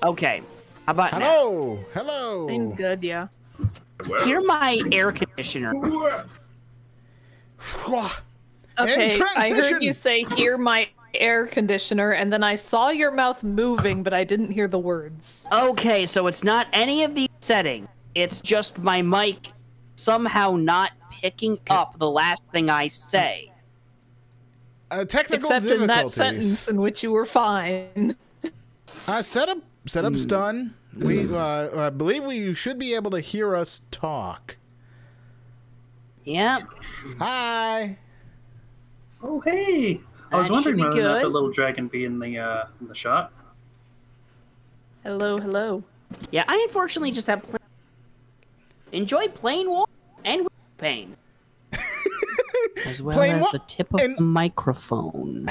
Okay. How about now? Hello! Hello! Seems good, yeah. Hear my air conditioner. Okay, I heard you transition! say, hear my air conditioner, and then I saw your mouth moving, but I didn't hear the words. Okay, so it's not any of these settings. It's just my mic somehow not picking up the last thing I say. Technical Except difficulties. in that sentence in which you were fine. Setup's done. I believe you should be able to hear us talk. Yep. Hi! Oh, hey! I was That wondering should be whether or not the good. little dragon be in the shot. Hello, hello. Yeah, I unfortunately just have enjoy plain water and pain. As well Plain as wa- the tip of and- the microphone.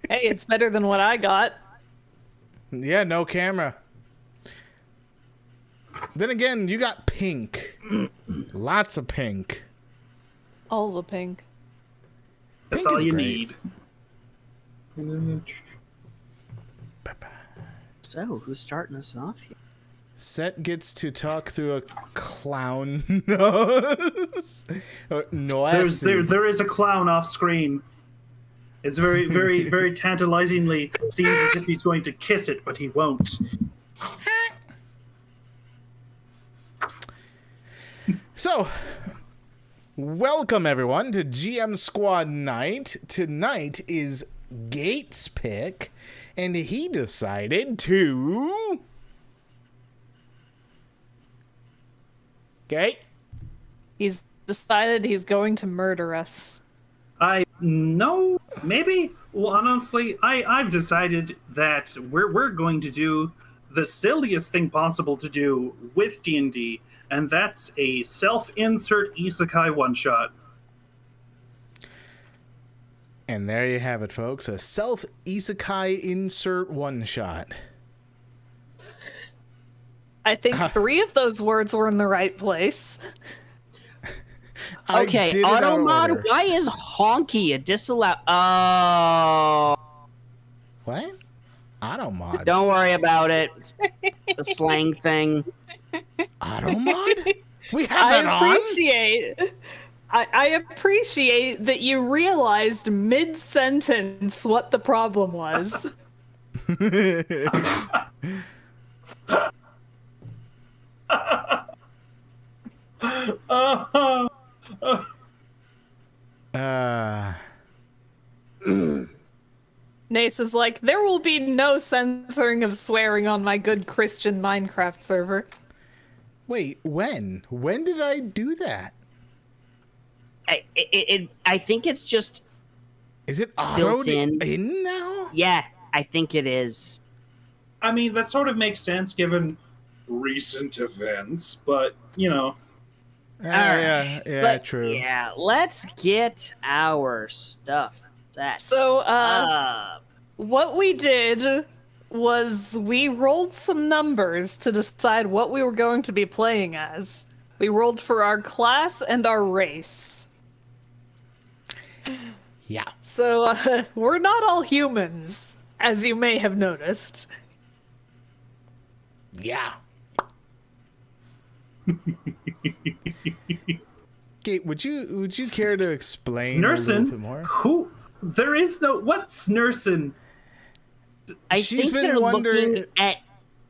Hey, it's better than what I got. Yeah, no camera. Then again, you got pink. Lots of pink. All the pink. That's Pink all is you great. need. So, who's starting us off here? Set gets to talk through a clown nose. Noise. There is a clown off screen. It's very, very, very tantalizingly seems as if he's going to kiss it, but he won't. So, welcome everyone to GM Squad Night. Tonight is Gates' pick, and he decided to... Gate? He's decided he's going to murder us. No, maybe. Well, honestly, I've decided that we're going to do the silliest thing possible to do with D&D, and that's a self-insert Isekai one-shot. And there you have it, folks. A self-isekai insert one-shot. I think 3 of those words were in the right place. I Okay, did it out of Automod, order. why is honky a disallowed? Oh, What? Automod? don't worry about it. It's the slang thing. Automod? We have that I appreciate that you realized mid-sentence what the problem was. Nace is like, there will be no censoring of swearing on my good Christian Minecraft server. Wait, when? When did I do that? I think it's just Is it Built autoed in. in now? yeah. I think it is. I mean, that sort of makes sense given recent events, but, you know. Yeah, But, true. Yeah, let's get our stuff set So, up. what we did was we rolled some numbers to decide what we were going to be playing as. We rolled for our class and our race. Yeah. So, we're not all humans, as you may have noticed. Yeah. Kate, would you care to explain a little bit Snursen? more? Who? There is no... What's Snursen? I She's think been they're wondering- looking at.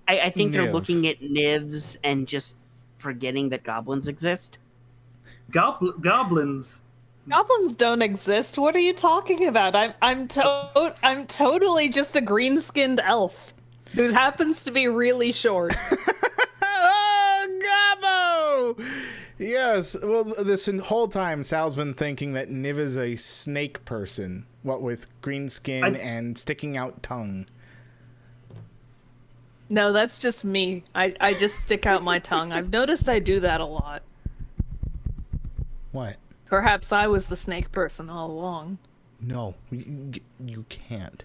I think they're Niv. looking at nivs and just forgetting that goblins exist. Goblins. Goblins don't exist. What are you talking about? I'm totally just a green-skinned elf who happens to be really short. Oh, Gabo! Yes. Well, this whole time, Sal's been thinking that Niv is a snake person. What with green skin and sticking out tongue. No, that's just me. I just stick out my tongue. I've noticed I do that a lot. What? Perhaps I was the snake person all along. No, you can't.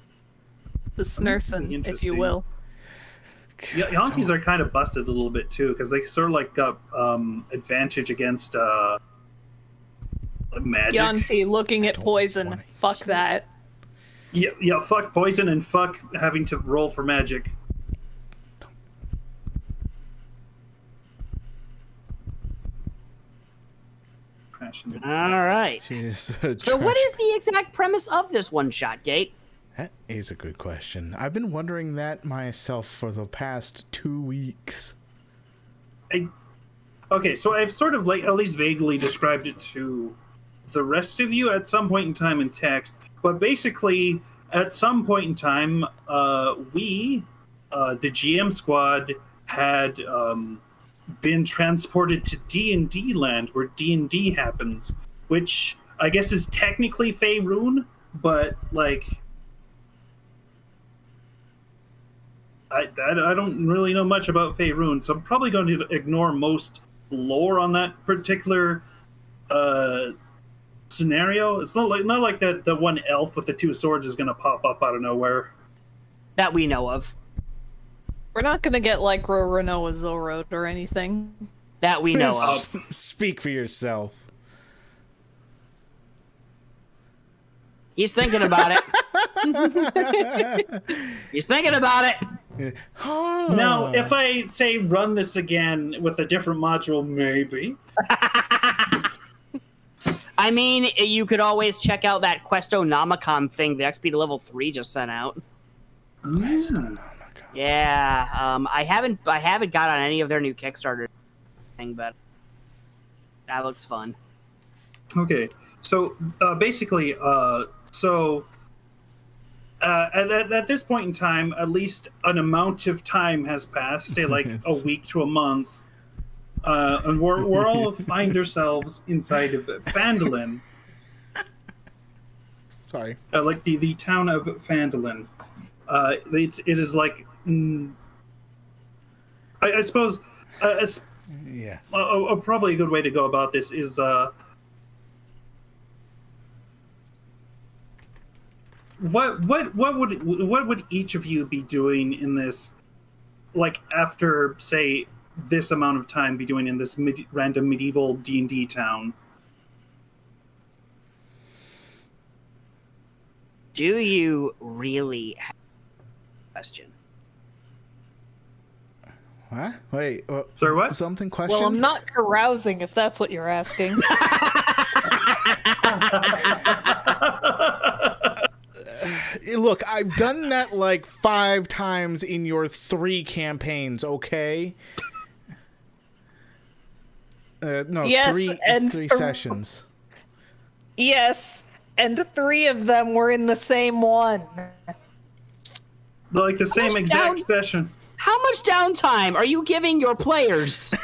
The Snursen, if you Interesting. will. Yankees are kind of busted a little bit too, because they sort of like got advantage against magic. Yanti looking at don't poison. wanna Fuck hear that. Yeah, fuck poison and fuck having to roll for magic. All right. So what is the exact premise of this one-shot, Gate? That is a good question. I've been wondering that myself for the past 2 weeks. Okay, so I've sort of like at least vaguely described it to the rest of you at some point in time in text, but basically at some point in time, the GM squad, had been transported to D&D land where D&D happens, which I guess is technically Faerun, but like I don't really know much about Faerun, so I'm probably going to ignore most lore on that particular scenario. It's not like that the one elf with the 2 swords is going to pop up out of nowhere that we know of. We're not gonna get like Roronoa Zorro or anything. That we know of. Speak for yourself. He's thinking about it. He's thinking about it. Now, if I say run this again with a different module, maybe. I mean, you could always check out that Questonomicon thing the XP to level 3 just sent out. Yeah, I haven't got on any of their new Kickstarter thing, but that looks fun. Okay, so basically, at this point in time, at least an amount of time has passed, say like a week to a month, and we're all find ourselves inside of Phandalin. Sorry. Like the town of Phandalin. It is like, I suppose, yes. Probably a good way to go about this is what would each of you be doing in this, like after say this amount of time, be doing in this random medieval D&D town? Do you really have a question? What? Wait. Sorry, what? Something question? Well, I'm not carousing if that's what you're asking. Look, I've done that like 5 times in your 3 campaigns, okay? No, Yes, 3 and 3 sessions. Yes, and 3 of them were in the same one. Like the same exact session. How much downtime are you giving your players?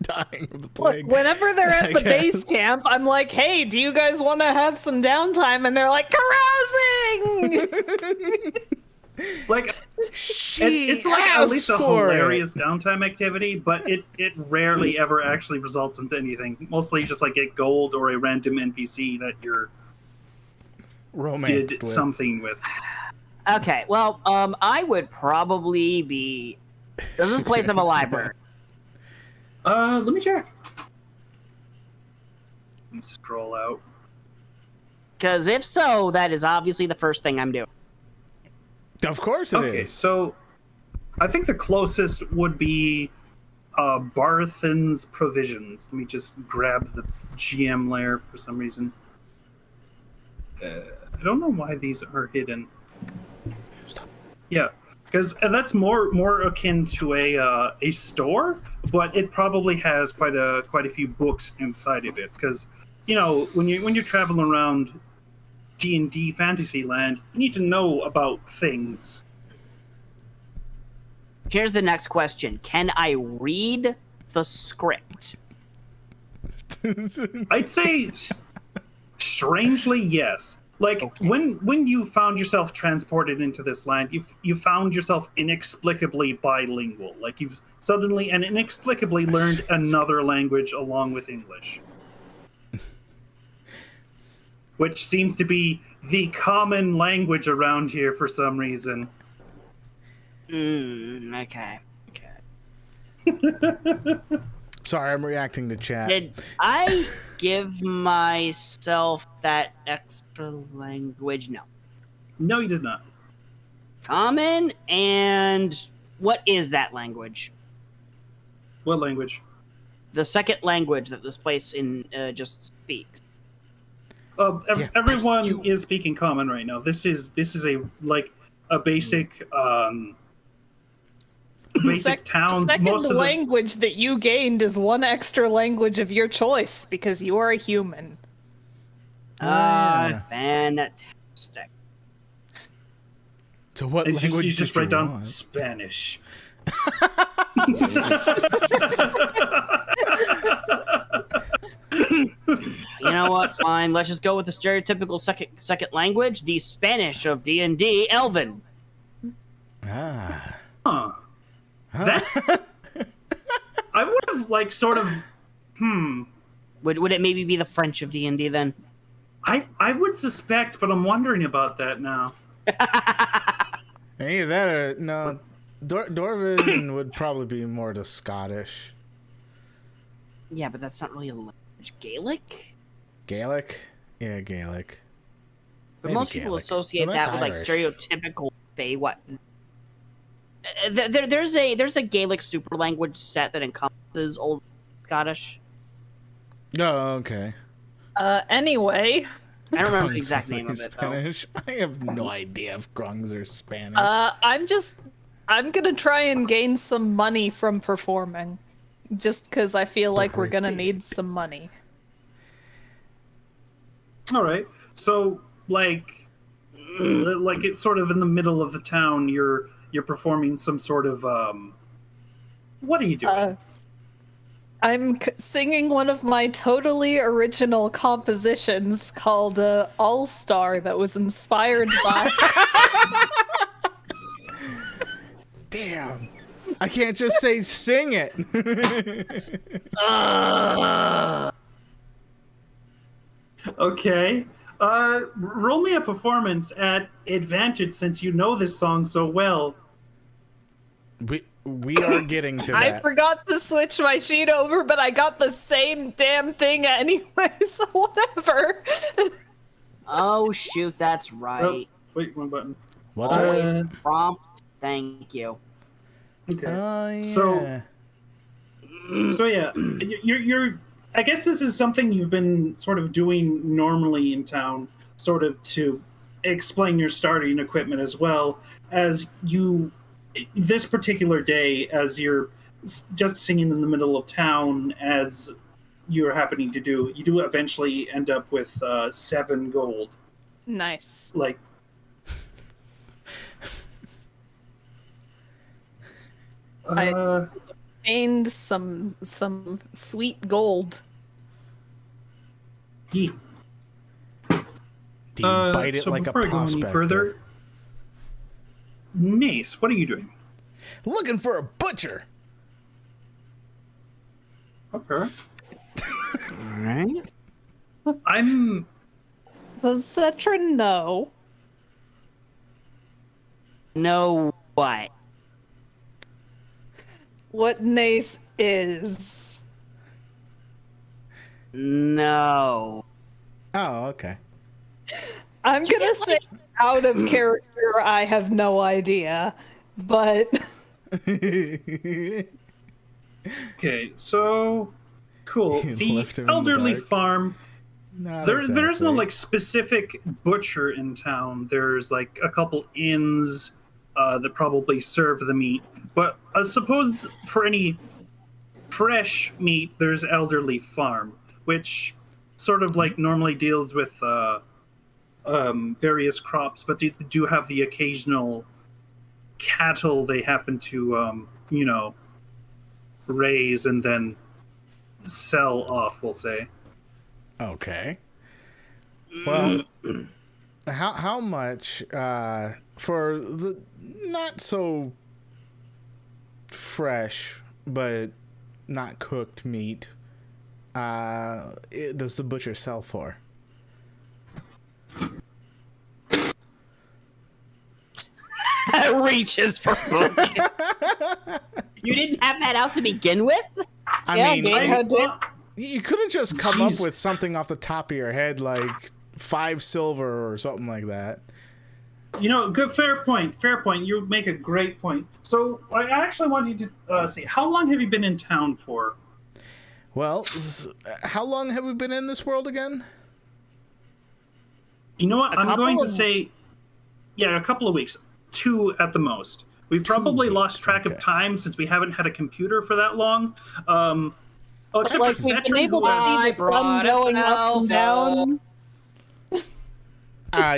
Dying of the plague. Look, whenever they're at the base camp, I'm like, hey, do you guys want to have some downtime? And they're like, carousing! Like, it's like at least a hilarious downtime activity, but it rarely ever actually results into anything. Mostly just like get gold or a random NPC that you're did something with. Okay, well, I would probably be... Does this place have a library? Let me check. Let me scroll out. Because if so, that is obviously the first thing I'm doing. Of course it is. Okay, so I think the closest would be Barthen's Provisions. Let me just grab the GM layer for some reason. I don't know why these are hidden. Yeah, because that's more akin to a store, but it probably has quite a few books inside of it. Because you know when you're traveling around D&D Fantasyland, you need to know about things. Here's the next question. Can I read the script? I'd say strangely yes. Like okay. when you found yourself transported into this land, you found yourself inexplicably bilingual. Like you've suddenly and inexplicably learned another language along with English. Which seems to be the common language around here for some reason. Okay. Sorry, I'm reacting to chat. Did I give myself that extra language? No. No, you did not. Common, and what is that language? What language? The second language that this place just speaks. Everyone is speaking common right now. This is a basic basic town. The second Most of language that you gained is one extra language of your choice because you are a human. Fantastic. So what you language you just did write you down want? Spanish. You know what? Fine. Let's just go with the stereotypical second language, the Spanish of D&D, Elven. Ah. Huh. That's. I would have sort of. Would it maybe be the French of D&D then? I would suspect, but I'm wondering about that now. Any of that? No. Dwarven would probably be more to Scottish. Yeah, but that's not really a language. Gaelic? Gaelic? Yeah, Gaelic. But Maybe most people Gaelic. associate Well, that that's with Irish. stereotypical what? There's a Gaelic super language set that encompasses Old Scottish. Oh, okay. Anyway, I don't remember the Grungs exact are name of it though. Spanish. I have no idea if Grungs are Spanish. I'm gonna try and gain some money from performing. Just because I feel like we're gonna need some money. All right. So, it's sort of in the middle of the town. You're performing some sort of What are you doing? I'm singing one of my totally original compositions called All Star that was inspired by. Damn. I can't just say sing it. Okay. Roll me a performance at advantage since you know this song so well. We are getting to I that. forgot to switch my sheet over, but I got the same damn thing anyway, so whatever. Oh shoot, that's right. Oh, wait, one button. What's Always right? prompt. Thank you. Okay. Oh, yeah. So yeah, you're. I guess this is something you've been sort of doing normally in town, sort of to explain your starting equipment as well as you. This particular day, as you're just singing in the middle of town, as you're happening to do, you do eventually end up with 7 gold. Nice. I gained some sweet gold. Yeah. Do you bite it so like a before I go any prospector? further, Nace, what are you doing? Looking for a butcher. Okay. Alright. I'm. Does Cetrin know? No what? What Nace is? No. Oh, okay. I'm gonna say out of character, I have no idea, but Okay, so cool. You The left him in the elderly dark. farm. Not There's no exactly. specific butcher in town. There's a couple inns that probably serve the meat. But I suppose for any fresh meat, there's elderly farm, which sort of normally deals with various crops, but they do have the occasional cattle they happen to raise and then sell off, we'll say. Okay. Well, how much for the not so fresh but not cooked meat does the butcher sell for? Reaches for book. You didn't have that out to begin with? I Yeah, mean, Gabe, how did- you could have just come up Jeez. with something off the top of your head, like 5 silver or something like that. Good, fair point. Fair point. You make a great point. So I actually wanted you to see, how long have you been in town for? Well, how long have we been in this world again? You know what? I'm going to couple of- say, yeah, a couple of weeks, 2 at the most. We've probably lost weeks, track okay. of time since we haven't had a computer for that long. Except Like for we've been Cetrin, able who to has- see I the sun brought going up itself and down.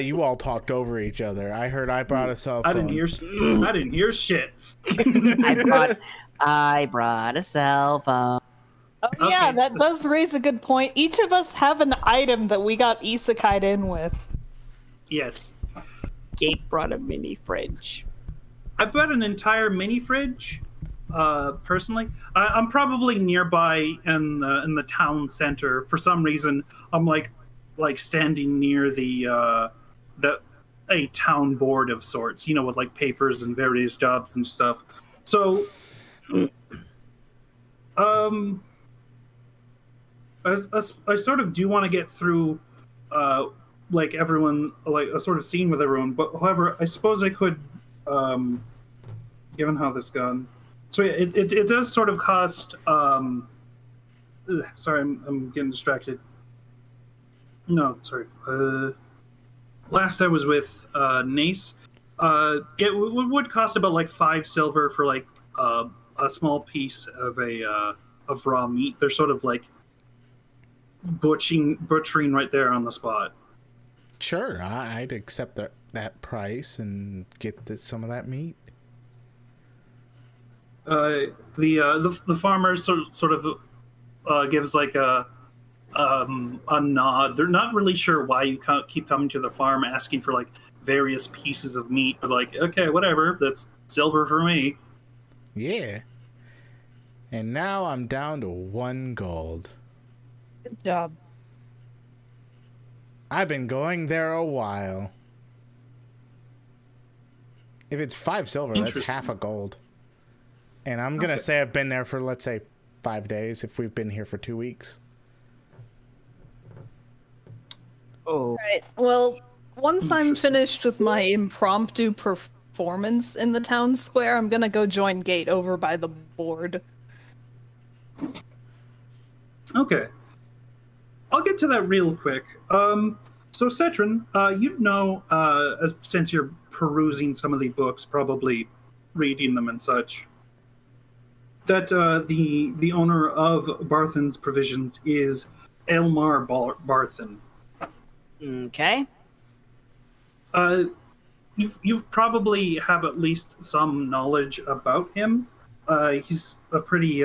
You all talked over each other. I heard I brought a cell phone. I didn't hear shit. I brought a cell phone. Oh yeah, Okay, that so- does raise a good point. Each of us have an item that we got isekai'd in with. Yes. Gabe brought a mini fridge. I bought an entire mini fridge. Personally, I'm probably nearby in the town center. For some reason, I'm like standing near a town board of sorts. With like papers and various jobs and stuff. So, I sort of do want to get through, like everyone, like a sort of scene with everyone. But however, I suppose I could, given how this gone. So yeah, it does sort of cost. Sorry, I'm getting distracted. No, sorry. Last I was with Nace. It would cost about like 5 silver for like a small piece of of raw meat. They're sort of like butchering right there on the spot. Sure, I'd accept that price and get some of that meat. The farmer sort of gives like a nod. They're not really sure why you keep coming to the farm asking for like various pieces of meat. But like, okay, whatever. That's silver for me. Yeah. And now I'm down to 1 gold. Good job. I've been going there a while. If it's 5 silver, that's Interesting. half a gold. And I'm going to Okay. say I've been there for, let's say, 5 days if we've been here for 2 weeks. Oh, Right. Well, once I'm finished with my impromptu performance in the town square, I'm gonna go join Gate over by the board. Okay. I'll get to that real quick. So Cetrin, since you're perusing some of the books, probably reading them and such, that the owner of Barthen's Provisions is Elmar Barthen. okay. You've probably have at least some knowledge about him. He's a pretty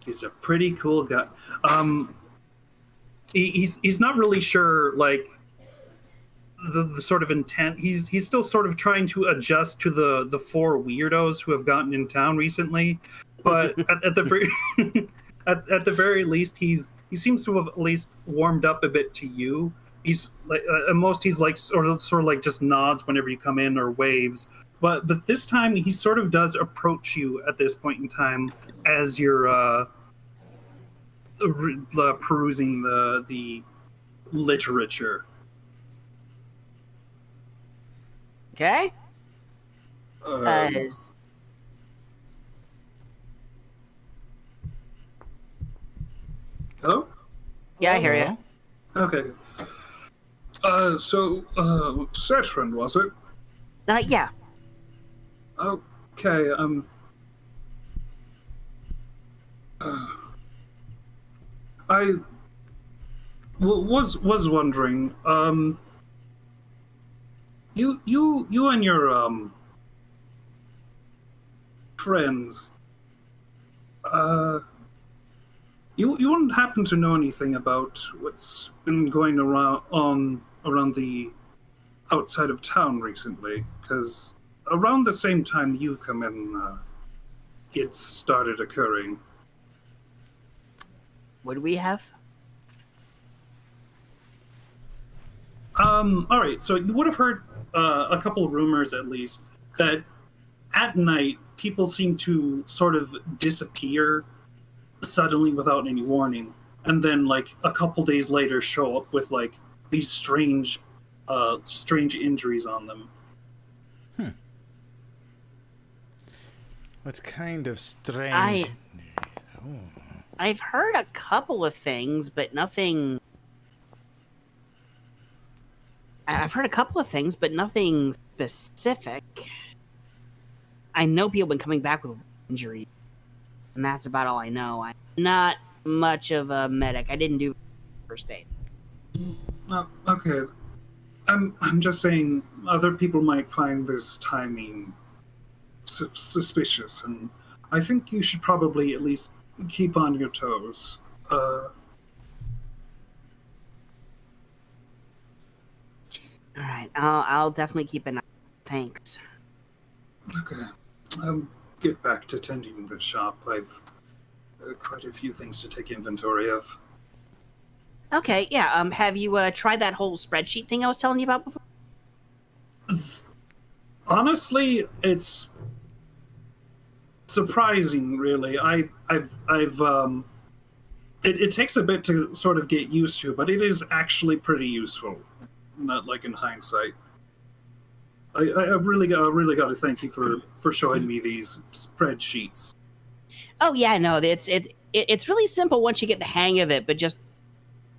he's a pretty cool guy. He's not really sure like the sort of intent. He's still sort of trying to adjust to the 4 weirdos who have gotten in town recently. But at the very at the very least, he seems to have at least warmed up a bit to you. He's like at most he's like sort of like just nods whenever you come in or waves. But this time he sort of does approach you at this point in time as you're perusing the literature. Okay. Um, Hello? Yeah, I hear you. Okay. Cetrin, was it? Yeah. Okay, I was wondering, you and your friends, you wouldn't happen to know anything about what's been going around the outside of town recently? Because around the same time you've come in, it started occurring. What do we have? All right. So you would have heard a couple rumors at least that at night people seem to sort of disappear suddenly without any warning, and then like a couple days later show up with like these strange injuries on them. What's kind of strange? I've heard a couple of things, but nothing. I've heard a couple of things, but nothing specific. I know people have been coming back with injuries, and that's about all I know. I'm not much of a medic. I didn't do first aid. Okay. I'm just saying other people might find this timing suspicious, and I think you should probably at least keep on your toes. All right, I'll definitely keep an eye. Thanks. Okay. Get back to tending the shop. I've quite a few things to take inventory of. Okay, yeah. Have you tried that whole spreadsheet thing I was telling you about before? Honestly, it's surprising, really. It takes a bit to sort of get used to, but it is actually pretty useful. Not like in hindsight. I really got to thank you for showing me these spreadsheets. Oh yeah, no, it's really simple once you get the hang of it, but just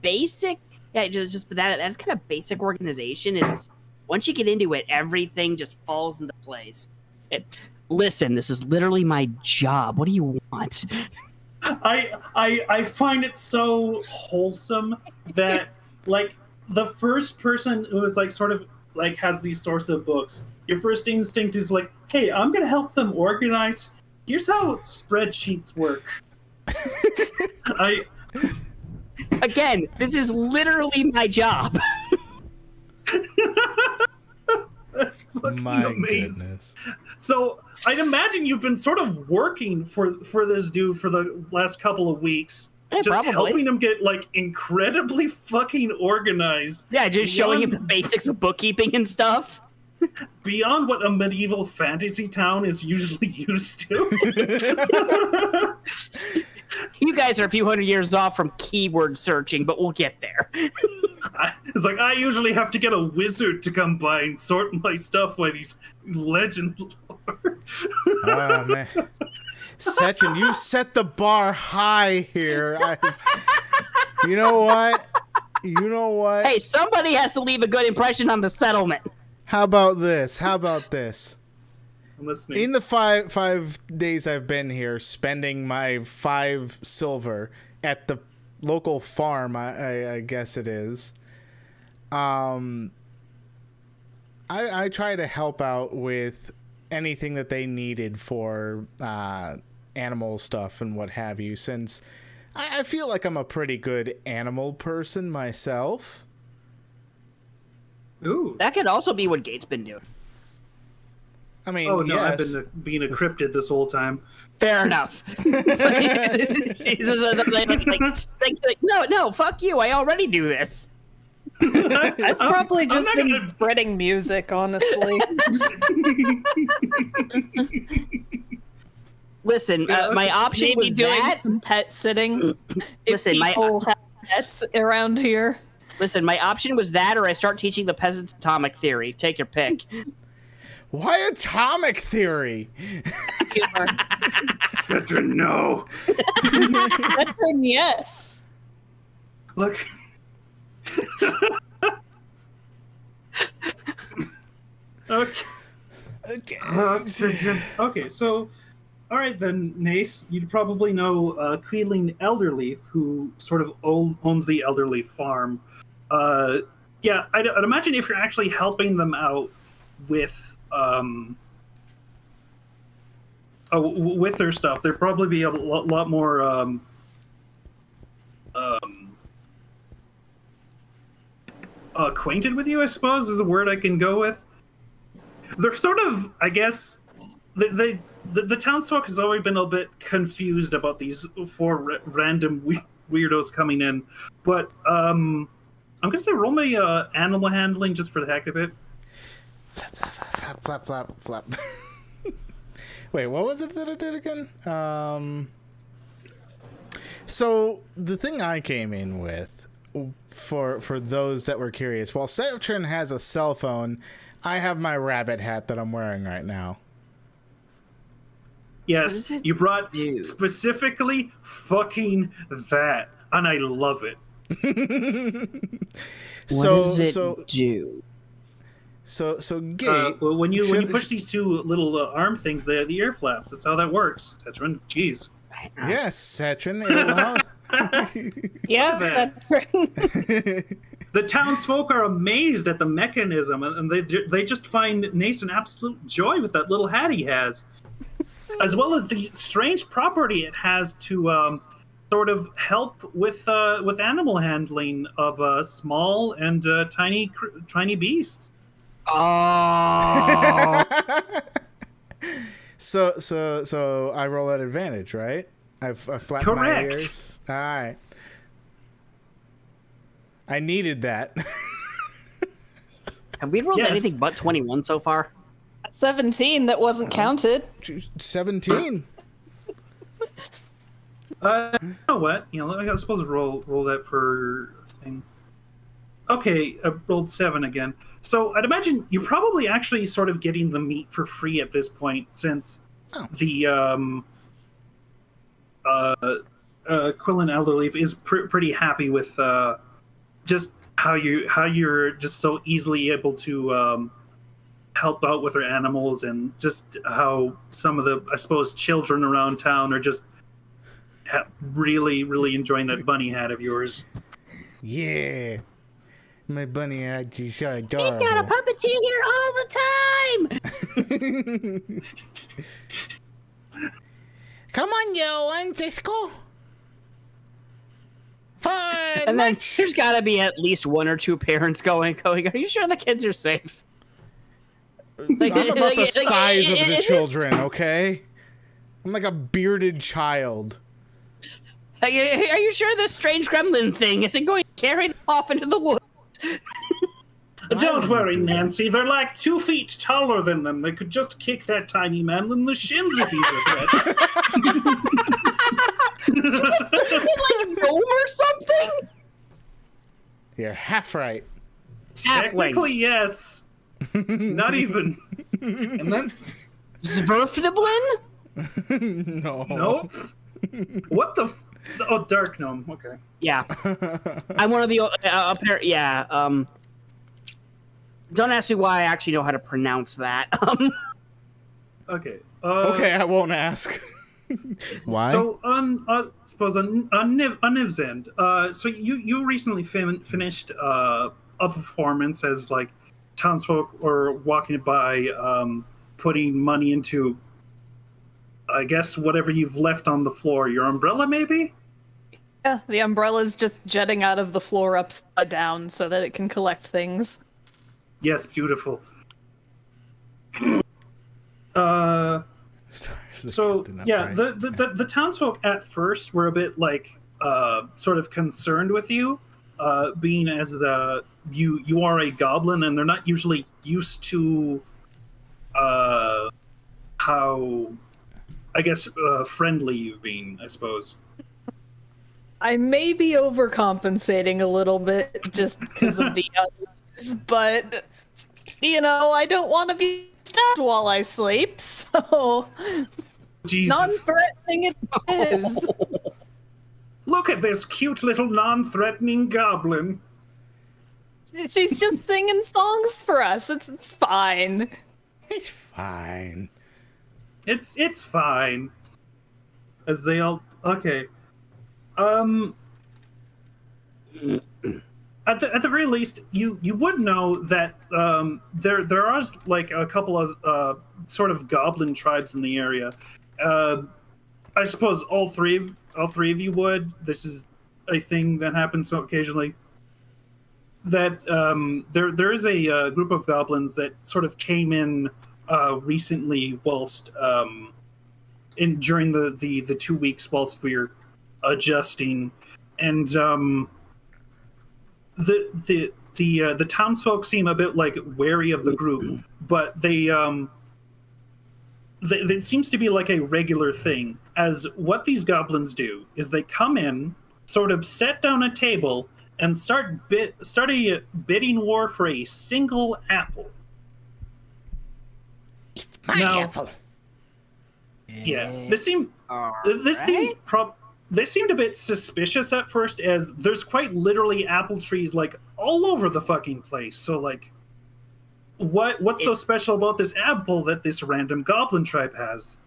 basic. Yeah, just that's kind of basic organization. It's once you get into it, everything just falls into place. Listen, this is literally my job. What do you want? I find it so wholesome that like the first person who is like sort of like has these sorts of books, your first instinct is like, hey, I'm gonna help them organize. Here's how spreadsheets work. Again, this is literally my job. That's fucking My amazing. goodness. So I'd imagine you've been sort of working for this dude for the last couple of weeks. Yeah, just probably. helping him get like incredibly fucking organized. Yeah, just showing him the basics of bookkeeping and stuff. Beyond what a medieval fantasy town is usually used to. You guys are a few hundred years off from keyword searching, but we'll get there. It's like, I usually have to get a wizard to come by and sort my stuff by these legend lore. Oh man, Sechin, you set the bar high here. You know what? You know what? Hey, somebody has to leave a good impression on the settlement. How about this? How about this? I'm listening. In the five days I've been here, spending my 5 silver at the local farm, I guess it is. I try to help out with anything that they needed for animal stuff and what have you, since I feel like I'm a pretty good animal person myself. Ooh. That could also be what Gate's been doing. I mean, Oh no, yes. I've been being a cryptid this whole time. Fair enough. No, fuck you. I already do this. I've probably just not been gonna- spreading music, honestly. Listen, my option Maybe was doing that. pet sitting. Listen, if people have pets around here. Listen, my option was that, or I start teaching the peasants atomic theory. Take your pick. Why atomic theory? Such a no. Veteran, yes. Look. Okay. Okay, so, all right then, Nace, you'd probably know Queeling Elderleaf, who sort of owns the Elderleaf farm. Yeah, I'd imagine if you're actually helping them out with with their stuff, there'd probably be a lot more acquainted with you, I suppose, is a word I can go with. They're sort of, I guess, the townsfolk has always been a bit confused about these 4 random weirdos coming in, but I'm gonna say roll me animal handling just for the heck of it. Flap, flap, flap, flap. Wait, what was it that I did again? So the thing I came in with, for those that were curious, while Cetrin has a cell phone, I have my rabbit hat that I'm wearing right now. Yes, you brought specifically fucking that, and I love it. What does it do? So Gate, when you push these two little arm things, the ear flaps. That's how that works. Tetrin, jeez. Yes, Cetrin. It allows... Yes, Cetrin. The townsfolk are amazed at the mechanism, and they just find Nason absolute joy with that little hat he has, as well as the strange property it has to sort of help with animal handling of small and tiny beasts. Oh. So I roll at advantage, right? I flap my ears. All right. I needed that. Have we rolled anything but 21 so far? 17 that wasn't counted. 17. You know what? I suppose roll that for thing. Okay, I rolled 7 again. So I'd imagine you're probably actually sort of getting the meat for free at this point, since the Quillen Elderleaf is pretty happy with just how you're just so easily able to help out with her animals, and just how some of the, I suppose, children around town are just really, really enjoying that bunny hat of yours. Yeah. My bunny hat is so adorable. He's got a puppeteer here all the time! Come on, yo, I'm Cisco. And then there's got to be at least one or two parents going, are you sure the kids are safe? I'm about the size of the children, okay? I'm like a bearded child. Are you sure this strange gremlin thing isn't going to carry them off into the woods? Don't worry, Nancy. They're like 2 feet taller than them. They could just kick that tiny man in the shins if he's a threat. Like Rome or something? You're half right. Technically, yes. Not even. And that's Zverfniblin? No. Nope. What the? Oh, Dark Gnome. Okay. Yeah. I'm one of the don't ask me why I actually know how to pronounce that. Okay. Okay, I won't ask. Why? So suppose on Niv's end, so you recently finished a performance as like townsfolk were walking by, putting money into, I guess, whatever you've left on the floor. Your umbrella, maybe? Yeah, the umbrella's just jutting out of the floor upside down so that it can collect things. Yes, beautiful. So yeah, the townsfolk at first were a bit like sort of concerned with you, being as you are a goblin, and they're not usually used to how, I guess, friendly you've been, I suppose. I may be overcompensating a little bit just because of the others, but I don't want to be stabbed while I sleep, so Jesus. non-threatening it is. Look at this cute little non-threatening goblin. She's just singing songs for us. It's fine. It's fine. It's fine. As they all okay. At the very least, you would know that there are like a couple of sort of goblin tribes in the area. I suppose all three of you would. This is a thing that happens so occasionally. That there is a group of goblins that sort of came in recently, whilst during the 2 weeks whilst we were adjusting, and the the townsfolk seem a bit like wary of the group, but it seems to be like a regular thing. As what these goblins do is they come in, sort of set down a table, and start a bidding war for a single apple. My apple. Yeah, this seemed a bit suspicious at first, as there's quite literally apple trees like all over the fucking place. So like, what's so special about this apple that this random goblin tribe has?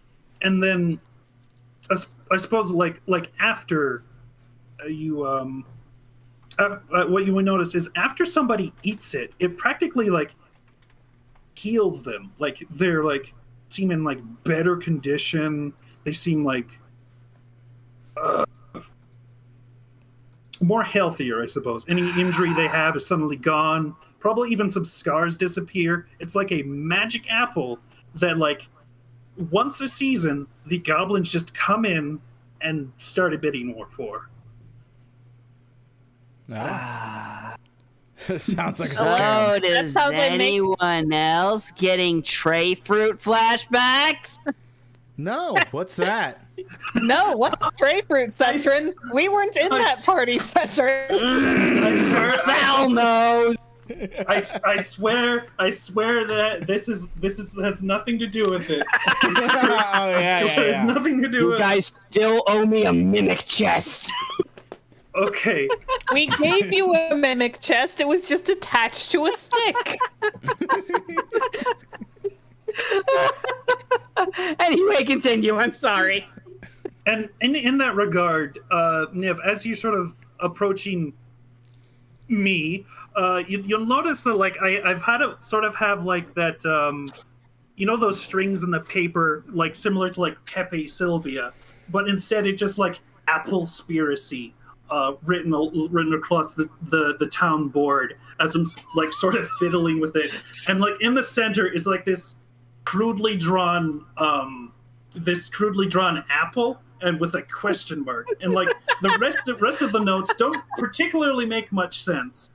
And then, I suppose like after you what you would notice is after somebody eats it, it practically like heals them. Like they're like seem in like better condition. They seem like more healthier, I suppose. Any injury they have is suddenly gone. Probably even some scars disappear. It's like a magic apple that, like, once a season, the goblins just come in and start a bidding war for. Sounds like a So scam. does how they make- anyone else getting tray fruit flashbacks? No, what's that? No, what's grapefruit, Cetrin? We weren't in that party, Cetrin. Sal knows. I swear that this has nothing to do with it. Oh, There's nothing to do You with guys still owe me a mimic chest. Okay. We gave you a mimic chest. It was just attached to a stick. Anyway, continue. I'm sorry. And in that regard, Niv, as you're sort of approaching me, you'll notice that like I've had to sort of have like that, those strings in the paper, like similar to like Pepe Sylvia, but instead it just like Apple-spiracy written across the town board as I'm like sort of fiddling with it, and like in the center is like this crudely drawn apple and with a question mark, and like the rest of the notes don't particularly make much sense.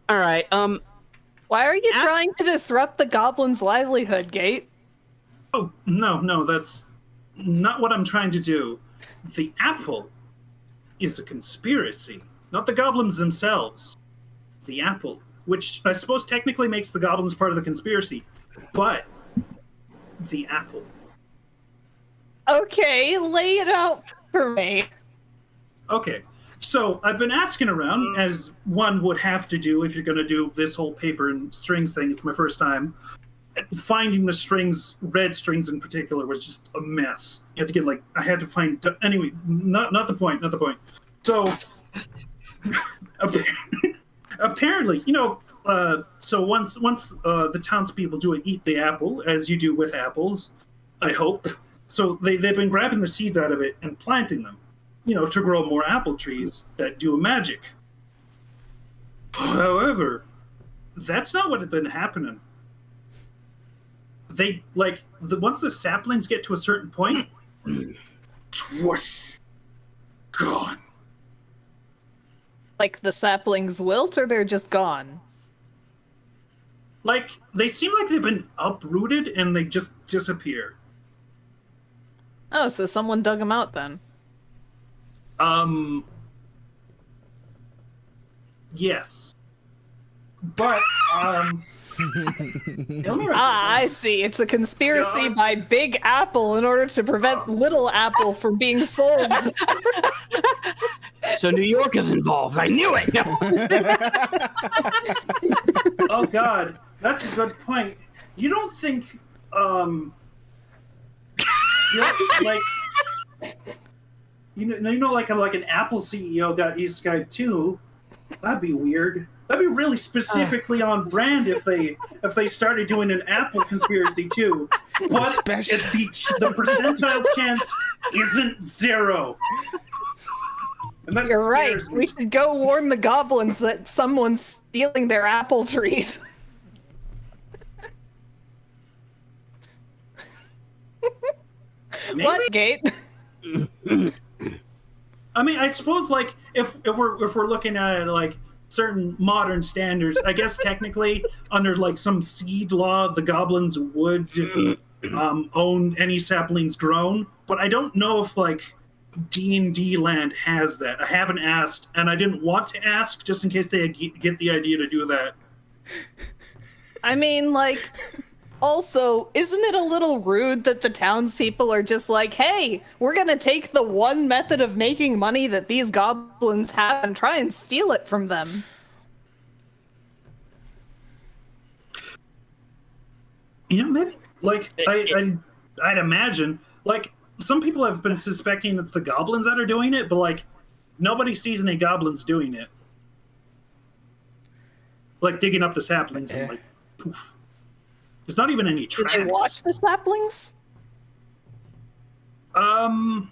All right. Why are you trying to disrupt the goblin's livelihood, Gate? Oh no, that's not what I'm trying to do. The apple is a conspiracy, not the goblins themselves. The apple, which I suppose technically makes the goblins part of the conspiracy, but the apple. Okay, lay it out for me. Okay, so I've been asking around, as one would have to do if you're going to do this whole paper and strings thing. It's my first time. Finding the strings, red strings in particular, was just a mess. You had to get I had to find. Anyway, not the point. So apparently, so once the townspeople do eat the apple, as you do with apples, I hope. So they've been grabbing the seeds out of it and planting them, to grow more apple trees that do magic. However, that's not what had been happening. They, once the saplings get to a certain point, swoosh, gone. Like the saplings wilt, or they're just gone? Like, they seem like they've been uprooted and they just disappear. Oh, so someone dug them out then. Yes. But, I see. It's a conspiracy by Big Apple in order to prevent Little Apple from being sold. So New York is involved. I knew it. No. Oh God, that's a good point. You don't think, like, like an Apple CEO got Isekai too? That'd be weird. That'd be really specifically on brand if they started doing an Apple conspiracy too. But if the percentile chance isn't 0. And that You're right. scares me. We should go warn the goblins that someone's stealing their apple trees. Maybe? What, Gate? I mean, I suppose like if we're looking at it like certain modern standards, I guess technically under like some seed law, the goblins would own any saplings grown. But I don't know if like D&D land has that. I haven't asked, and I didn't want to ask just in case they get the idea to do that. I mean, like, also, isn't it a little rude that the townspeople are just like, hey, we're gonna take the one method of making money that these goblins have and try and steal it from them? You know, maybe like I'd imagine like some people have been suspecting it's the goblins that are doing it, but like nobody sees any goblins doing it. Like digging up the saplings and like poof. There's not even any tracks. Did they watch the saplings? God,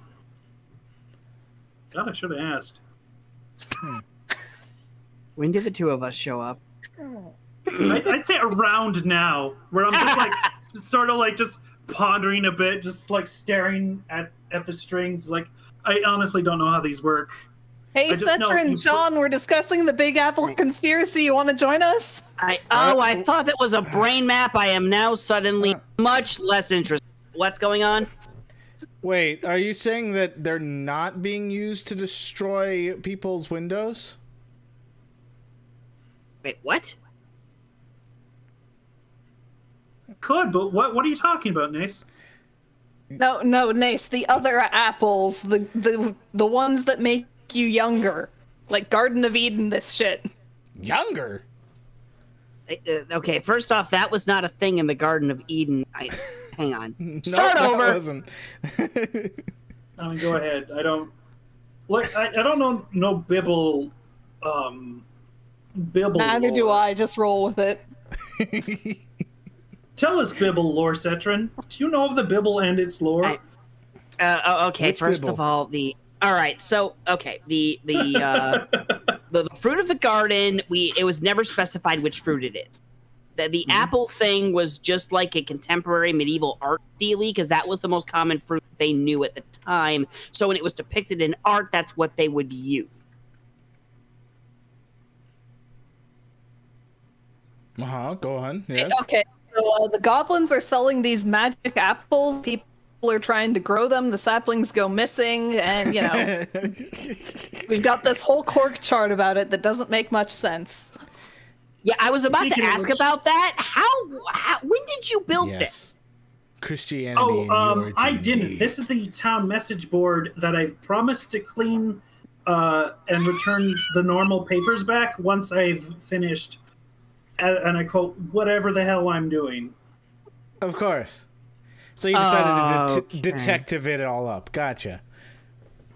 I should have asked. When did the two of us show up? I'd say around now, where I'm just like, just sort of like just pondering a bit, just like staring at the strings. Like, I honestly don't know how these work. Hey, Cetra and Sean, we're discussing the Big Apple conspiracy. You want to join us? I thought that was a brain map. I am now suddenly much less interested. What's going on? Wait, are you saying that they're not being used to destroy people's windows? Wait, what? Could, but what are you talking about, Nace? No, Nace, the other apples, the ones that make you younger. Like Garden of Eden, this shit. Younger? Okay, first off, that was not a thing in the Garden of Eden. Hang on. Start over. Wasn't. I mean, go ahead. I don't like. I don't know no Bibble. Bibble. Neither lore. do I. Just roll with it. Tell us, Bibble lore, Cetrin. Do you know of the Bibble and its lore? Okay. Which first Bibble? of all, the fruit of the garden. It was never specified which fruit it is. The apple thing was just like a contemporary medieval art dealie because that was the most common fruit they knew at the time. So when it was depicted in art, that's what they would use. Go on. Yes. Okay, so the goblins are selling these magic apples. People are trying to grow them. The saplings go missing, and you know, we've got this whole cork chart about it that doesn't make much sense. Yeah, I was about to ask about that. How when did you build Yes. this? Christianity. and your I D&D. didn't. This is the town message board that I promised to clean and return the normal papers back once I've finished. And I quote, whatever the hell I'm doing. Of course. So you decided to Okay. detective it all up. Gotcha.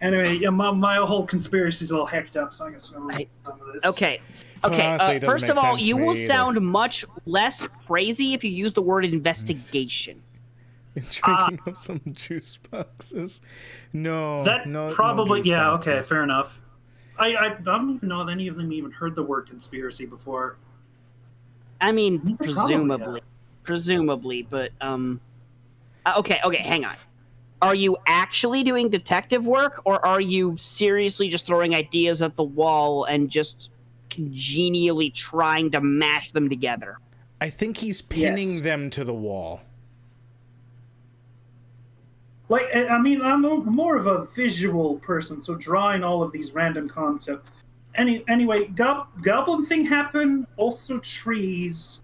Anyway, yeah, my whole conspiracy's all hecked up, so I'm just gonna read some of this. Okay. Honestly, it doesn't First make of all, sense you to me will either. sound much less crazy if you use the word investigation. Drinking up some juice boxes. No. That no, probably, no juice yeah, boxes. okay, fair enough. I don't even know if any of them even heard the word conspiracy before. I mean, Probably, presumably, but okay, hang on. Are you actually doing detective work, or are you seriously just throwing ideas at the wall and just congenially trying to mash them together? I think he's pinning Yes. them to the wall. Like, I mean, I'm more of a visual person, so drawing all of these random concepts. Anyway, goblin thing happen. Also, trees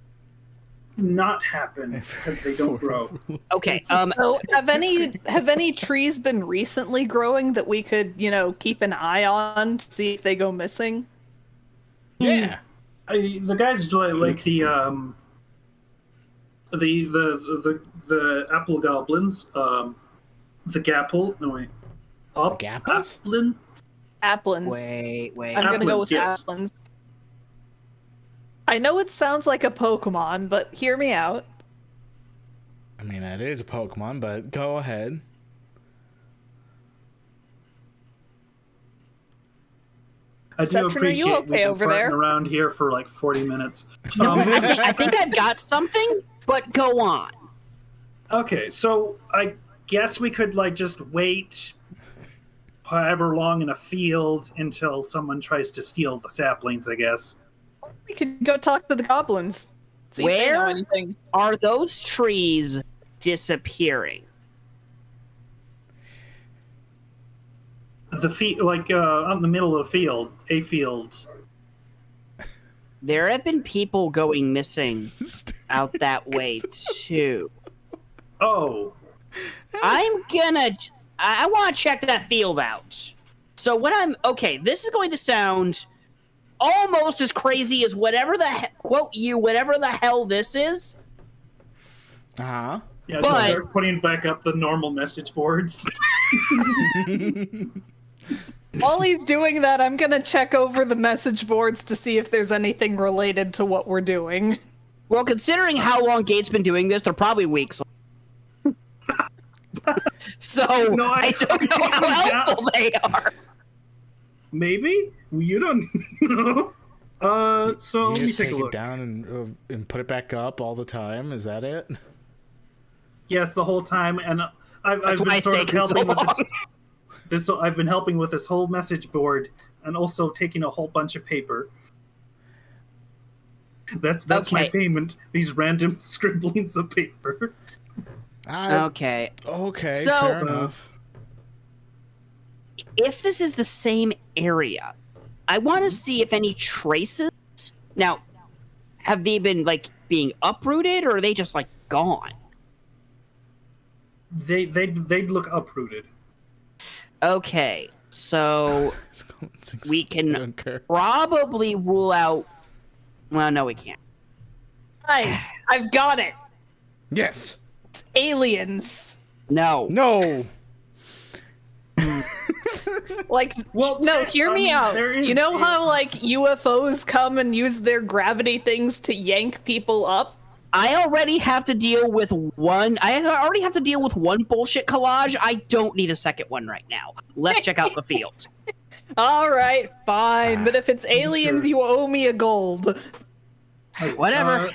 not happen because they don't grow. Okay, So have any trees been recently growing that we could, you know, keep an eye on to see if they go missing? Yeah. The guys like the apple goblins, the gapple. No wait, Gapples? Applin. Applins. wait. I'm gonna go with yes. applins. I know it sounds like a Pokemon, but hear me out. I mean, that is a Pokemon, but go ahead. I do Cetrin, are appreciate you we've okay been over farting there? around here for like 40 minutes. I think I've got something, but go on. Okay, so I guess we could like just wait however long in a field until someone tries to steal the saplings, I guess. We could go talk to the goblins. See if they know Where anything. are those trees disappearing? The out in the middle of the field, a field. There have been people going missing out that way too. Oh, I want to check that field out. So this is going to sound almost as crazy as whatever the hell this is. Uh-huh. yeah. But- Just start putting back up the normal message boards. While he's doing that, I'm gonna check over the message boards to see if there's anything related to what we're doing. Well, considering how long Gate's been doing this, they're probably weeks. So No, I don't know how helpful they are. Maybe you don't know. So You let me just take take a it look. down and put it back up all the time. Is that it? Yes, the whole time, and I've That's why been it's sort of taken so helping with long. this. I've been helping with this whole message board, and also taking a whole bunch of paper. That's my Okay. payment. These random scribblings of paper. Okay. Okay, So- fair enough. If this is the same area, I want to see if any traces. Now, have they been being uprooted, or are they just gone? They'd look uprooted. Okay, so we I can don't care. probably rule out. Well, no, we can't. Guys, I've got it. Yes. Aliens. No. No. Well, No, hear me out. there is You know how UFOs come and use their gravity things to yank people up? I already have to deal with one. I already have to deal with one bullshit collage. I don't need a second one right now. Let's check out the field. All right, fine. But if it's aliens, Sure. you owe me a gold. Whatever.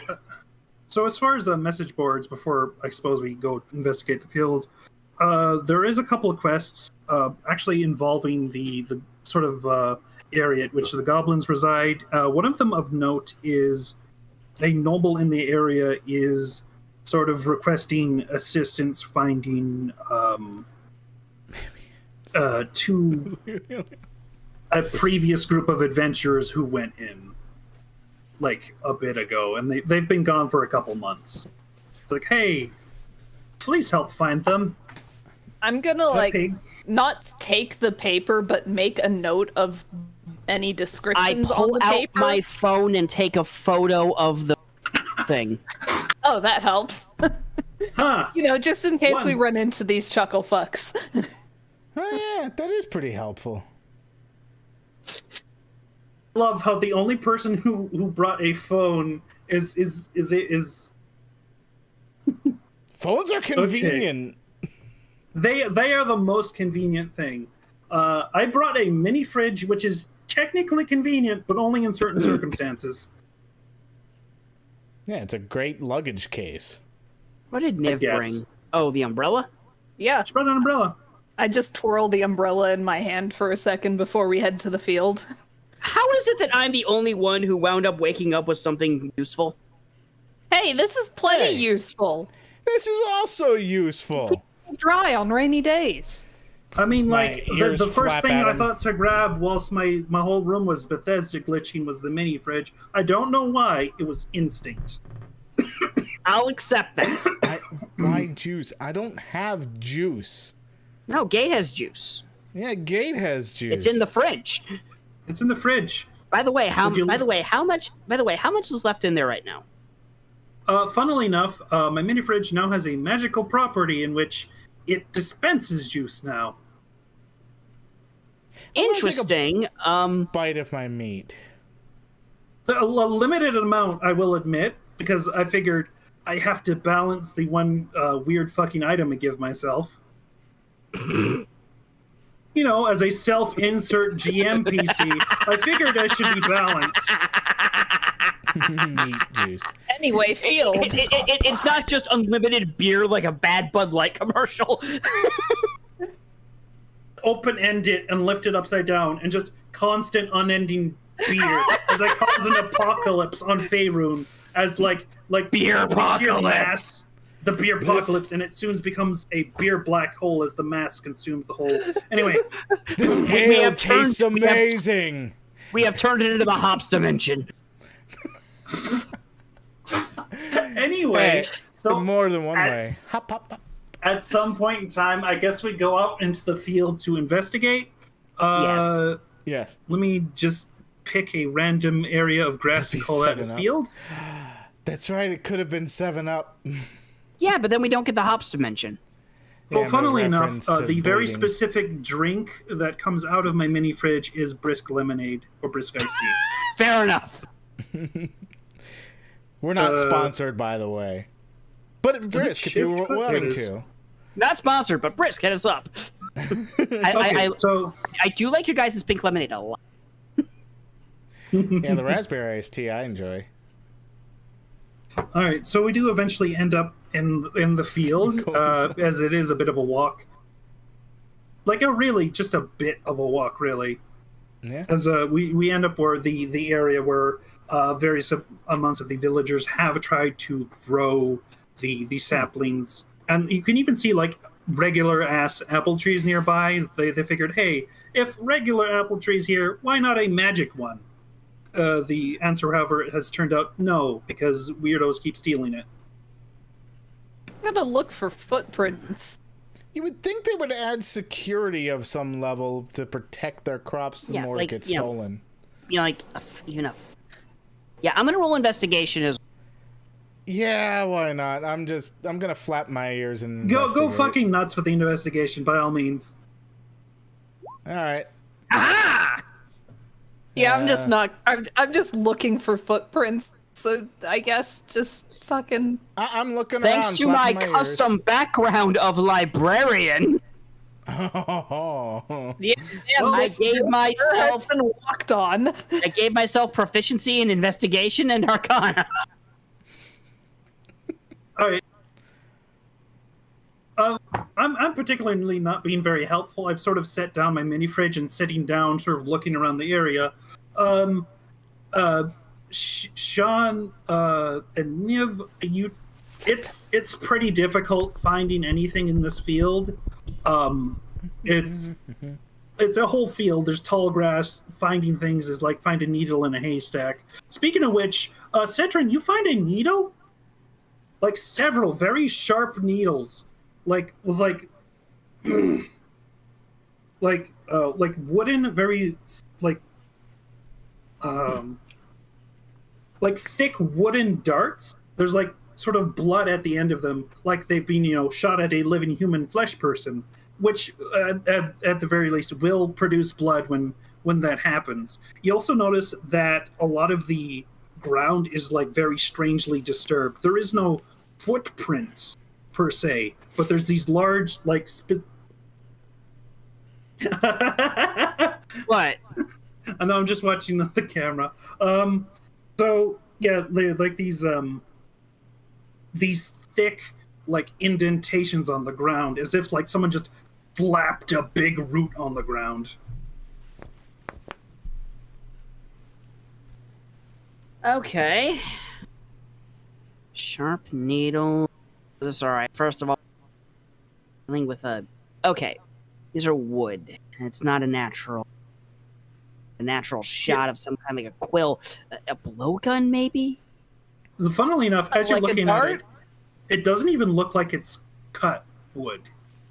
So as far as the message boards, before I suppose we go investigate the field, there is a couple of quests actually involving the sort of area at which the goblins reside. One of them of note is a noble in the area is sort of requesting assistance finding two a previous group of adventurers who went in a bit ago, and they've been gone for a couple months. It's like, hey, please help find them. I'm gonna Okay. not take the paper, but make a note of any I descriptions on pull the out paper. my phone and take a photo of the thing. Oh, that helps. Huh. Just in case we One. run into these chuckle fucks. Oh yeah, that is pretty helpful. Love how the only person who brought a phone is Phones are convenient. they are the most convenient thing. I brought a mini fridge, which is technically convenient, but only in certain circumstances. Yeah, it's a great luggage case. What did Niv guess. bring? Oh, the umbrella? Yeah, She brought an umbrella. I just twirled the umbrella in my hand for a second before we head to the field. How is it that I'm the only one who wound up waking up with something useful? Hey, this is plenty Hey. useful. This is also useful. Dry on rainy days. I mean, My the ears first flap thing at I him. thought to grab whilst my whole room was Bethesda glitching was the mini fridge. I don't know why. It was instinct. I'll accept that. Why juice? I don't have juice. No, Gate has juice. Yeah, Gate has juice. It's in the fridge. It's in the fridge. By the way, how Would you- much is left in there right now? Funnily enough, my mini fridge now has a magical property in which it dispenses juice now. Interesting. Bite of my meat. A limited amount, I will admit, because I figured I have to balance the one weird fucking item I give myself. As a self-insert GM PC, I figured I should be balanced. Meat juice. Anyway, field. It's not just unlimited beer like a bad Bud Light commercial. open-end it and lift it upside down, and just constant, unending beer as I cause an apocalypse on Faerun as like Beer the sheer apocalypse. mass, the beer apocalypse, and it soon becomes a beer black hole as the mass consumes the whole. Anyway, This We ale have turned- tastes we have- amazing. We have turned it into the hops dimension. anyway, Hey, so more than one at- way. Hop, hop, hop. at some point in time, I guess we go out into the field to investigate. Yes. Let me just pick a random area of grass Could and be call that a 7 Up. field. That's right. It could have been 7-Up. Yeah, but then we don't get the hops dimension. Well, Yeah, no funnily enough, reference to the very bleeding. specific drink that comes out of my mini fridge is brisk lemonade or brisk iced tea. Fair enough. We're not sponsored, by the way. But Brisk, if you Shift were Cut? willing There it is. to. Not sponsored, but Brisk, hit us up. Okay, so I do like your guys' pink lemonade a lot. Yeah, the raspberry iced tea I enjoy. all right, so we do eventually end up in the field, as it is a bit of a walk. Like just a bit of a walk, really. Yeah. As we end up where the area where various amounts of the villagers have tried to grow the saplings, and you can even see like regular ass apple trees nearby. They figured, hey, if regular apple trees here, why not a magic one? The answer, however, has turned out no, because weirdos keep stealing it. I'm gonna look for footprints. You would think they would add security of some level to protect their crops the Yeah, more like, it gets you know, stolen. You know, like Yeah, I'm gonna roll investigation as Yeah, why not? I'm gonna flap my ears and Go investigate. fucking nuts with the investigation, by all means. All right. Yeah, I'm just not. I'm just looking for footprints. So I guess just fucking. I'm looking thanks around. to my flapping custom background of librarian. Ears. Yeah, I this gave direction myself- has been walked on. I gave myself proficiency in investigation and arcana. All right. I'm particularly not being very helpful. I've sort of set down my mini fridge and sitting down, sort of looking around the area. Sean and Niv, it's pretty difficult finding anything in this field. It's a whole field. There's tall grass. Finding things is like find a needle in a haystack. Speaking of which, Cetrin, you find a needle? Like several very sharp needles, like with like wooden, very like thick wooden darts. There's like sort of blood at the end of them, like they've been shot at a living human flesh person, which at the very least will produce blood when that happens. You also notice that a lot of the ground is like very strangely disturbed. There is no footprints per se, but there's these large like What? I know, I'm just watching the camera. So yeah, they're like these thick like indentations on the ground, as if like someone just flapped a big root on the ground. Okay. Sharp needle. This is all right. First of all, dealing with a. Okay, these are wood, and it's not a natural shot of some kind of like a quill, a blowgun maybe. Funnily enough, as you're Like a looking at dart? it doesn't even look like it's cut wood.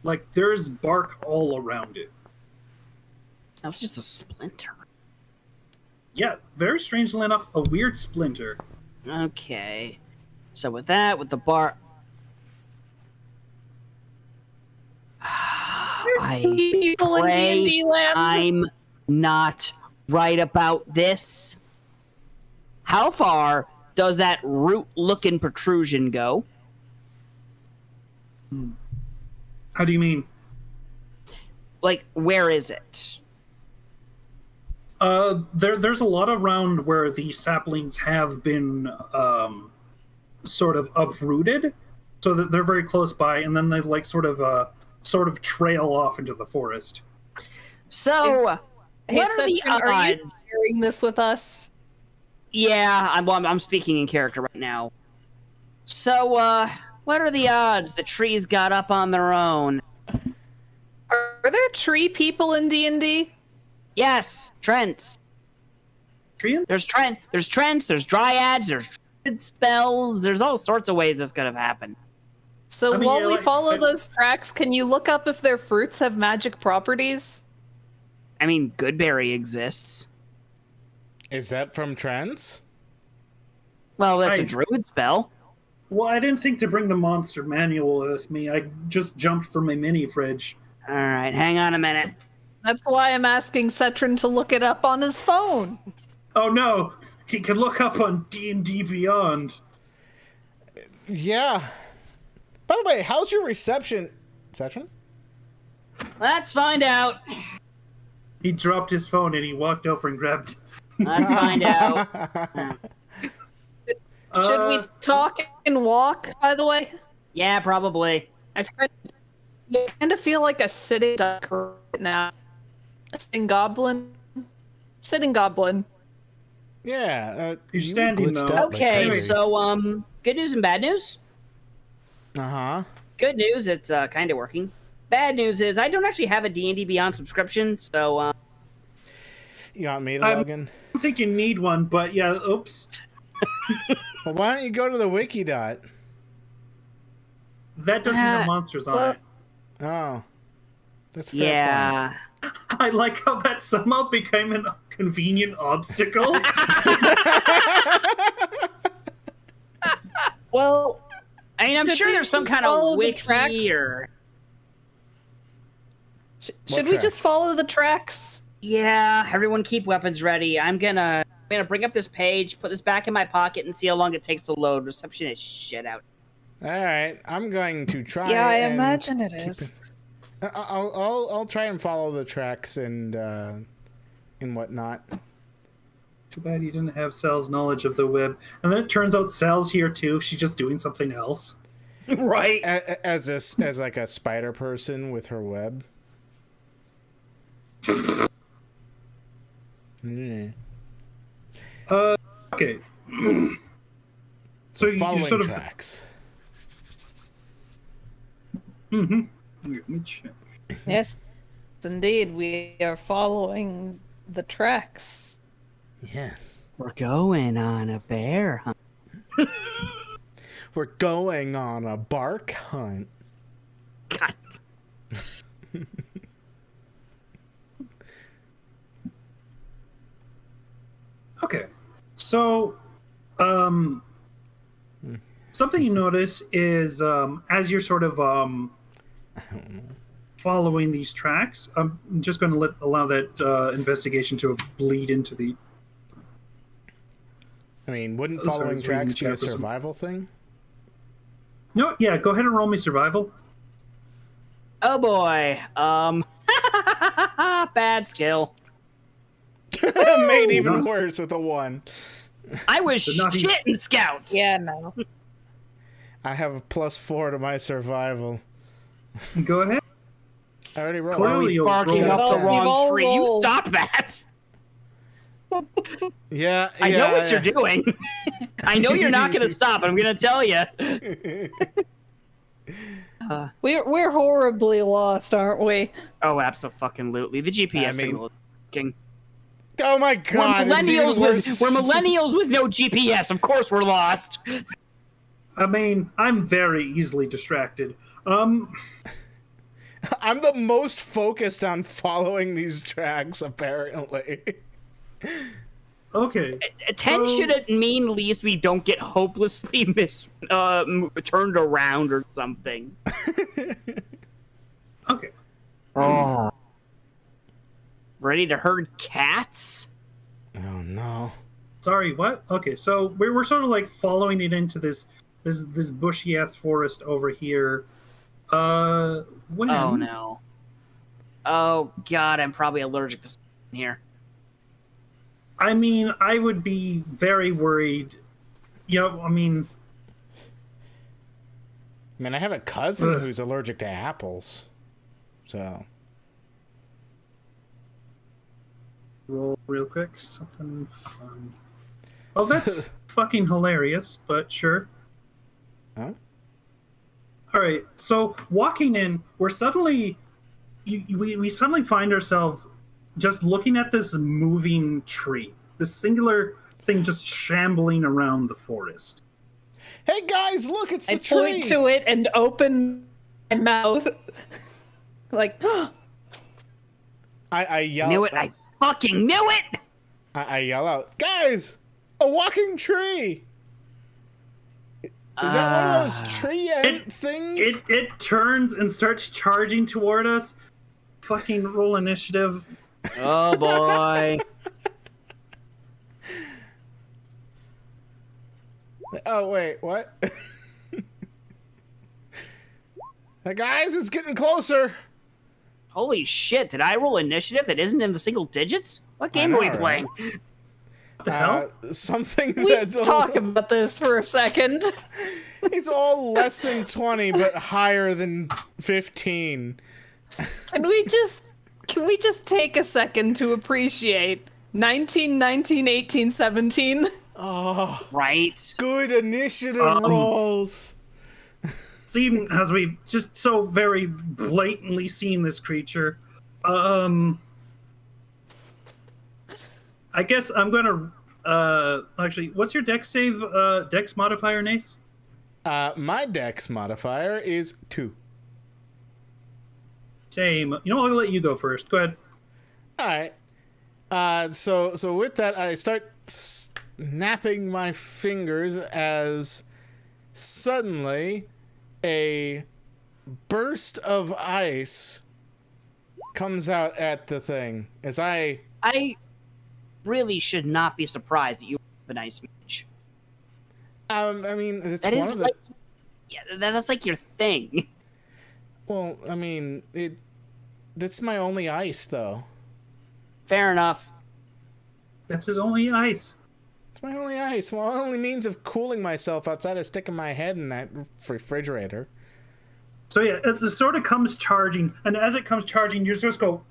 Like there's bark all around it. That was just a splinter. Yeah, very strangely enough, a weird splinter. Okay, so with that, with the bar. I People in pray D&D land. I'm not right about this. How far does that root-looking protrusion go? How do you mean? Like, where is it? There's a lot around where the saplings have been sort of uprooted, so that they're very close by, and then they like sort of trail off into the forest. So, Hey, what are the Cedric, are you odds? sharing this with us? Yeah, I'm speaking in character right now. So, what are the odds the trees got up on their own? Are there tree people in D&D? Yes, Trents. Treant? There's Trents, there's Dryads, there's Druid spells, there's all sorts of ways this could have happened. So I mean, while yeah, we like- follow those tracks, can you look up if their fruits have magic properties? I mean, Goodberry exists. Is that from Trends? Well, that's I- a Druid spell. Well, I didn't think to bring the monster manual with me. I just jumped for my mini fridge. All right, hang on a minute. That's why I'm asking Cetrin to look it up on his phone. Oh no, he can look up on D&D Beyond. Yeah. By the way, how's your reception, Cetrin? Let's find out. He dropped his phone and he walked over and grabbed. Let's find out. Should we talk and walk, by the way? Yeah, probably. I kind of feel like a sitting duck right now. A sitting goblin? Sitting goblin. Yeah. He's you standing, glitched though. out like Okay, crazy. so good news and bad news. Uh-huh. Good news, it's kind of working. Bad news is I don't actually have a D&D Beyond subscription, so You want me to I'm- log in? I don't think you need one, but yeah, oops. Well, why don't you go to the Wikidot? That doesn't have monsters on it. Oh. That's fair yeah. I like how that somehow became a convenient obstacle. Well, I mean, I'm Should sure we there's some just kind follow of the wiki tracks? or should we tracks? just follow the tracks? yeah. Everyone keep weapons ready. I'm gonna bring up this page, put this back in my pocket, and see how long it takes to load. Reception is shit out. All right, I'm going to try. Yeah, I and imagine it keep is. I'll try and follow the tracks and whatnot. Too bad you didn't have Sal's knowledge of the web. And then it turns out Sal's here too. She's just doing something else. Right. As like a spider person with her web. Mm. Okay. So you Following sort of. tracks. Mm-hmm. Let me check. Yes, indeed, we are following the tracks. Yes. We're going on a bear hunt. We're going on a bark hunt. God. Okay. So, something you notice is as you're sort of following these tracks, I'm just going to allow that investigation to bleed into the. I mean, wouldn't Oh, sorry, I following was reading tracks the be a chat for some- survival thing? No, yeah, go ahead and roll me survival. Oh boy. Bad skill. Made even No. worse with a 1. I was But not shit in scouts. Yeah, no. I have a +4 to my survival. Go ahead. I already rolled. Clearly, you'll Barking roll up the We've wrong all tree. You rolled. stop that. Yeah, I know what yeah. you're doing. I know you're not going to stop. I'm going to tell you. We're horribly lost, aren't we? Oh, absolutely. The GPS I mean, signal is working. Oh my god! We're it's even millennials worse. we're millennials with no GPS. Of course, we're lost. I mean, I'm very easily distracted. I'm the most focused on following these tracks, apparently. Okay. 10 So- should it mean least we don't get hopelessly turned around or something. Okay. Oh. Ready to herd cats? Oh no! Sorry, what? Okay, so we're sort of like following it into this bushy ass forest over here. When? Oh no. Oh god, I'm probably allergic to something here. I mean, I would be very worried. You know, I mean, I mean, I have a cousin Ugh. who's allergic to apples, so roll real quick. Something fun. Oh, that's fucking hilarious, but sure. Huh? All right, so walking in, we're suddenly, we suddenly find ourselves just looking at this moving tree, this singular thing just shambling around the forest. Hey guys, look, it's the I tree. point to it and open my mouth. Like, I yell. Knew it! I fucking knew it! I yell out, guys, a walking tree. Is that one of those tree things? It turns and starts charging toward us. Fucking roll initiative. Oh boy. Oh wait, what? Hey guys, it's getting closer. Holy shit, did I roll initiative that isn't in the single digits? What game are we know, playing? What the hell? Something we that's talk about this for a second. it's all less than 20 but higher than 15. Can we just take a second to appreciate 19, 19, 18, 17? Oh, Right. good initiative rolls. Seeing as we just so very blatantly seen this creature, I guess I'm gonna actually, what's your dex save dex modifier, Nace? My dex modifier is 2. Same. You know, I'll let you go first. Go ahead. All right. So with that, I start snapping my fingers as suddenly a burst of ice comes out at the thing. As I really should not be surprised that you have an ice mage. I mean, it's That one is of the. like, yeah, that's like your thing. Well, I mean, that's my only ice, though. Fair enough. That's his only ice. It's my only ice. Well, only means of cooling myself outside of sticking my head in that refrigerator. So yeah, as it sort of comes charging, and as it comes charging, you just go,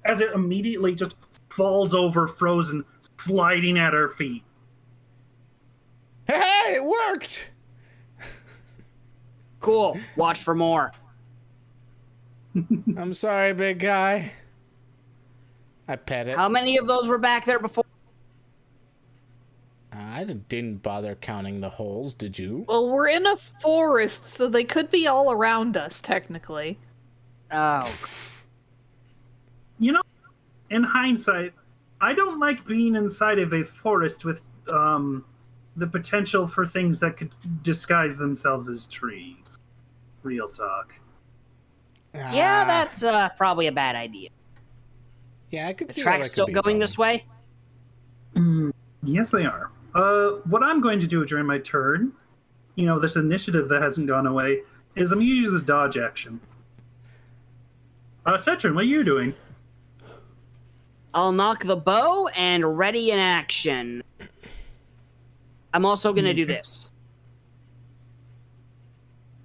as it immediately just falls over, frozen, sliding at our feet. Hey, it worked! Cool. Watch for more. I'm sorry, big guy. I pet it. How many of those were back there before? I didn't bother counting the holes, did you? Well, we're in a forest, so they could be all around us, technically. Oh. You know, in hindsight, I don't like being inside of a forest with the potential for things that could disguise themselves as trees. Real talk. Yeah, that's probably a bad idea. Yeah, I could The see track's still going this way? Yes, they are. What I'm going to do during my turn, you know, this initiative that hasn't gone away, is I'm going to use the dodge action. Cetrin, what are you doing? I'll knock the bow and ready in action. I'm also gonna do this.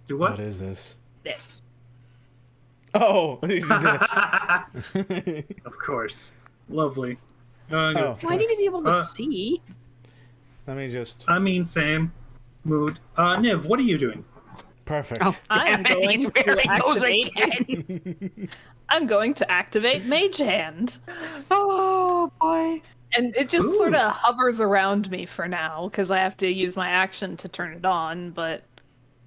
Do what? What is this? This. Oh, this. Of course. Lovely. Oh. Do I need to be able to see? Let me just. I mean, same mood. Niv, what are you doing? Perfect. Oh, I'm damn it, going he's to really goes activate again. I'm going to activate Mage Hand. Oh, boy. And it just Ooh. sort of hovers around me for now, because I have to use my action to turn it on, but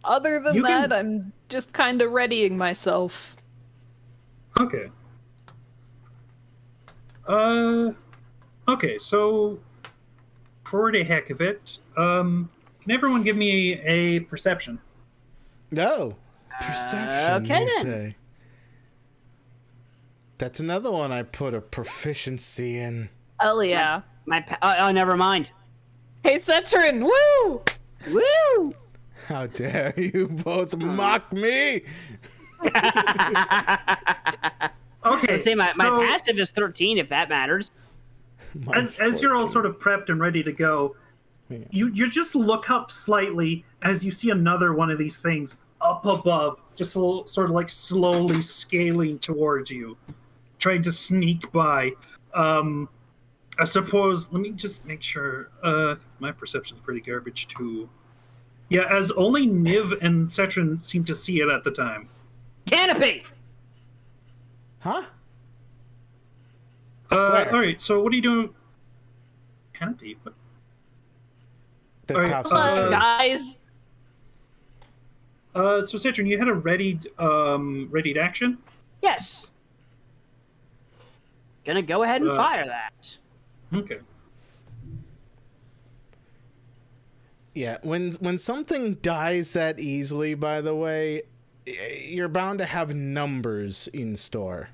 other than You that, can- I'm just kind of readying myself. Okay. Okay, so for the heck of it, can everyone give me a perception? No. Perception, okay you then. say. That's another one I put a proficiency in. Oh yeah. Oh, never mind. Hey, Cetrin! Woo! Woo! How dare you both mock me? Okay, Say my so passive is 13, if that matters. Mine's as you're all 14. sort of prepped and ready to go, Yeah. you just look up slightly as you see another one of these things up above, just sort of like slowly scaling towards you, trying to sneak by. I suppose. Let me just make sure. My perception's pretty garbage too. Yeah, as only Niv and Cetrin seem to see it at the time. Canopy! Huh? All right. So what are you doing? Canopy. What? The All right, top Hello, side. guys. So Citron, you had a readied action. Yes. Gonna go ahead and fire that. Okay. Yeah, when something dies that easily, by the way, you're bound to have numbers in store.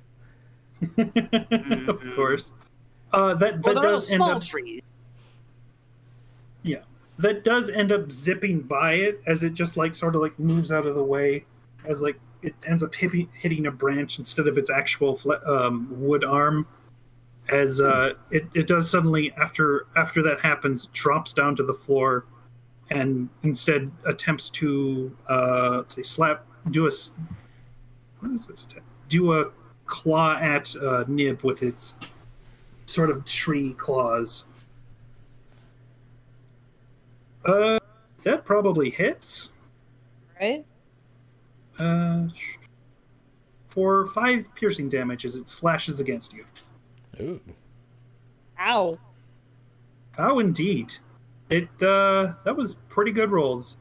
Of course. That Well, they're all does end small up. trees. Yeah, that does end up zipping by it as it just like sort of like moves out of the way, as like it ends up hitting a branch instead of its actual wood arm. As it does suddenly after that happens, drops down to the floor, and instead attempts to let's say do a claw at Nib with its sort of tree claws. That probably hits. Right? For 5 piercing damage as it slashes against you. Ooh. Ow. Oh, indeed. That was pretty good rolls.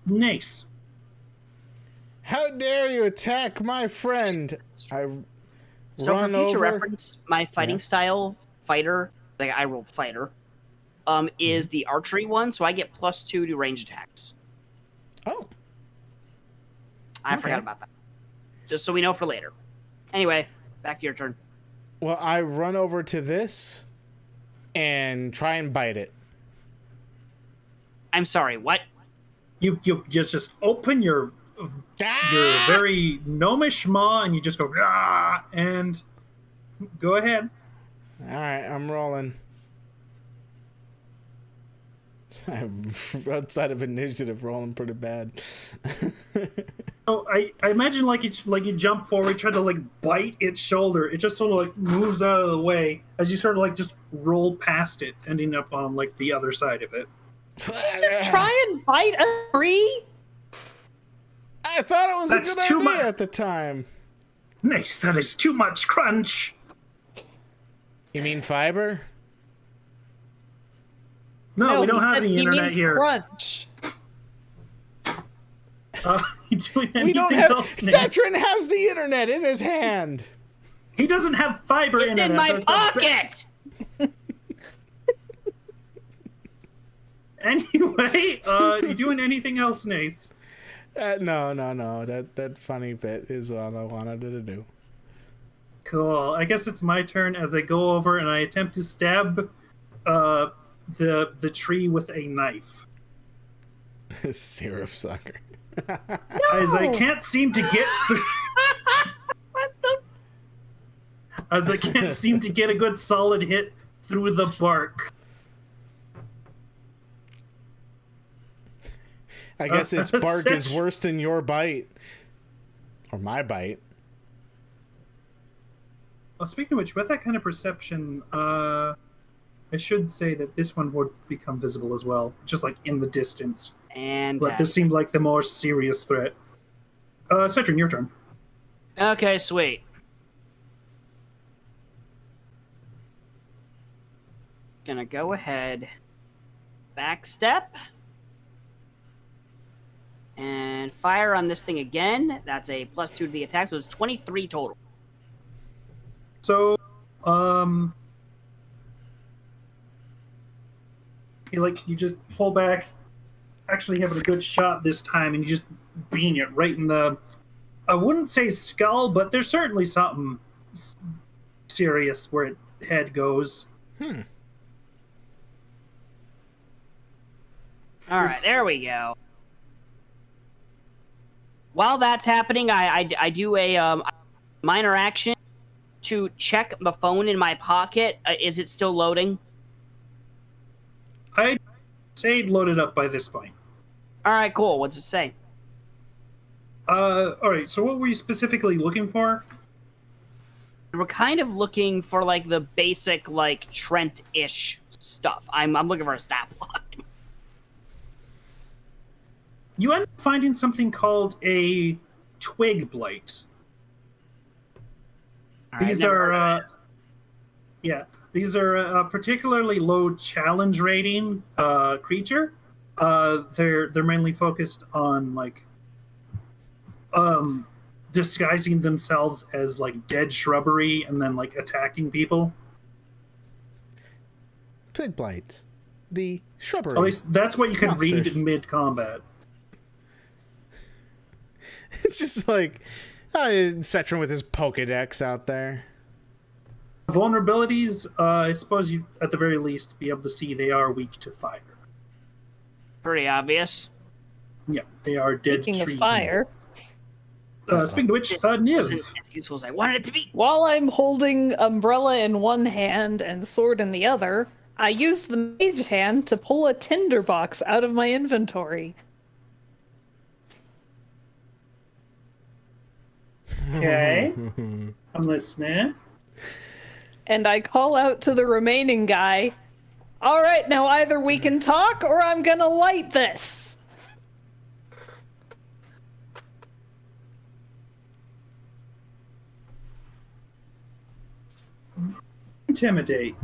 Nice. How dare you attack my friend? So for Run future over. reference, my fighting style, fighter, like I roll fighter, is the archery one, so I get +2 to range attacks. Oh. I Okay. forgot about that. Just so we know for later. Anyway, back to your turn. Well, I run over to this and try and bite it. I'm sorry, what? You just open your Ah! very gnomish maw and you just go ah, and go ahead. All right, I'm rolling. I'm outside of initiative, rolling pretty bad. So I imagine like you jump forward, try to like bite its shoulder. It just sort of like moves out of the way as you sort of like just roll past it, ending up on like the other side of it. Just try and bite a tree? I thought it was That's a good too idea much. at the time. Nice, that is too much crunch. You mean fiber? No, we he don't have said any he internet means here. crunch. You doing We don't anything have. else, Nate? Cetrin has the internet in his hand. He doesn't have fiber It's internet. in my that's pocket! Anyway, you doing anything else, Nace? No. That funny bit is all I wanted to do. Cool. I guess it's my turn as I go over and I attempt to stab the tree with a knife. Syrup sucker. As I can't seem to get through. As I can't seem to get a good solid hit through the bark. I guess its bark is Such- worse than your bite. Or my bite. Well, speaking of which, with that kind of perception, I should say that this one would become visible as well, just like in the distance. And But this seemed like the more serious threat. Cetrin, your turn. okay, sweet. Gonna go ahead, backstep, and fire on this thing again. That's a +2 to the attack, so it's 23 total. So, you just pull back, actually having a good shot this time, and you just bean it right in the, I wouldn't say skull, but there's certainly something serious where its head goes. All right, there we go. While that's happening, I do a minor action to check the phone in my pocket. Is it still loading? I'd say loaded up by this point. All right, cool. What's it say? All right, so what were you specifically looking for? we're kind of looking for like the basic like Trent-ish stuff. I'm looking for a stat block. You end up finding something called a twig blight. These are these are a particularly low challenge rating creature. They're mainly focused on like disguising themselves as like dead shrubbery and then like attacking people. Twig blight. The shrubbery. At least that's what you can read monsters. mid combat. It's just like Cetron with his Pokedex out there. Vulnerabilities, I suppose you at the very least be able to see they are weak to fire. Pretty obvious. Yeah, they are dead Speaking tree. of fire, Speaking of which, This Niv. wasn't as useful as I wanted it to be. while I'm holding umbrella in one hand and sword in the other, I use the mage hand to pull a tinderbox out of my inventory. Okay, I'm listening. And I call out to the remaining guy, all right, now either we can talk or I'm gonna light this. Intimidate.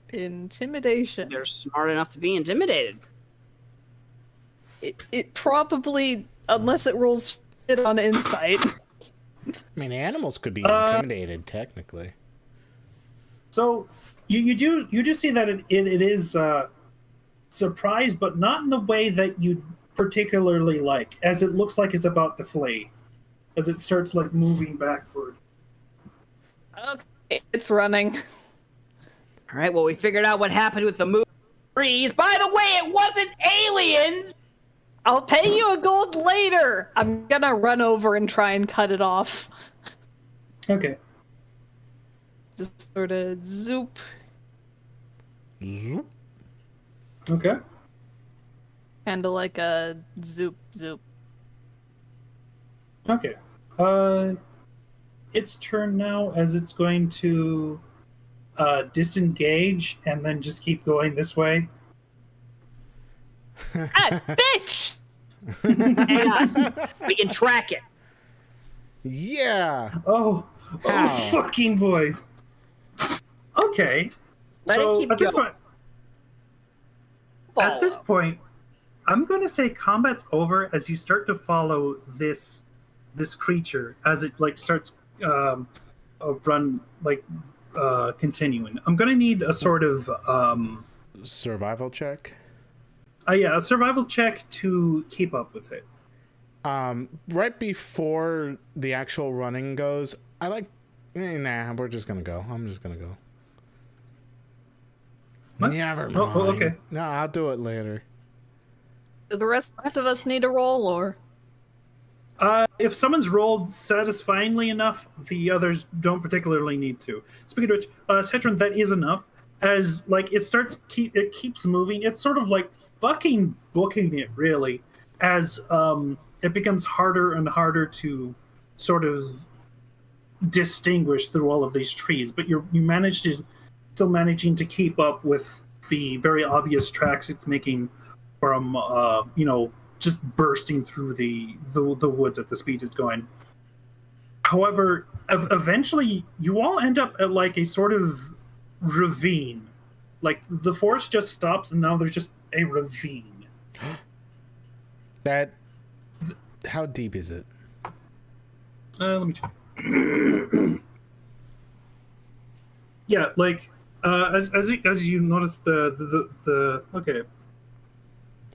Intimidation. They're smart enough to be intimidated. It probably, unless it rolls shit on insight. I mean, animals could be intimidated, technically. So you do see that it is surprised, but not in the way that you particularly like, as it looks like it's about to flee, as it starts like moving backward. Okay, it's running. All right, well, we figured out what happened with the moving trees. By the way, it wasn't aliens! I'll pay you a gold later. I'm gonna run over and try and cut it off. Okay. Just sort of zoop. Zoop. Okay. Kinda like a zoop zoop. Okay. Its turn now, as it's going to disengage and then just keep going this way. Ah, bitch! Hang on. We can track it. Yeah. Oh How? fucking boy. Okay. Let it So keep at this going. point, at this point, I'm going to say combat's over as you start to follow this creature as it like starts run like continuing. I'm going to need a sort of Survival check. a survival check to keep up with it. Right before the actual running goes, I like. Nah, we're just gonna go. I'm just gonna go. What? Never mind. Oh, okay. No, I'll do it later. Do the rest of us need a roll, or? If someone's rolled satisfyingly enough, the others don't particularly need to. Speaking of which, Cetron, that is enough. As like it keeps moving. It's sort of like fucking booking it really, as it becomes harder and harder to sort of distinguish through all of these trees. But you manage to still managing to keep up with the very obvious tracks it's making from just bursting through the woods at the speed it's going. However, eventually you all end up at like a sort of ravine. Like the forest just stops and now there's just a ravine. How deep is it? Let me check. Yeah, like as you notice the okay.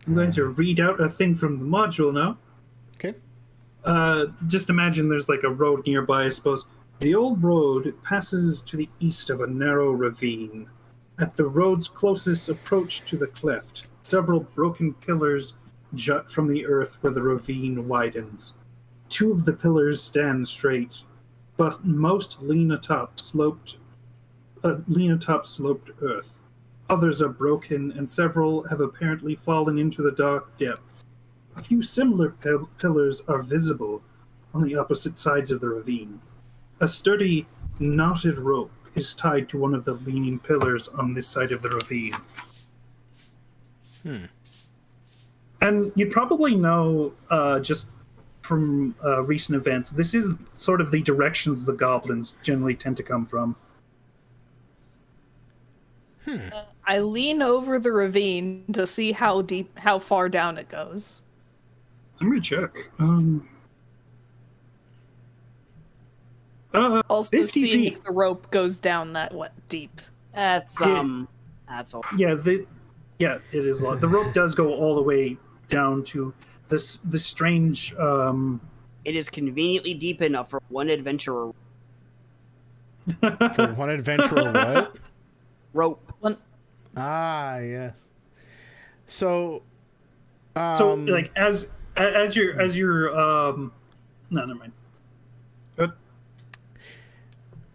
I'm going to read out a thing from the module now. Okay. Just imagine there's like a road nearby, I suppose. The old road passes to the east of a narrow ravine. At the road's closest approach to the cleft, several broken pillars jut from the earth where the ravine widens. Two of the pillars stand straight, but most lean atop sloped earth. Others are broken, and several have apparently fallen into the dark depths. A few similar pillars are visible, on the opposite sides of the ravine. A sturdy, knotted rope is tied to one of the leaning pillars on this side of the ravine. And you'd probably know, just from recent events, this is sort of the directions the goblins generally tend to come from. I lean over the ravine to see how far down it goes. Let me check. Also 50 seeing feet. if the rope goes down that deep. That's all. Yeah, it is a lot. The rope does go all the way down to this strange. It is conveniently deep enough for one adventurer. For one adventurer, what? Rope. Ah, yes. So, So like as you're no, never mind. Good.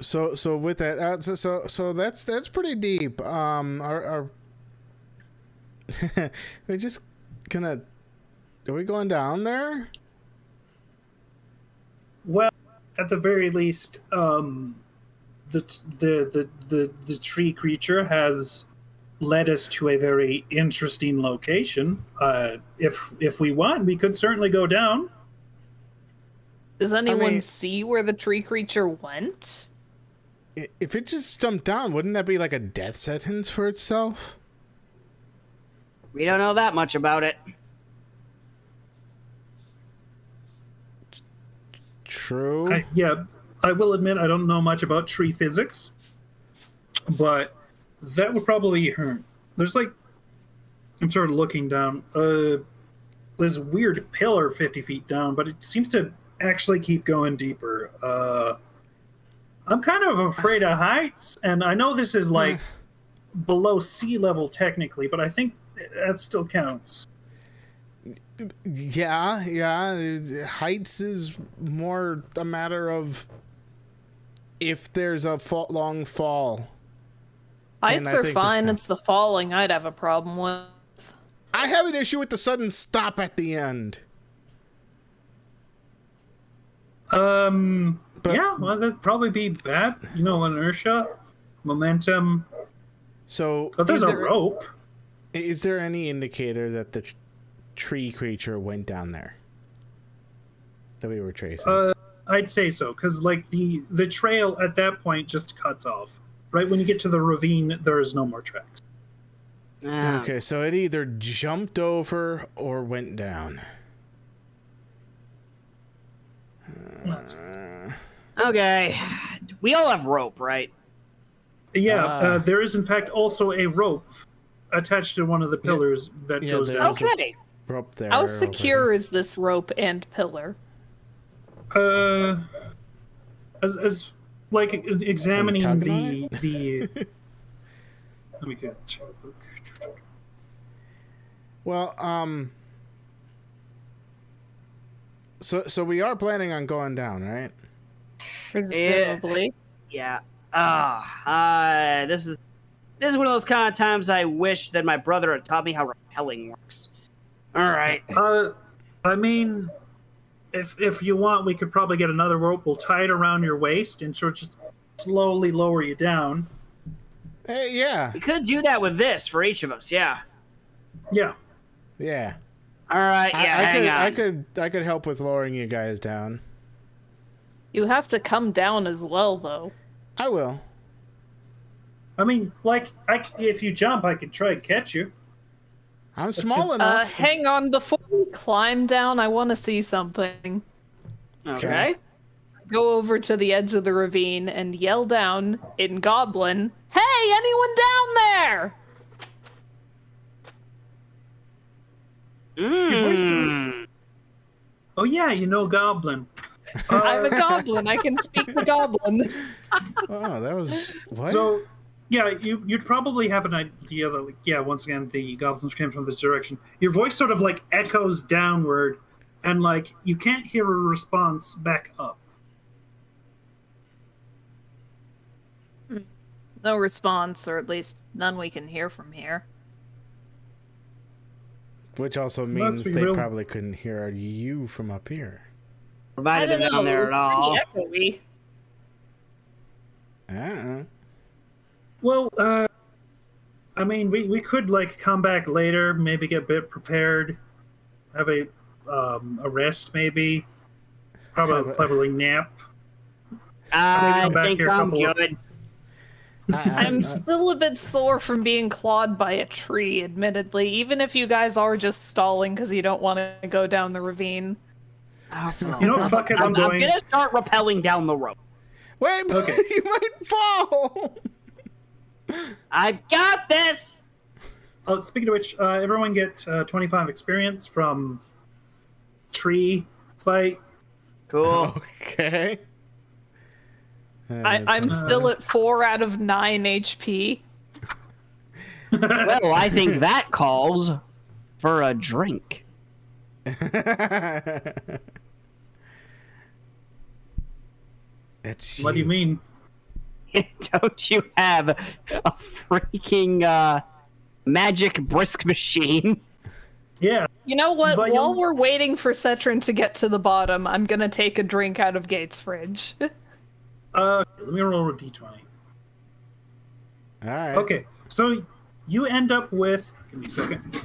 So with that, so that's pretty deep. Are we just gonna? Are we going down there? Well, at the very least, the tree creature has led us to a very interesting location. If we want, we could certainly go down. Does anyone mean- see where the tree creature went? If it just jumped down, wouldn't that be like a death sentence for itself? We don't know that much about it. True. I will admit I don't know much about tree physics, but that would probably hurt. There's like, I'm sort of looking down. There's a weird pillar 50 feet down, but it seems to actually keep going deeper. I'm kind of afraid of heights, and I know this is like below sea level technically, but I think that still counts. Yeah. Heights is more a matter of if there's a long fall. And Heights I are think fine. this It's the falling I'd have a problem with. I have an issue with the sudden stop at the end. Yeah, well, that'd probably be bad. You know, inertia, momentum. So, But there's is a there- rope. Is there any indicator that the tree creature went down there that we were tracing? I'd say so, because like the trail at that point just cuts off. Right when you get to the ravine, there is no more tracks. Ah, Okay, so it either jumped over or went down. Okay. We all have rope, right? Yeah, there is in fact also a rope attached to one of the pillars that Yeah, goes there down. is a- Okay. Rope there. How over secure is this rope and pillar? As like examining tugging on the. Let me get. Well, so we are planning on going down, right? Presumably. Yeah. This is one of those kind of times I wish that my brother had taught me how rappelling works. All right. I mean, if you want, we could probably get another rope. We'll tie it around your waist and sort of just slowly lower you down. Hey, yeah. We could do that with this for each of us. Yeah. Yeah. Yeah. All right. Yeah. Hang on. I could help with lowering you guys down. You have to come down as well, though. I will. I mean, like, if you jump, I could try and catch you. I'm small enough. Hang on, before we climb down, I want to see something. Okay. Go over to the edge of the ravine and yell down in Goblin, "Hey, anyone down there?" Oh yeah, you know Goblin. I'm a goblin. I can speak the goblin. Oh, that was what? So, yeah, you'd probably have an idea that, like, yeah, once again, the goblins came from this direction. Your voice sort of like echoes downward, and like you can't hear a response back up. No response, or at least none we can hear from here. Which also Let's means be they real. probably couldn't hear you from up here. provided they're down there It was at all. pretty echoey. Well, I mean, we could like come back later, maybe get a bit prepared, have a rest, maybe, probably nap. I come back think here a I'm couple of- good. I'm still a bit sore from being clawed by a tree, admittedly, even if you guys are just stalling because you don't want to go down the ravine. You know what? Fuck it, I'm I'm going. gonna start rappelling down the rope. Wait, but Okay. you might fall. I've got this. Oh, speaking of which, everyone get 25 experience from tree fight. Cool. Okay. I'm still at 4 out of 9 HP. Well, I think that calls for a drink. It's What do you mean? Don't you have a freaking magic brisk machine? Yeah. You know what? But While you'll- we're waiting for Cetrin to get to the bottom, I'm gonna take a drink out of Gates' fridge. Let me roll a d20. All right. Okay, so you end up with. Give me a second.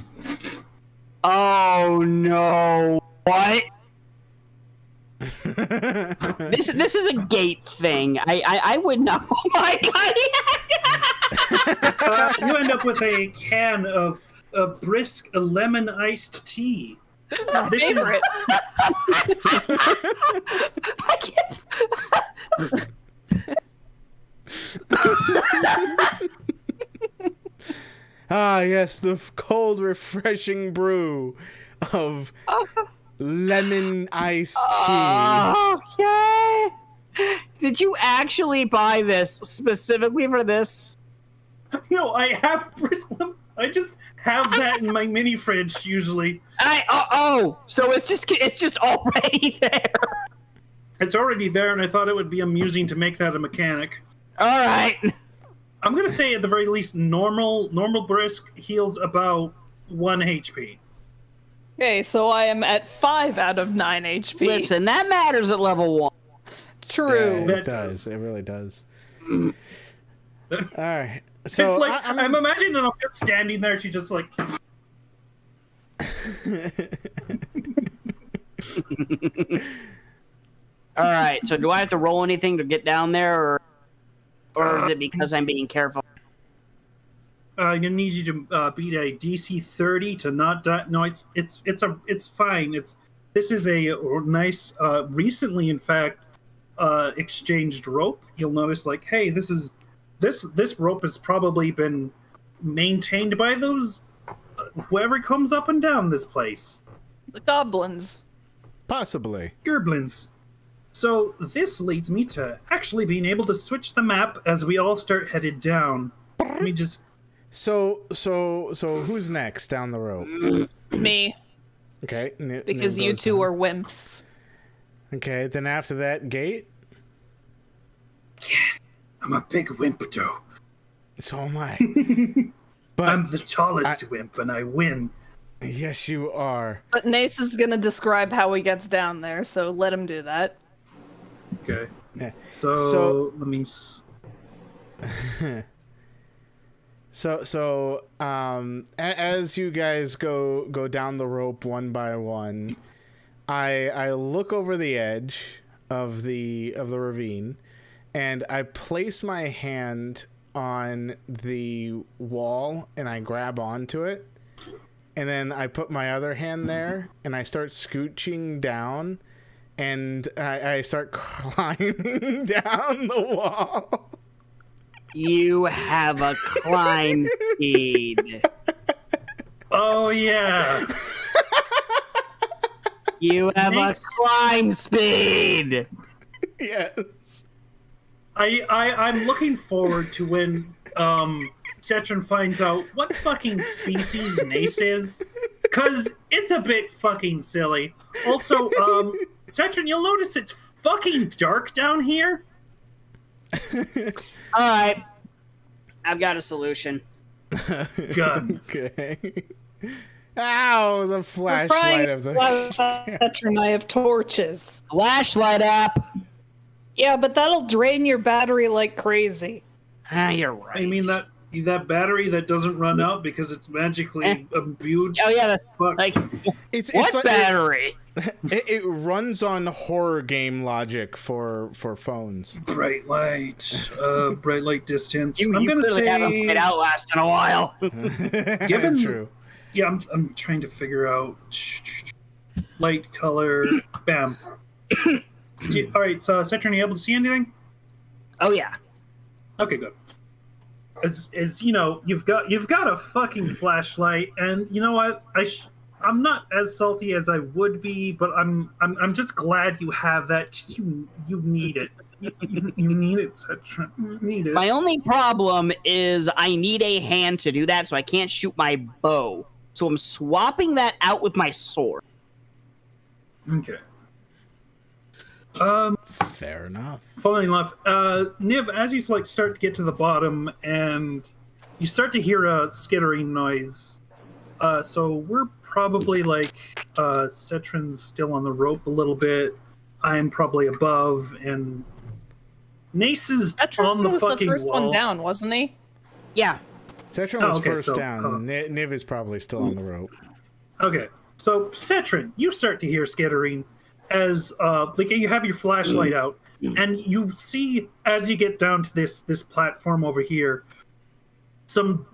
Oh no! What? This is a gate thing. I would know. Oh my god! You end up with a can of brisk lemon iced tea. My This is- favorite. I can't. Ah, yes, the cold, refreshing brew of lemon iced tea. Okay. Did you actually buy this specifically for this? No, I have brisk lemon. I just have that in my mini fridge usually. So it's just already there. It's already there, and I thought it would be amusing to make that a mechanic. All right. I'm gonna say at the very least, normal brisk heals about 1 HP. Okay, so I am at 5 out of 9 HP. Listen, that matters at level 1. True. Yeah, That it does. does. It really does. All right. So It's like I'm I'm imagining I'm just standing there. She just like. All right. So do I have to roll anything to get down there, or is it because I'm being careful? I'm gonna need you to beat a DC 30 to not die. No, it's fine. This is a nice, recently in fact, exchanged rope. You'll notice, like, hey, this rope has probably been maintained by those whoever comes up and down this place. The goblins. possibly. Gerblins. So this leads me to actually being able to switch the map as we all start headed down. Let me just. So who's next down the road? Me. Okay. Because you two are wimps. Okay, then after that, Gate. I'm a big wimp, Joe. So am I. But I'm the tallest wimp, and I win. yes, you are. But Nace is gonna describe how he gets down there, so let him do that. Okay. Yeah. So let me. As you guys go down the rope one by one, I look over the edge of the ravine, and I place my hand on the wall and I grab onto it, and then I put my other hand there and I start scooching down, and I start climbing down the wall. You have a climb speed. Oh yeah. You have Nice. a climb speed. Yes. I'm looking forward to when Cetrin finds out what fucking species Nace is, because it's a bit fucking silly. Also, Cetrin, you'll notice it's fucking dark down here. All right. I've got a solution. Gun. Okay. Ow! The flashlight of the. Cetrin and I have torches. Flashlight up. Yeah, but that'll drain your battery like crazy. Ah, you're right. I mean that battery that doesn't run out because it's magically imbued. Oh yeah, Fuck. like It's what like, battery? it runs on horror game logic for phones. Bright light distance. You I'm gonna clearly haven't say played Outlast in a while. Given- True. Yeah, I'm trying to figure out light color. Bam. All right, so Cetrin, are you able to see anything? Oh yeah. Okay, good. As you know, you've got a fucking flashlight, and you know what? I'm not as salty as I would be, but I'm just glad you have that. 'Cause you need it. You need it, Cetrin. You need it. My only problem is I need a hand to do that, so I can't shoot my bow. So I'm swapping that out with my sword. Okay. Fair enough. Funnily enough, Niv, as you start to get to the bottom, and you start to hear a skittering noise. So we're probably Cetrin's still on the rope a little bit. I'm probably above, and Nace is Cetrin on the was fucking the first wall. one down, wasn't he? Yeah. Cetrin was okay, first so, down. Niv is probably still on the rope. Okay, so Cetrin, you start to hear skittering as you have your flashlight out, and you see as you get down to this platform over here, some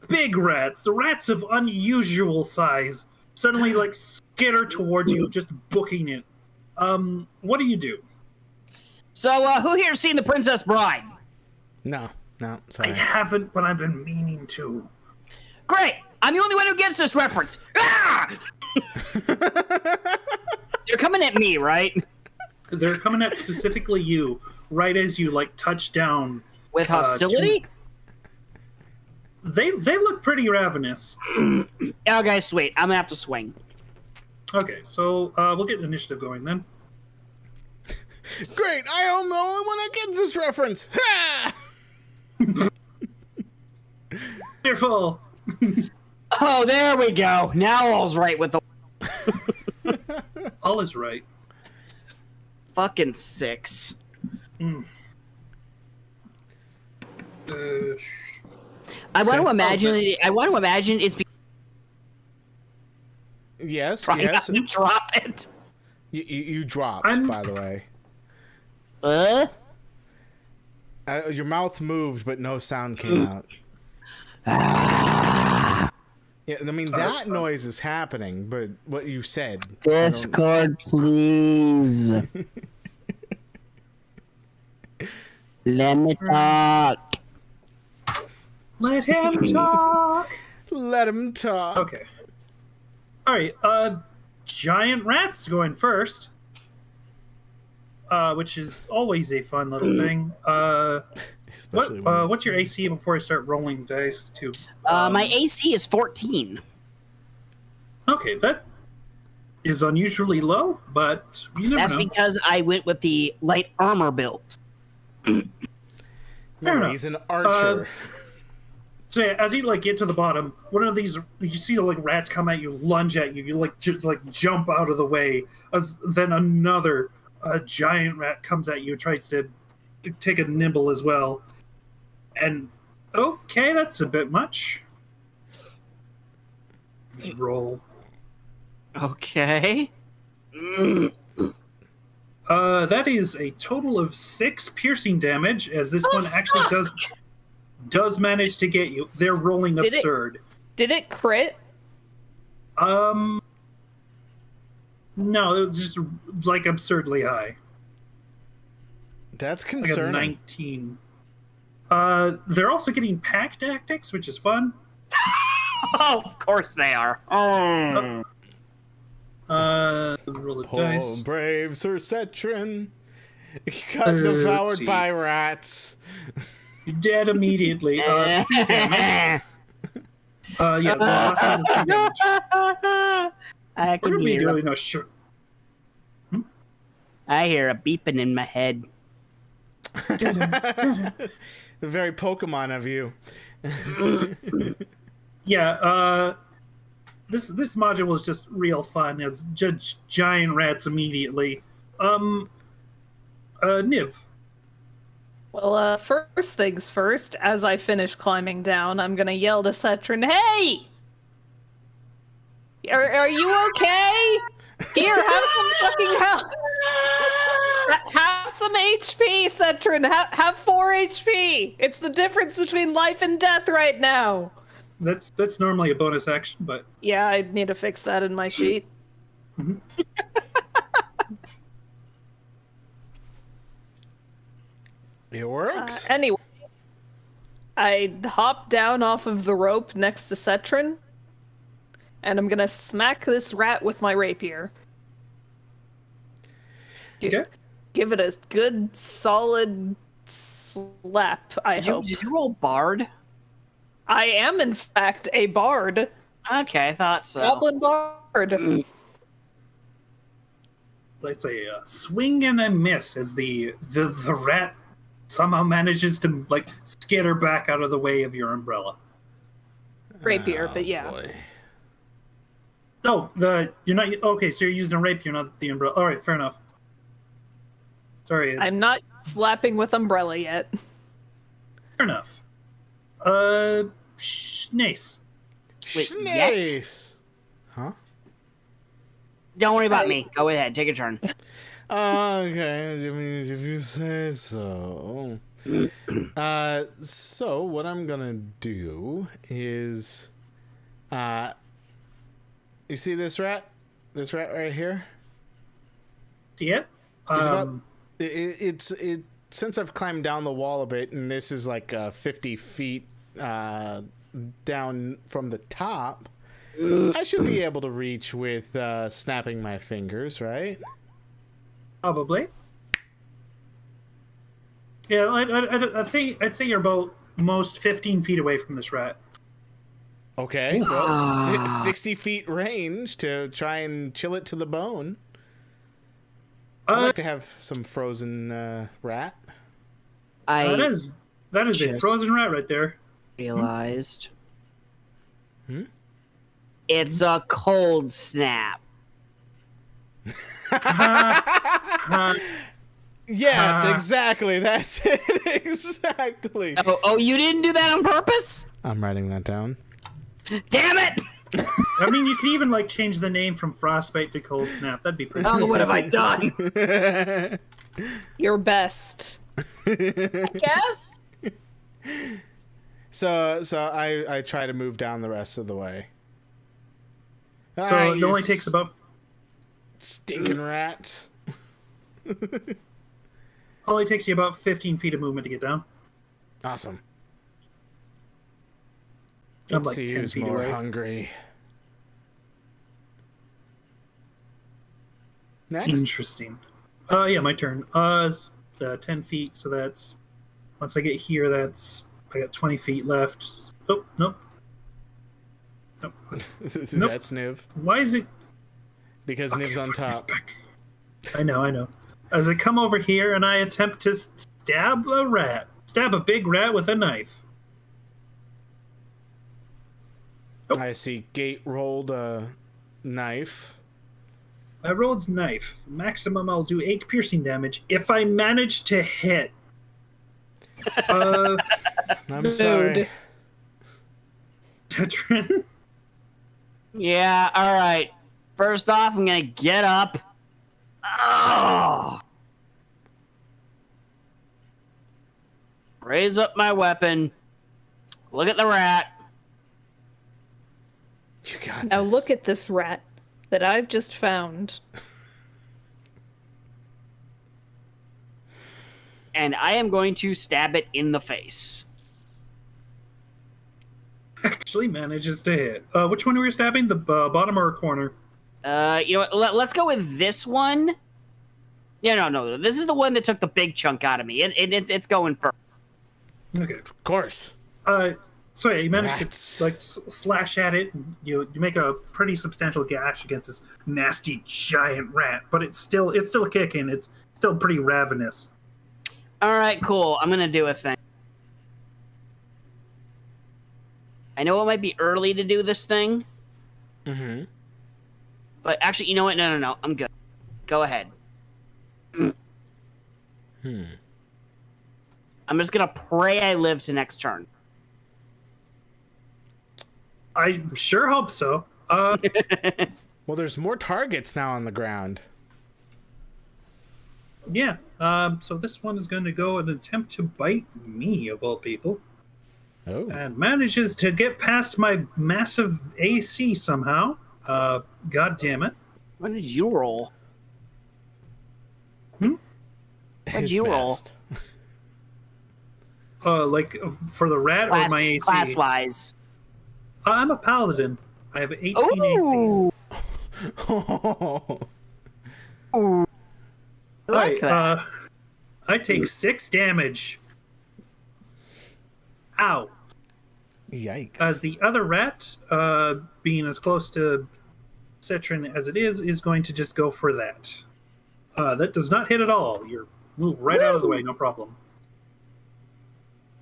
big rats, the rats of unusual size, suddenly skitter towards you, just booking it. What do you do? So who here's seen The Princess Bride? No, I sorry. haven't, but I've been meaning to. Great. I'm the only one who gets this reference. Ah! You're coming at me, right? They're coming at specifically you, right as you touch down. With hostility? They look pretty ravenous. Okay, sweet. I'm gonna have to swing. Okay, so we'll get initiative going then. Great! I am the only one that gets this reference. Ha! Wonderful. Oh, there we go. Now all's right with the All is right. fucking 6. I want to imagine. I want to imagine it's Yes, trying yes. not to drop it. You dropped, I'm- by the way. Your mouth moved, but no sound came out. Yeah, I mean, that noise is happening, but what you said. I don't- Discord, please. Let me talk. Let him talk. Let him talk. Okay. All right. Giant rats going first, which is always a fun little thing. Especially when- What's your AC before I start rolling dice? To My AC is 14. okay, that is unusually low, but you never That's know. because I went with the light armor build. Fair No, enough. he's an archer. So yeah, as you get to the bottom, one of these you see rats come at you, lunge at you. You just jump out of the way. As then another giant rat comes at you, tries to take a nibble as well. And okay, that's a bit much. Roll. Okay. That is a total of 6 piercing damage, as this one actually does manage to get you. They're rolling Did it? absurd. Did it crit? No, it was just absurdly high. That's Like a concerning. 19. They're also getting pack tactics, which is fun. Oh, of course they are. Oh. Roll a Oh, dice. brave Sir Cetrin. He got let's devoured see. by rats. You're dead immediately. 3 damage. Yeah, the last one was 3 damage. I We're can gonna be hear. doing a short. I hear a beeping in my head. Very Pokemon of you. Yeah, this module was just real fun as judge giant rats immediately. Niv. Well, first things first, as I finish climbing down, I'm gonna yell to Cetrin, "Hey! Are you okay? Here, have some fucking help! Have some HP, Cetrin! Have 4 HP! It's the difference between life and death right now!" That's normally a bonus action, but Yeah, I need to fix that in my sheet. It works. Anyway, I hop down off of the rope next to Cetrin, and I'm gonna smack this rat with my rapier. okay. Give it a good, solid slap, I hope. Did you roll bard? I am, in fact, a bard. Okay, I thought so. Goblin bard. It's a swing and a miss as the rat somehow manages to like skitter back out of the way of your umbrella. Rapier, but yeah. Boy. No, you're not okay. So you're using a rapier, not the umbrella. All right, fair enough. Sorry, I'm not slapping with umbrella yet. fair enough. Nice. Wait, Nice. Huh? Don't worry about me. Go ahead, take a turn. Okay, I mean, if you say so. So what I'm gonna do is, you see this rat? This rat right here? See it? It's about. It's since I've climbed down the wall a bit, and this is like 50 feet down from the top. I should be able to reach with snapping my fingers, right? Probably. Yeah, I'd say you're about most 15 feet away from this rat. Okay, well, 60 feet range to try and chill it to the bone. I'd like to have some frozen rat. That is a just frozen rat right there. realized. It's a cold snap. Yes, exactly. That's it. Exactly. Oh, you didn't do that on purpose? I'm writing that down. Damn it! I mean, you can even like change the name from Frostbite to Cold Snap. That'd be pretty. Oh, what have I done? Your best. I guess. So I try to move down the rest of the way. So Ah, it you only takes about stinking rats. only takes you about 15 feet of movement to get down. Awesome. I'm Let's like see 10 who's feet more away. hungry. Next. Interesting. Yeah, my turn. 10 feet. So that's once I get here. I got 20 feet left. Oh nope. Nope. Nope. That's Niv. Why is it? Because Niv's on top. I know. As I come over here and I attempt to stab a big rat with a knife. I see Gate rolled a knife. I rolled knife. Maximum I'll do 8 piercing damage if I manage to hit. I'm sorry. Tetrin? Yeah, alright. First off, I'm gonna get up. Oh! Raise up my weapon. Look at the rat. You got Now this. look at this rat that I've just found. And I am going to stab it in the face. Actually manages to hit. Which one were you stabbing? The bottom or corner? You know what? Let's go with this one. Yeah, no. This is the one that took the big chunk out of me. It's going first. Okay. Of course. So yeah, you manage Rats. to like slash at it. And you make a pretty substantial gash against this nasty giant rat, but it's still kicking. It's still pretty ravenous. All right, cool. I'm gonna do a thing. I know it might be early to do this thing, Mm-hmm. But actually, you know what? No. I'm good. Go ahead. I'm just gonna pray I live to next turn. I sure hope so. Well, there's more targets now on the ground. Yeah. So this one is going to go and attempt to bite me, of all people, Oh. and manages to get past my massive AC somehow. God damn it. What did you roll? What'd His you roll? best. Like for the rat or my AC? Class wise. I'm a paladin. I have 18 Ooh. Oh. Ooh. I like AC. that. I take 6 damage. Ow. Yikes. As the other rat, being as close to Citron as it is going to just go for that. That does not hit at all. You're move right out of the way, no problem.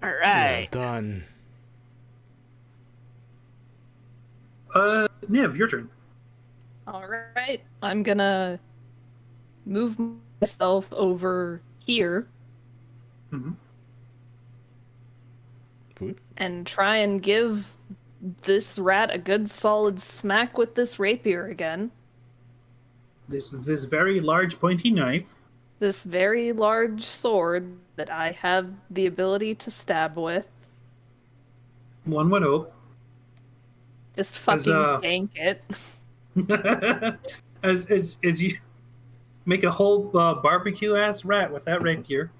All Well right. done. Niv, your turn. All right, I'm gonna move myself over here Mhm. and try and give this rat a good solid smack with this rapier again. This very large pointy knife. This very large sword that I have the ability to stab with. One would hope. Just fucking gank it. as you make a whole barbecue ass rat with that rapier.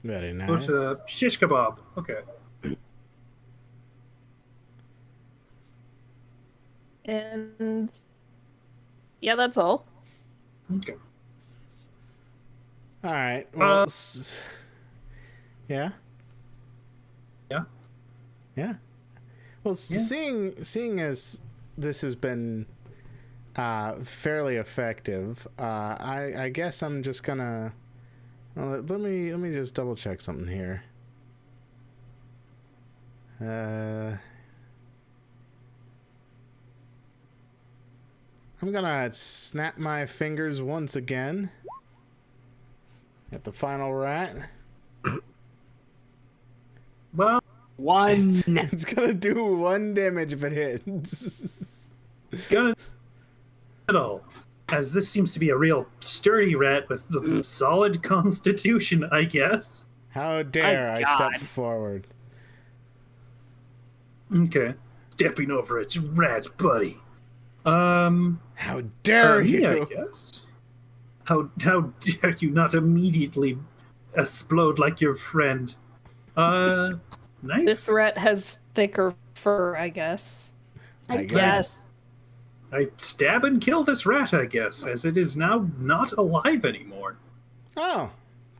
Very nice. Go to shish kebab. Okay. And yeah, that's all. Okay. All right. Well, yeah. Yeah. Yeah. Well, Yeah. seeing as this has been fairly effective, I guess I'm just gonna let me just double check something here. I'm gonna snap my fingers once again at the final rat. Well, One. It's gonna do 1 damage if it hits. gonna at all. As this seems to be a real sturdy rat with the solid constitution, I guess. How dare My I step God. forward? Okay. Stepping over its rat buddy. Um How dare me, you? I guess. How dare you not immediately explode like your friend? Nice. This rat has thicker fur, I guess. I guess. I stab and kill this rat, I guess, as it is now not alive anymore. Oh,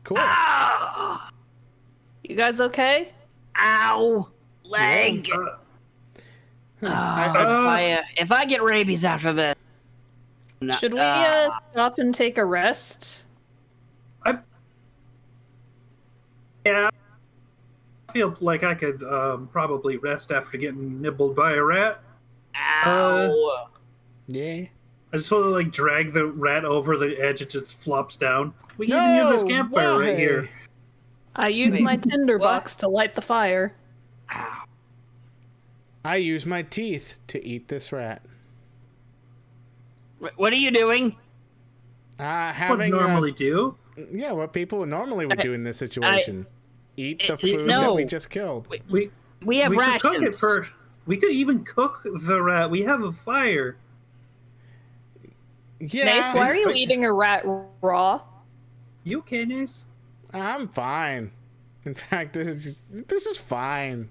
cool. Ah! You guys okay? Ow! Leg. If I get rabies after this, Should we stop and take a rest? Yeah. I feel like I could probably rest after getting nibbled by a rat. ow! Yeah. I just want to like drag the rat over the edge. It just flops down. We can even use this campfire right here. I use my tinder What? box to light the fire. Ow. I use my teeth to eat this rat. What are you doing? What Having normally do? yeah, what people normally would do in this situation. Eat the food no. that we just killed. We have we rations. could cook it for. We could even cook the rat. We have a fire. Yeah, Nace, why are you eating a rat raw? You okay, Nace? I'm fine. In fact, this is fine.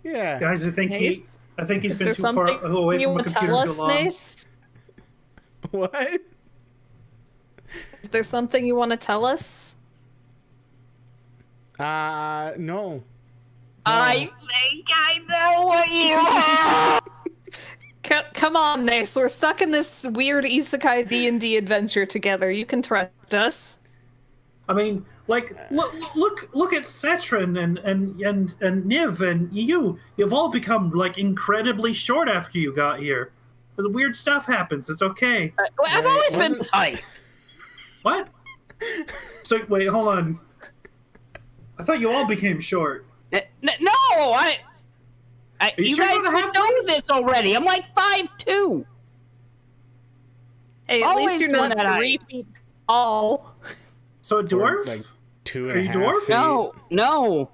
Yeah. Guys, I think Nace? he's Is been there too far something away you from a want to computer tell too us, long. Nace? What? Is there something you want to tell us? No. I think I know what you have. Come on, Nace. We're stuck in this weird isekai D&D adventure together. You can trust us. I mean, Like, look at Cetrin and Niv and you. You've all become like incredibly short after you got here. The weird stuff happens. It's okay. Well, I've always been this height. What? So wait, hold on. I thought you all became short. No, you you sure guys you wanna have know this already. I'm like 5'2". Hey, at Always least you're been not that 3 feet tall. So a dwarf? Like 2.5 Are you dwarf? feet. No.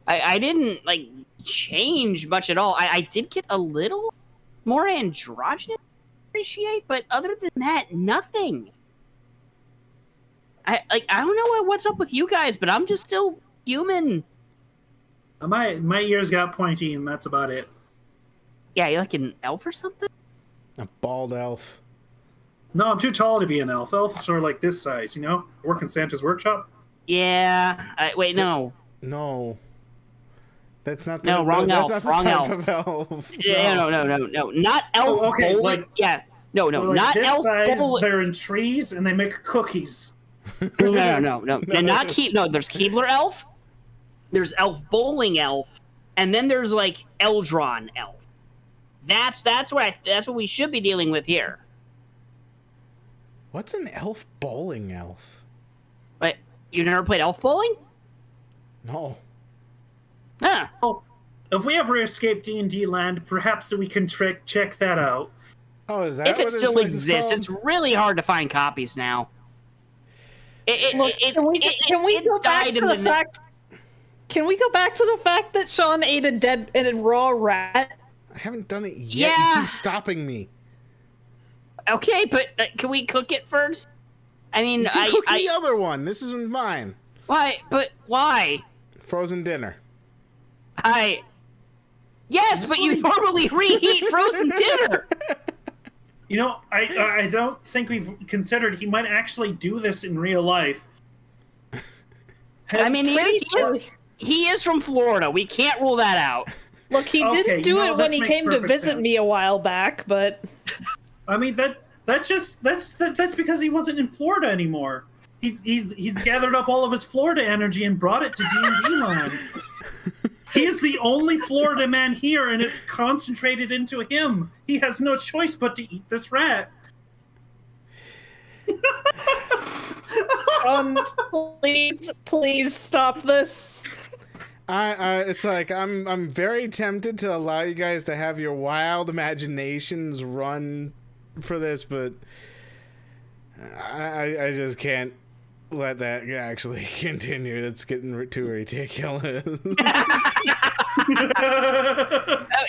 I didn't like change much at all. I did get a little more androgynous, appreciate, but other than that, nothing. I don't know what's up with you guys, but I'm just still human. My ears got pointy, and that's about it. Yeah, you're like an elf or something? A bald elf. No, I'm too tall to be an elf. Elves are like this size, you know? I work in Santa's workshop. Yeah. Wait, no. No. That's not the, No, wrong that's elf. Not the Wrong type elf. of elf. Yeah, no. Not elf Oh, okay, bowling. like- Yeah. No, Like not this elf size, bowling. they're in trees, and they make cookies. No. And not there's Keebler elf. There's elf bowling elf, and then there's like Eldron elf. That's what we should be dealing with here. What's an elf bowling elf? Wait, you never played elf bowling? No. Huh. Oh, if we ever escape D&D land, perhaps we can check that out. Oh, is that If what it this still place is exists, called? it's really hard to find copies now. Look, can we go back to the fact? Can we go back to the fact that Sean ate a raw rat? I haven't done it yet. Yeah. You keep stopping me. Okay, but can we cook it first? I mean, You can cook the other one. This is mine. why? But why? Frozen dinner. Yes, but you normally reheat frozen dinner. You know, I don't think we've considered he might actually do this in real life. I mean, he is from Florida. We can't rule that out. Look, he Okay, didn't do you know, it when this he makes came to perfect visit sense. me a while back, but I mean that's because he wasn't in Florida anymore. He's gathered up all of his Florida energy and brought it to D&D land. He is the only Florida man here, and it's concentrated into him. He has no choice but to eat this rat. please stop this. It's like I'm very tempted to allow you guys to have your wild imaginations run for this, but I just can't let that actually continue. That's getting too ridiculous.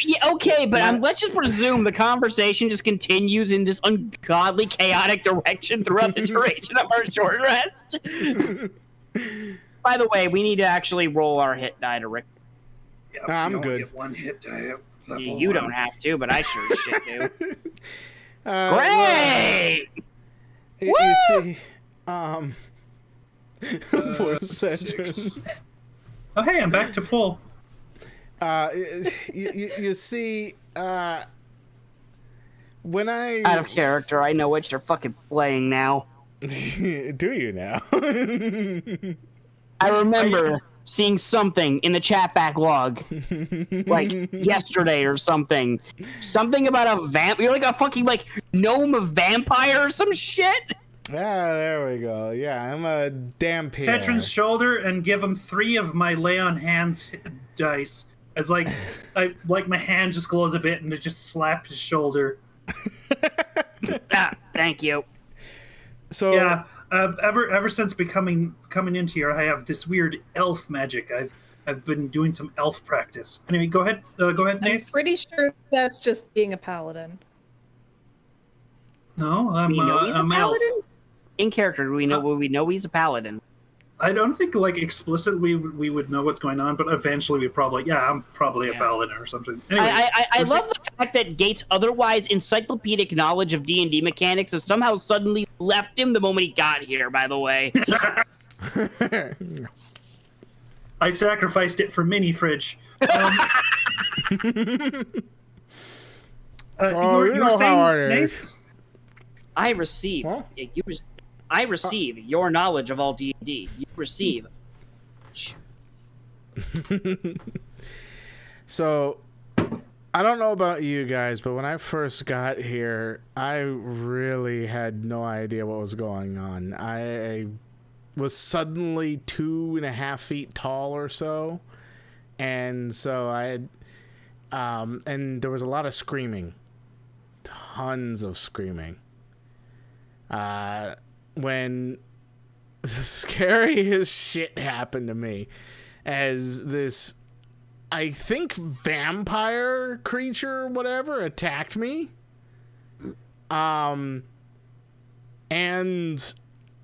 Yeah, okay, but let's just presume the conversation just continues in this ungodly, chaotic direction throughout the duration of our short rest. By the way, we need to actually roll our hit die to Rick. Yeah, I'm you only good. get one hit die at level You one. don't have to, but I sure as shit do. Well, Great! you see, poor Cedric. Oh, hey, I'm back to full. You see, when I Out of character, I know what you're fucking playing now. do you now? I remember seeing something in the chat backlog, like yesterday or something. Something about a vamp. You're like a fucking like gnome of vampire or some shit. There we go. Yeah, I'm a Dampier. Cetrin's shoulder and give him 3 of my lay on hands dice. As like my hand just glows a bit and it just slapped his shoulder. Thank you. So Yeah, ever since coming into here, I have this weird elf magic. I've been doing some elf practice. Anyway, go ahead, I'm Nace. pretty sure that's just being a paladin. No, We know he's a I'm elf. paladin? In character, we know he's a paladin. I don't think like explicitly we would know what's going on, but eventually we probably I'm probably a paladin or something. Anyway, I love the fact that Gates' otherwise encyclopedic knowledge of D&D mechanics has somehow suddenly left him the moment he got here, by the way. I sacrificed it for mini fridge. You you know how it is. Nace? I received. Huh? Yeah, I receive your knowledge of all D&D. You receive. So, I don't know about you guys, but when I first got here, I really had no idea what was going on. I was suddenly 2.5 feet tall or so, and so I had, and there was a lot of screaming, tons of screaming. When the scariest shit happened to me, as this, I think, vampire creature, whatever, attacked me. And I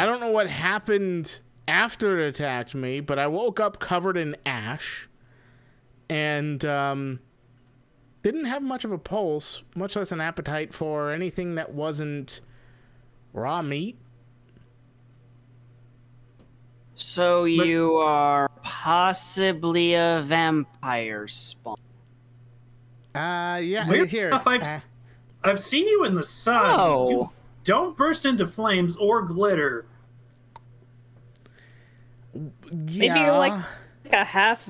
don't know what happened after it attacked me, but I woke up covered in ash and didn't have much of a pulse, much less an appetite for anything that wasn't raw meat. So you are possibly a vampire spawn. Yeah, Weird here. enough, I've seen you in the sun. Oh. You don't burst into flames or glitter. Yeah. Maybe you're like a half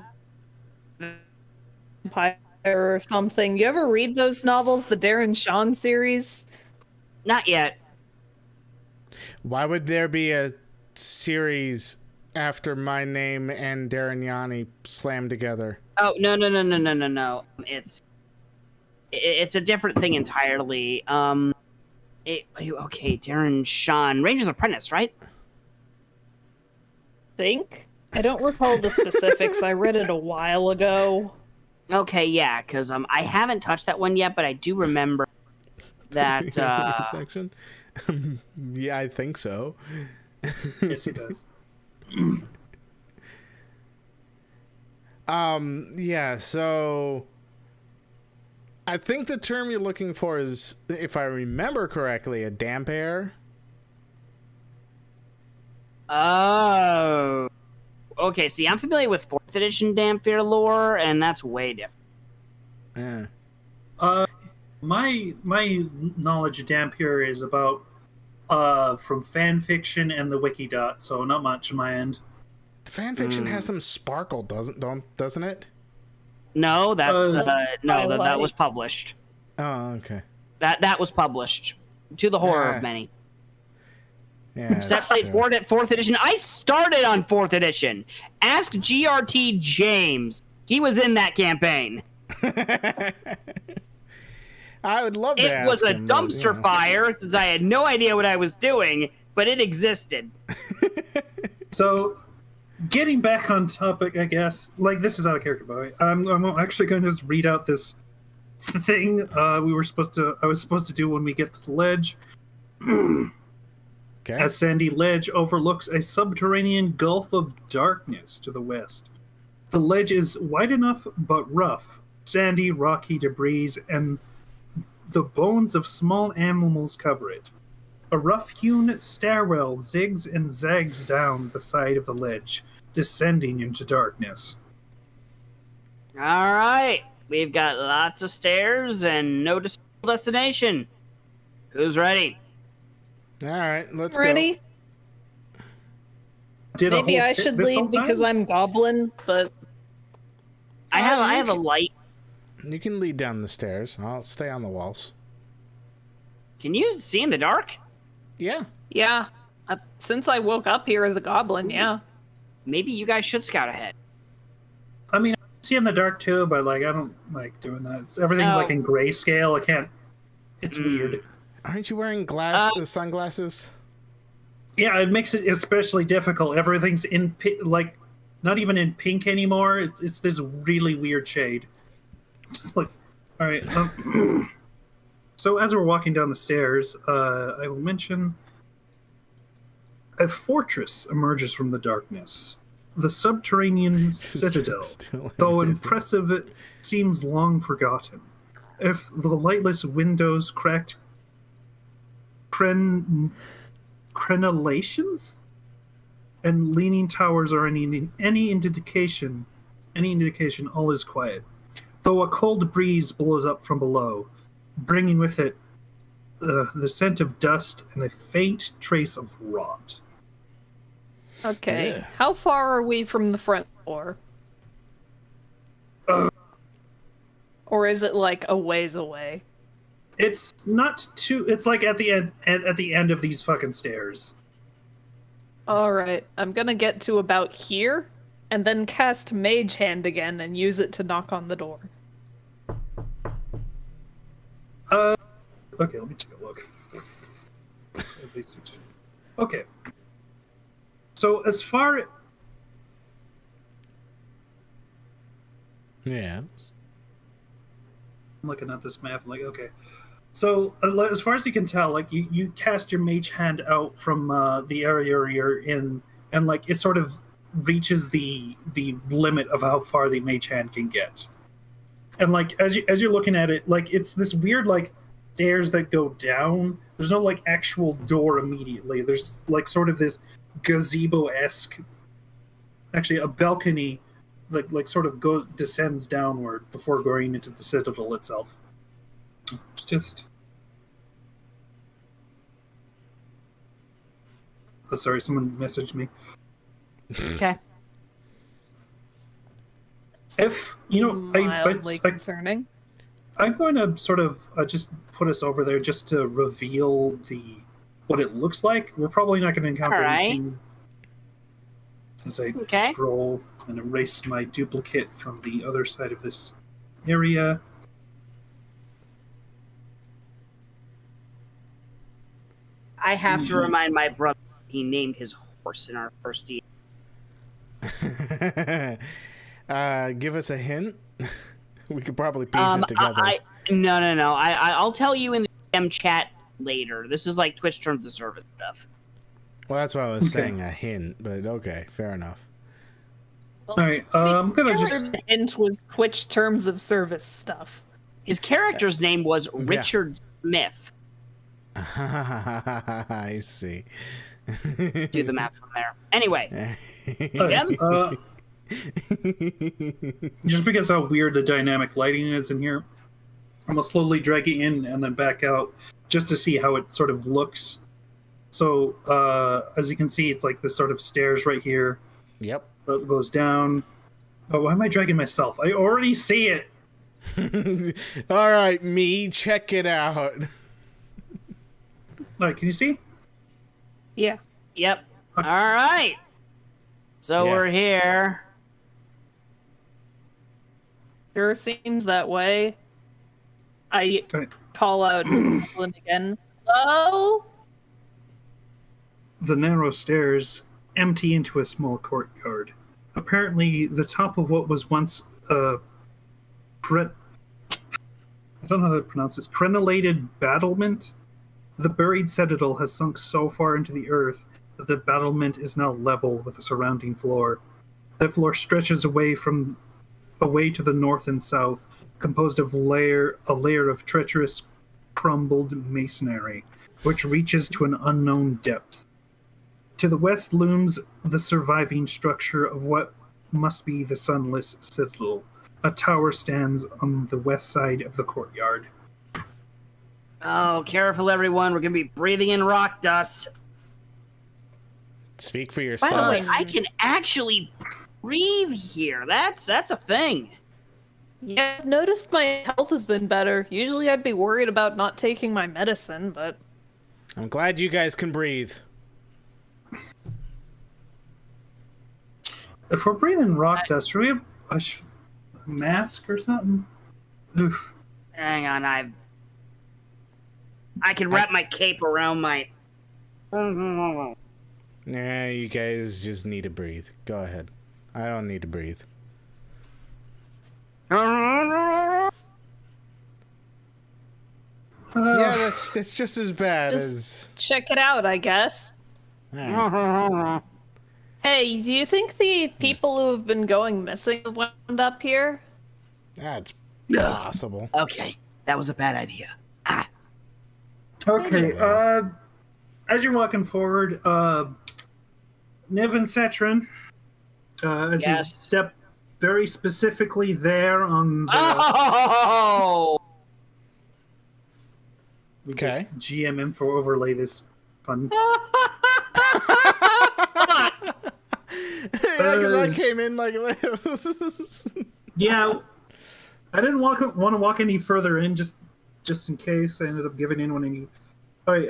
vampire or something. You ever read those novels, the Darren Shan series? Not yet. Why would there be a series after my name and Darren Yanni slammed together? Oh, no. It's a different thing entirely. Okay, Darren Shan, Ranger's Apprentice, right? Think? I don't recall the specifics. I read it a while ago. Okay, yeah, because I haven't touched that one yet, but I do remember that. Reflection? Yeah, I think so. Yes, he does. Yeah, so I think the term you're looking for is, if I remember correctly, a damp air. Oh. Okay, see, I'm familiar with 4th edition Dampier lore, and that's way different. Yeah. My knowledge of Dampier is about from fan fiction and the Wikidot, so not much on my end. The fan fiction has them sparkle, doesn't it? No, that's that was published. Oh, okay. That was published, to the horror of many. Yeah. Except played 4th edition. I started on 4th edition. Ask GRT James. He was in that campaign. I would love to It ask was a him, but, dumpster fire, since I had no idea what I was doing, but it existed. So, getting back on topic, I guess. Like, this is out of character, by the way. I'm actually going to just read out this thing I was supposed to do when we get to the ledge. Okay. A sandy ledge overlooks a subterranean gulf of darkness to the west. The ledge is wide enough but rough, sandy, rocky debris, and the bones of small animals cover it. A rough-hewn stairwell zigs and zags down the side of the ledge, descending into darkness. All right. We've got lots of stairs and no destination. Who's ready? All right, let's Ready? Maybe I should lead because I'm goblin, but I have a light. go. You can lead down the stairs. I'll stay on the walls. Can you see in the dark? Yeah. yeah. Since I woke up here as a goblin, yeah. Maybe you guys should scout ahead. I mean, I see in the dark too, but like I don't like doing that. Everything's like in grayscale. I can't. It's weird. Aren't you wearing sunglasses? Yeah, it makes it especially difficult. Everything's in like not even in pink anymore. It's this really weird shade. It's just like, all right. So as we're walking down the stairs, I will mention a fortress emerges from the darkness. The subterranean citadel, though impressive, it seems long forgotten. If the lightless windows cracked crenellations and leaning towers are any indication, all is quiet. Though a cold breeze blows up from below, bringing with it the scent of dust and a faint trace of rot. Okay. Yeah. How far are we from the front door? Or is it like a ways away? It's not too. It's like at the end. At the end of these fucking stairs. All right. I'm gonna get to about here, and then cast Mage Hand again and use it to knock on the door. Okay, let me take a look. Okay. So as far Yeah. I'm looking at this map, like, okay. So, as far as you can tell, like, you cast your mage hand out from the area you're in, and, like, it sort of reaches the limit of how far the mage hand can get. And, like, as you're looking at it, like, it's this weird, like, stairs that go down. There's no, like, actual door immediately. There's, like, sort of this gazebo-esque, actually, a balcony like sort of descends downward before going into the citadel itself. It's just. Oh, sorry, someone messaged me. Okay. If you know, Mildly concerning. I'm going to sort of just put us over there just to reveal what it looks like. We're probably not going to encounter anything. As I scroll and erase my duplicate from the other side of this area. I have to remind my brother he named his horse in our first year. Give us a hint. We could probably piece it together. No. I'll tell you in the DM chat later. This is like Twitch terms of service stuff. Well, that's what I was saying, a hint, but okay, fair enough. All right, I'm gonna just. The hint was Twitch terms of service stuff. His character's name was Richard Smith. I see. Do the math from there. Anyway. Just because how weird the dynamic lighting is in here, I'm gonna slowly drag it in and then back out just to see how it sort of looks. So, as you can see, it's like this sort of stairs right here. Yep. That goes down. Oh, why am I dragging myself? I already see it! All right, me, check it out. All right, can you see? Yeah. Yep. Okay. All right. So we're here. Sure seems that way. I call out again. Hello? The narrow stairs empty into a small courtyard. Apparently, the top of what was once I don't know how to pronounce this. Crenellated battlement. The buried citadel has sunk so far into the earth that the battlement is now level with the surrounding floor. That floor stretches away to the north and south, composed of a layer of treacherous, crumbled masonry, which reaches to an unknown depth. To the west looms the surviving structure of what must be the sunless citadel. A tower stands on the west side of the courtyard. Oh, careful, everyone. We're going to be breathing in rock dust. Speak for yourself. By the way, I can actually breathe here. That's a thing. Yeah, I've noticed my health has been better. Usually I'd be worried about not taking my medicine, but... I'm glad you guys can breathe. If we're breathing rock dust, should we have a mask or something? Oof. Hang on, I can wrap my cape around my... Nah, you guys just need to breathe. Go ahead. I don't need to breathe. Yeah, that's just as bad as... check it out, I guess. Right. Hey, do you think the people who have been going missing have wound up here? That's possible. Okay, that was a bad idea. Okay, as you're walking forward, Niv and Cetrin, as you step very specifically there on the... Oh! We Okay. just GM info overlay this fun. Yeah, because I came in like this. Yeah, I didn't want to walk any further in just in case I ended up giving in when I need. All right,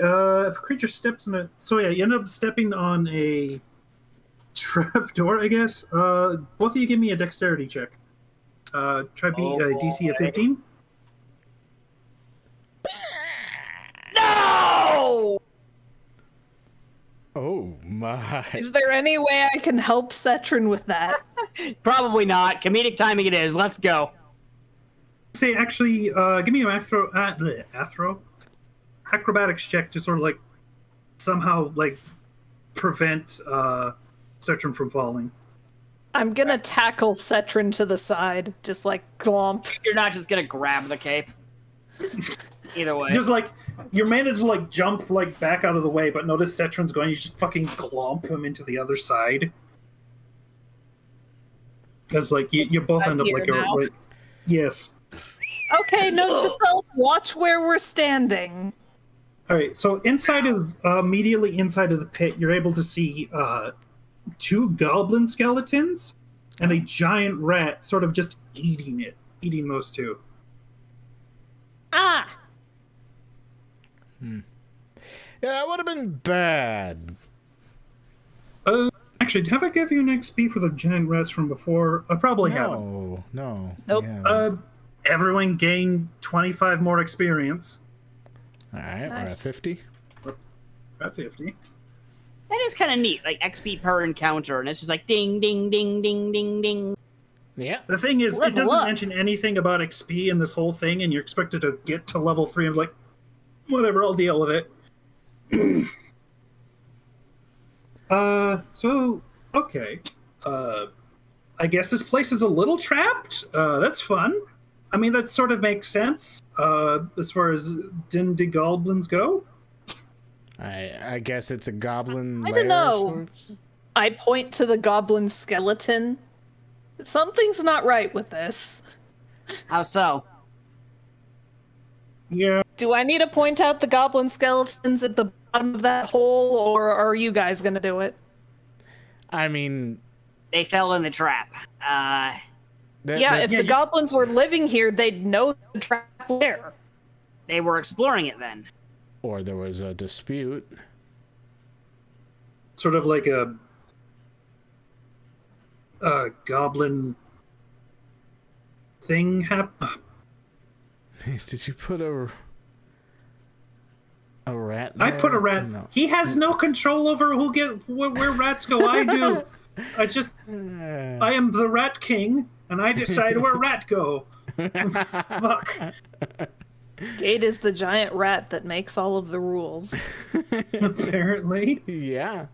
if a creature steps in a, so yeah, you end up stepping on a trap door, I guess. Both of you give me a dexterity check. Try be DC of 15. No! Oh my! Is there any way I can help Cetrin with that? Probably not. Comedic timing it is. Let's go. Say, actually, give me an acrobatics check to sort of like somehow like prevent Cetrin from falling. I'm gonna tackle Cetrin to the side, just like glomp. You're not just gonna grab the cape. Either way. Just like you're managed to like jump like back out of the way, but notice Cetrin's going. You just fucking glomp him into the other side. Because like you both end up here like now. like, yes. Okay, note to self, watch where we're standing. All right, so inside of immediately inside of the pit, you're able to see 2 goblin skeletons and a giant rat sort of just eating those 2. Ah! Yeah, that would have been bad. Actually, have I give you an XP for the giant rats from before? I probably haven't. No. Nope. Yeah. Everyone gained 25 more experience. All right, we're at Nice. 50. At 50. That is kind of neat. Like XP per encounter, and it's just like ding, ding, ding, ding, ding, ding. Yeah. The thing is, it Level doesn't up. mention anything about XP in this whole thing, and you're expected to get to level 3 and like, whatever, I'll deal with it. So, okay. I guess this place is a little trapped. That's fun. I mean, that sort of makes sense, as far as D&D goblins go. I guess it's a goblin I lair don't know. of sorts. I point to the goblin skeleton. Something's not right with this. How so? Yeah. Do I need to point out the goblin skeletons at the bottom of that hole, or are you guys gonna do it? I mean, They fell in the trap. Yeah, if the goblins were living here, they'd know the trap where. They were exploring it then. or there was a dispute. Sort of like a goblin thing Did you put a rat there? I put a rat. No. He has no control over where rats go. I do. I am the rat king, and I decide where rat go. Fuck. Gate is the giant rat that makes all of the rules. Apparently. Yeah.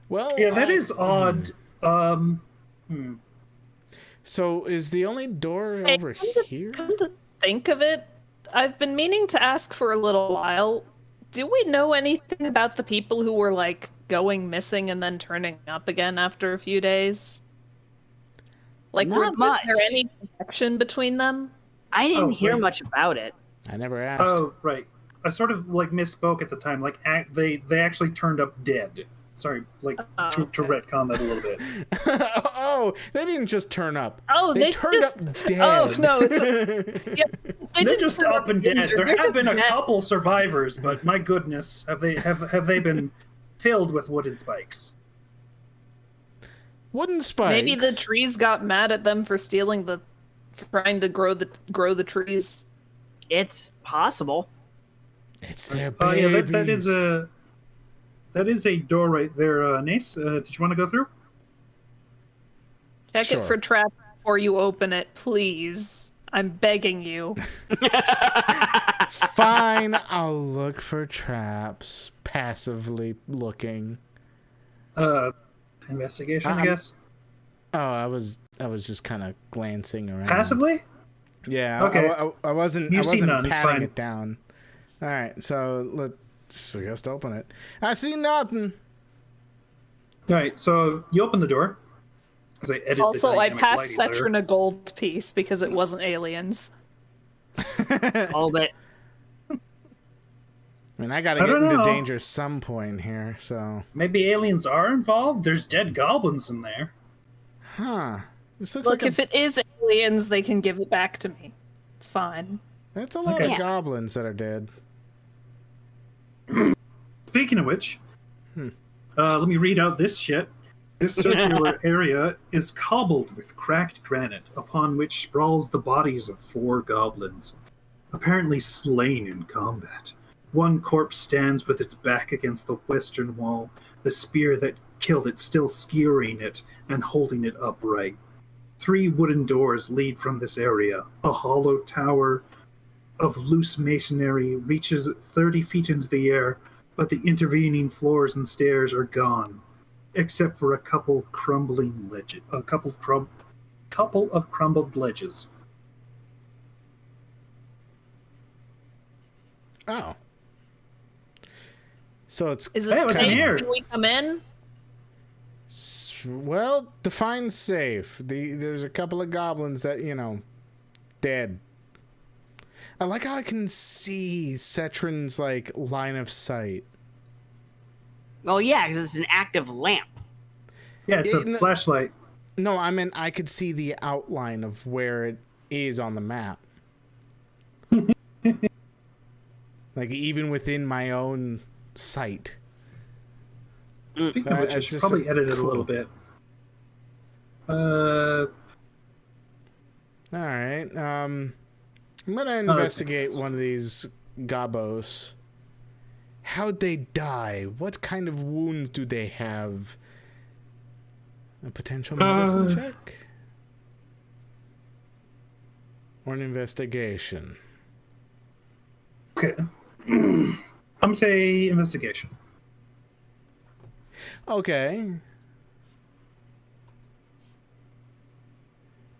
Well, Yeah, that is odd. So is the only door Hey, over come here? to think of it, I've been meaning to ask for a little while. Do we know anything about the people who were like going missing and then turning up again after a few days? Like, Not was much. there any connection between them? I didn't hear wait. much about it. I never asked. Oh, right. I sort of like misspoke at the time. Like they actually turned up dead. Sorry, like to retcon that a little bit. Oh, they didn't just turn up. Oh, they turned just, up dead. Oh no, it's yeah, They're didn't just turn up and dead. injured, There they're have just been a dead. couple survivors, but my goodness, have they been filled with wooden spikes? Wooden spikes. Maybe the trees got mad at them for trying to grow the trees. It's possible. It's their Oh babies. yeah, that is a door right there, Nace. Did you want to go through? Check Sure. it for traps before you open it, please. I'm begging you. Fine, I'll look for traps. Passively looking. Investigation, I guess. Oh, I was just kind of glancing around. Passively? Yeah. Okay. I wasn't. You I see wasn't none, it's patting fine. it down. All right. So let's just open it. I see nothing. All right, so you open the door. Because I edited Also, the I dynamic passed lighting there. Cetrin a gold piece because it wasn't aliens. Hold it. I mean, I gotta I get don't into know. danger some point here, so... Maybe aliens are involved? There's dead goblins in there. Huh. This looks Look, like if it is aliens, they can give it back to me. It's fine. That's a lot Okay. of goblins that are dead. Speaking of which, let me read out this shit. This circular area is cobbled with cracked granite, upon which sprawls the bodies of 4 goblins, apparently slain in combat. One corpse stands with its back against the western wall, the spear that killed it still skewering it and holding it upright. 3 wooden doors lead from this area. A hollow tower of loose masonry reaches 30 feet into the air, but the intervening floors and stairs are gone, except for a couple crumbling ledges. A couple of crumbled ledges. Oh. So it's... Is it Hey, what's in safe? here? Can we come in? Well, define safe. There's a couple of goblins that, dead. I like how I can see Cetrin's, line of sight. Oh yeah, because it's an active lamp. Yeah, it's a flashlight. No, I meant I could see the outline of where it is on the map. Even within my own sight. Speaking of which, I it's should just probably edit it a cool. little bit. Alright, I'm gonna investigate one of these gobos. How'd they die? What kind of wounds do they have? A potential medicine check? Or an investigation? Okay. I'm gonna say investigation. Okay.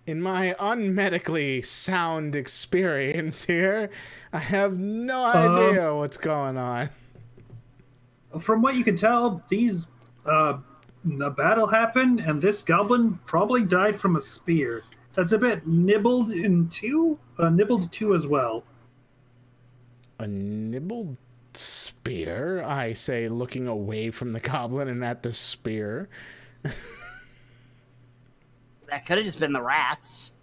In my unmedically sound experience here, I have no idea what's going on. From what you can tell, the battle happened, and this goblin probably died from a spear. That's a bit nibbled in two, nibbled two as well. A nibbled spear, I say, looking away from the goblin and at the spear. That could have just been the rats.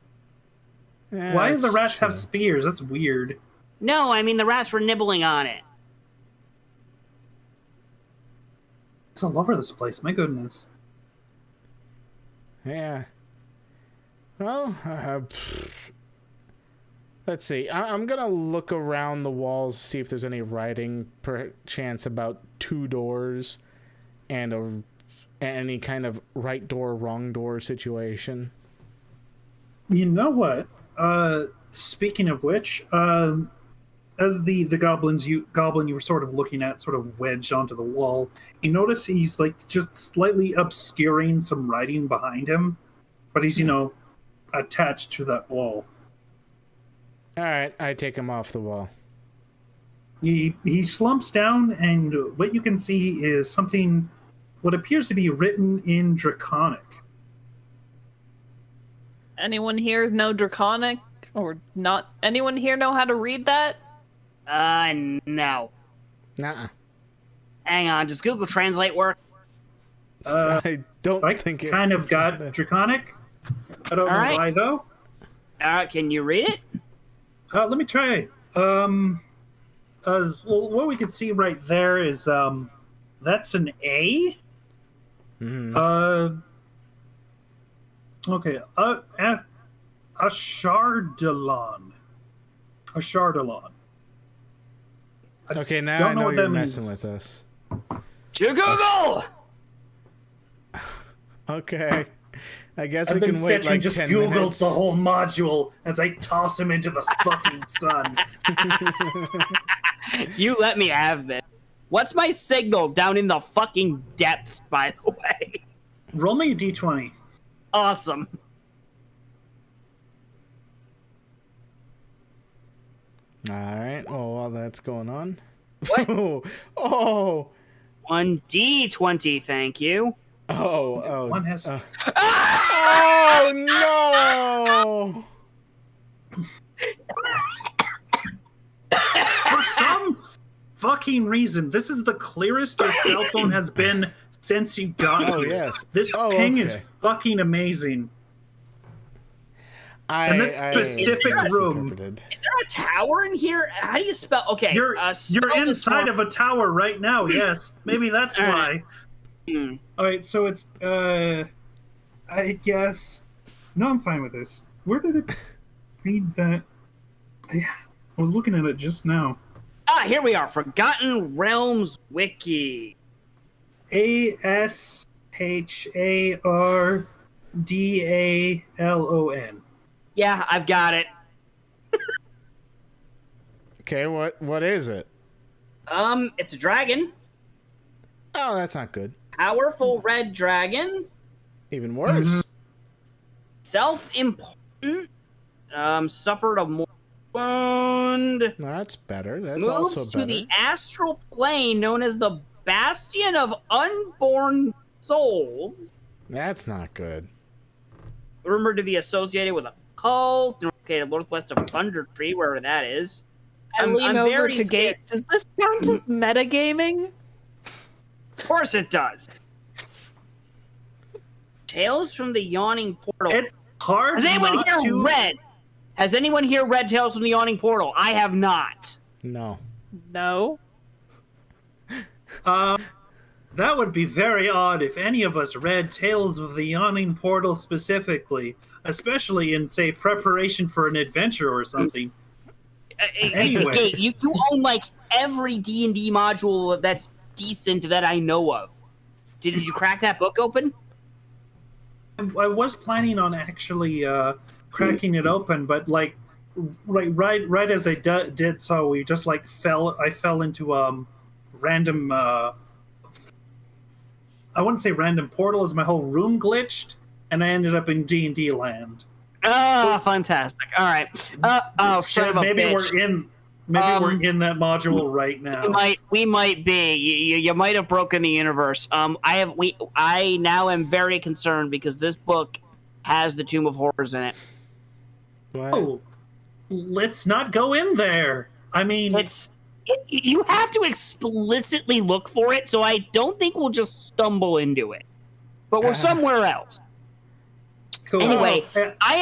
Yeah, Why do the that's rats have true. spears? That's weird. No, I mean the rats were nibbling on it. It's all over this place. My goodness. Yeah. Well, let's see. I'm gonna look around the walls, see if there's any writing, perchance about 2 doors, and any kind of right door, wrong door situation. You know what? Speaking of which, as the goblin you were sort of looking at, sort of wedged onto the wall, you notice he's just slightly obscuring some writing behind him, but he's attached to that wall. All right, I take him off the wall. He slumps down, and what you can see is something, what appears to be written in Draconic. Anyone here know Draconic? Or not? Anyone here know how to read that? No. Nuh-uh. Hang on, does Google Translate work? I don't I think it kind of it's got not Draconic. I don't know Alright. why though. Can you read it? Let me try. Well, what we can see right there is that's an A. Mhm. Okay. A Chardalon. A Chardalon. Okay, now don't I know what you're that messing means. with us. To Google! Okay. I guess And we then can wait Cetrin just 10 Googles minutes. the whole module as I toss him into the fucking sun. You let me have this. What's my signal down in the fucking depths, by the way? Roll me a d20. Awesome. All right. Well, while that's going on. What? Oh. 1d20, thank you. Oh. One has Oh no! fucking reason, this is the clearest your cell phone has been since you got Oh, here. yes. This Oh, ping is okay. fucking amazing. And this specific room. misinterpreted. Is there a tower in here? How do you spell? Okay, You're spell this inside one. of a tower right now. Yes, maybe that's All why. right. Hmm. All right, so it's I guess. No, I'm fine with this. Where did it read that? I was looking at it just now. Ah, here we are. Forgotten Realms Wiki. ASHARDALON. Yeah, I've got it. Okay, what is it? It's a dragon. Oh, that's not good. Powerful red dragon. Even worse. Mhm. Self-important. Suffered a mortal wound. No, that's better. That's Moves also to better. the astral plane known as the Bastion of Unborn Souls. That's not good. Rumored to be associated with a cult located northwest of Thunder Tree, wherever that is. I lean over very to Gate. scared. Does this count as metagaming? Of course it does. Tales from the Yawning Portal. It's hard. Has anyone not here to... read? Has anyone here read Tales from the Yawning Portal? I have not. No. No. That would be very odd if any of us read Tales of the Yawning Portal specifically, especially in, say, preparation for an adventure or something. Anyway. Gate, you own like every D&D module that's decent that I know of. Did you crack that book open? I was planning on actually cracking it open, but like right as I did so, we just like I fell into random. I wouldn't say random portal, as my whole room glitched, and I ended up in D&D land. Oh, fantastic! All right. Oh, son of a maybe bitch. we're in that module right now. We might be. You might have broken the universe. I now am very concerned because this book has the Tomb of Horrors in it. What? Oh, let's not go in there. I mean, You have to explicitly look for it, so I don't think we'll just stumble into it. But we're somewhere else. cool. Anyway, Oh, I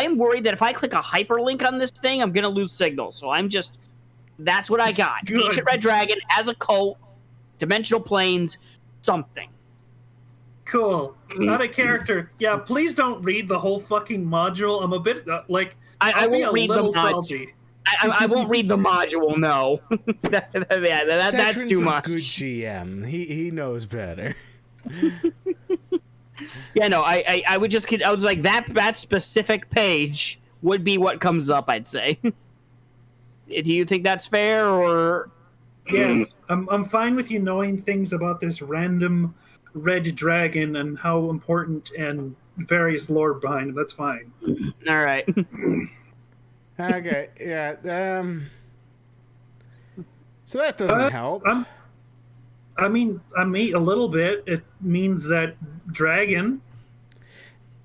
am worried that if I click a hyperlink on this thing, I'm gonna lose signal. So that's what I got. Good. Ancient Red Dragon as a cult, dimensional planes, something. cool. Not a character. Yeah, please don't read the whole fucking module. I'm a bit I I'll be won't a read the little mod- salty. I won't read the module. No, that's Cetrin's too a much. good GM. He knows better. Yeah, no, I would just I was like that specific page would be what comes up. I'd say. Do you think that's fair or? Yes, I'm fine with you knowing things about this random red dragon and how important and various lore behind it. That's fine. All right. Okay, yeah. So that doesn't help. I mean a little bit. It means that dragon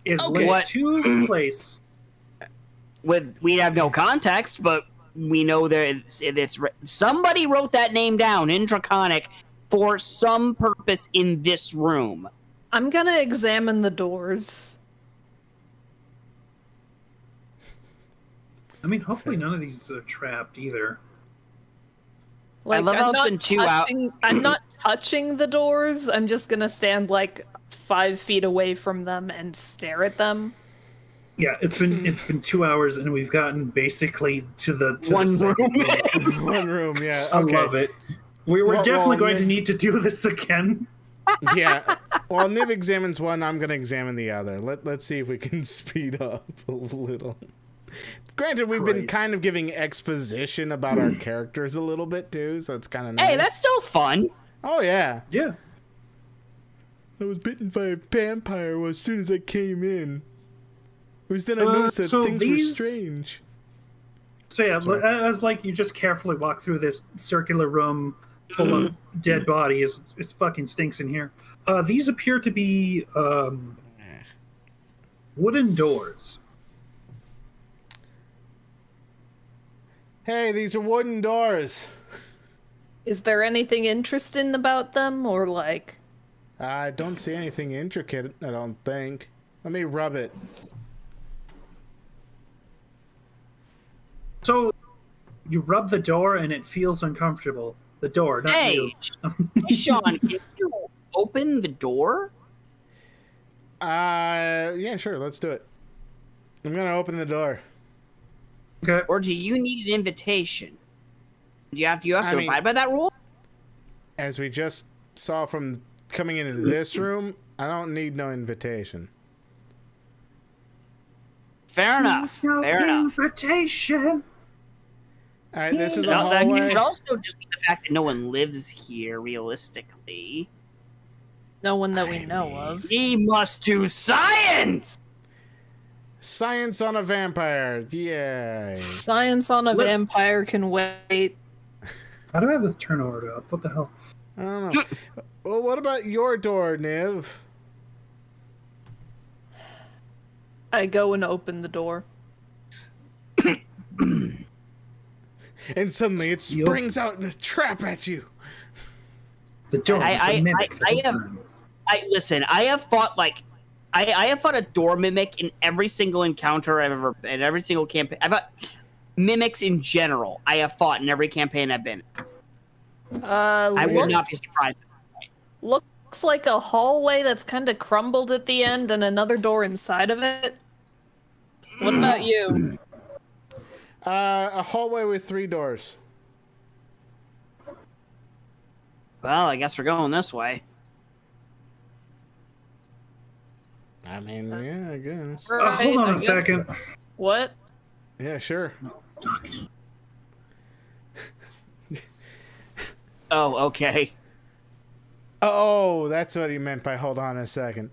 is Okay. linked to the place. We have no context, but we know it's somebody wrote that name down in Draconic for some purpose in this room. I'm gonna examine the doors. I mean, hopefully none of these are trapped either. Like, love how I'm it's not been 2 hours. I'm not touching the doors. I'm just gonna stand like 5 feet away from them and stare at them. Yeah, it's been 2 hours and we've gotten basically to the One second room. One room, yeah. I Okay. love it. We're Well, definitely going to Niv- need to do this again. Yeah. While Niv examines one, I'm gonna examine the other. Let's see if we can speed up a little. Granted, we've been Christ. kind of giving exposition about our characters a little bit too, so it's kind of nice. Hey, that's still fun. Oh yeah. Yeah. I was bitten by a vampire as soon as I came in. It was then I noticed that so things were these- strange. So yeah, Sorry. as like you just carefully walk through this circular room full of dead bodies. It fucking stinks in here. These appear to be wooden doors. Hey, these are wooden doors. Is there anything interesting about them, or like? I don't see anything intricate, I don't think. Let me rub it. So, you rub the door and it feels uncomfortable. The door, not you. Hey, Sean, can you open the door? Yeah, sure, let's do it. I'm gonna open the door. Okay. Or do you need an invitation? Do you have to I mean- abide by that rule? As we just saw from coming into this room, I don't need no invitation. Fair enough. No Fair enough. invitation. Alright, this is a No, that hallway. could also just be the fact that no one lives here, realistically. No one that we know of. We must do science! Science on a vampire. Yay. Science on a Flip. vampire can wait. How do I have this turn order up? What the hell? I don't know. Well, what about your door, Niv? I go and open the door. And suddenly it springs out in a trap at you. The door is I a mimic the whole have- time. Listen, I have fought I have fought a door mimic in every single encounter I've ever, in every single campaign. I've fought mimics in general. I have fought in every campaign I've been in. I would not be surprised. Looks like a hallway that's kind of crumbled at the end and another door inside of it. What about you? A hallway with 3 doors. Well, I guess we're going this way. I mean, yeah, I guess. Hold on I a guess- second. What? Yeah, sure. Oh, okay. Oh, that's what he meant by hold on a second.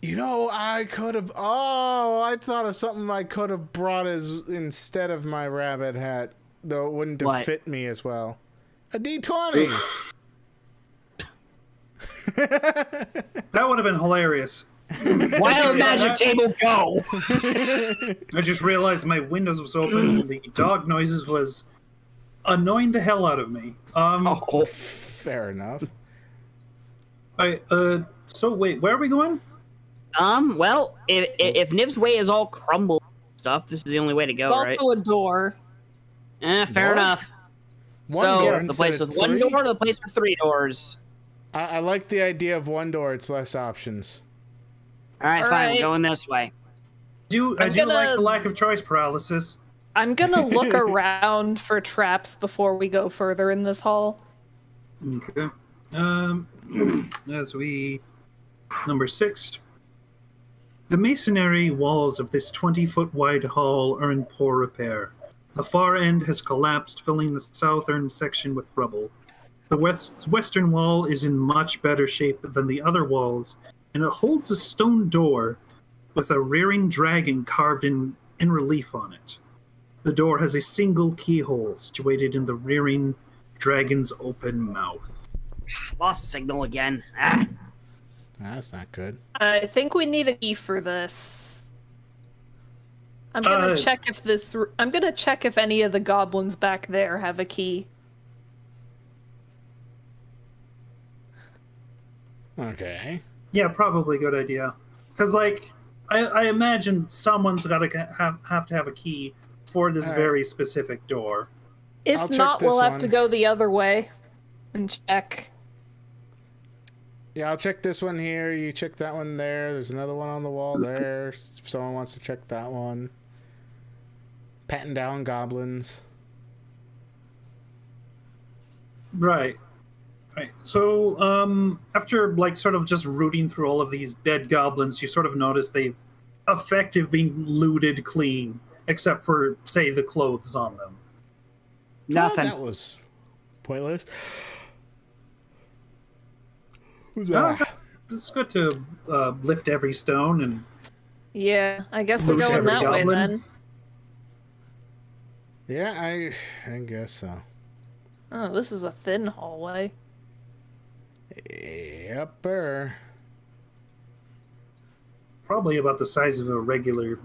You know, I could have... Oh, I thought of something I could have brought as instead of my rabbit hat, though it wouldn't have What? fit me as well. A D20! That would have been hilarious. Wild magic table, go! I just realized my windows was open and the dog noises was annoying the hell out of me. Oh, Fair enough. So wait, where are we going? well, if Niv's way is all crumbled stuff, this is the only way to go, It's right? also a door. Fair Door? enough. One So, door the place instead with of 3? one door or the place with 3 doors? I like the idea of one door. It's less options. Alright, All fine, right. we're going this way. I do like gonna- the lack of choice paralysis. I'm gonna look around for traps before we go further in this hall. Okay. As we number 6. The masonry walls of this 20-foot wide hall are in poor repair. The far end has collapsed, filling the southern section with rubble. The western wall is in much better shape than the other walls, and it holds a stone door with a rearing dragon carved in relief on it. The door has a single keyhole situated in the rearing dragon's open mouth. Lost signal again. Ah. That's not good. I think we need a key for this. I'm gonna check if this. I'm gonna check if any of the goblins back there have a key. Okay. Yeah, probably a good idea. Because, like, I imagine someone's got to have to have a key for this All right. very specific door. If I'll check not, this we'll have one. to go the other way and check. Yeah, I'll check this one here. You check that one there. There's another one on the wall there. If someone wants to check that one. Patting down goblins. Right. Right. So, after, like, sort of just rooting through all of these dead goblins, you sort of notice they've effectively been looted clean, except for, say, the clothes on them. Nothing. Well, that was pointless. Oh, it's good to lift every stone and Yeah, I guess we're Loot going every that way goblin. then. Yeah, I guess so. Oh, this is a thin hallway. Yepper. probably about the size of a regular.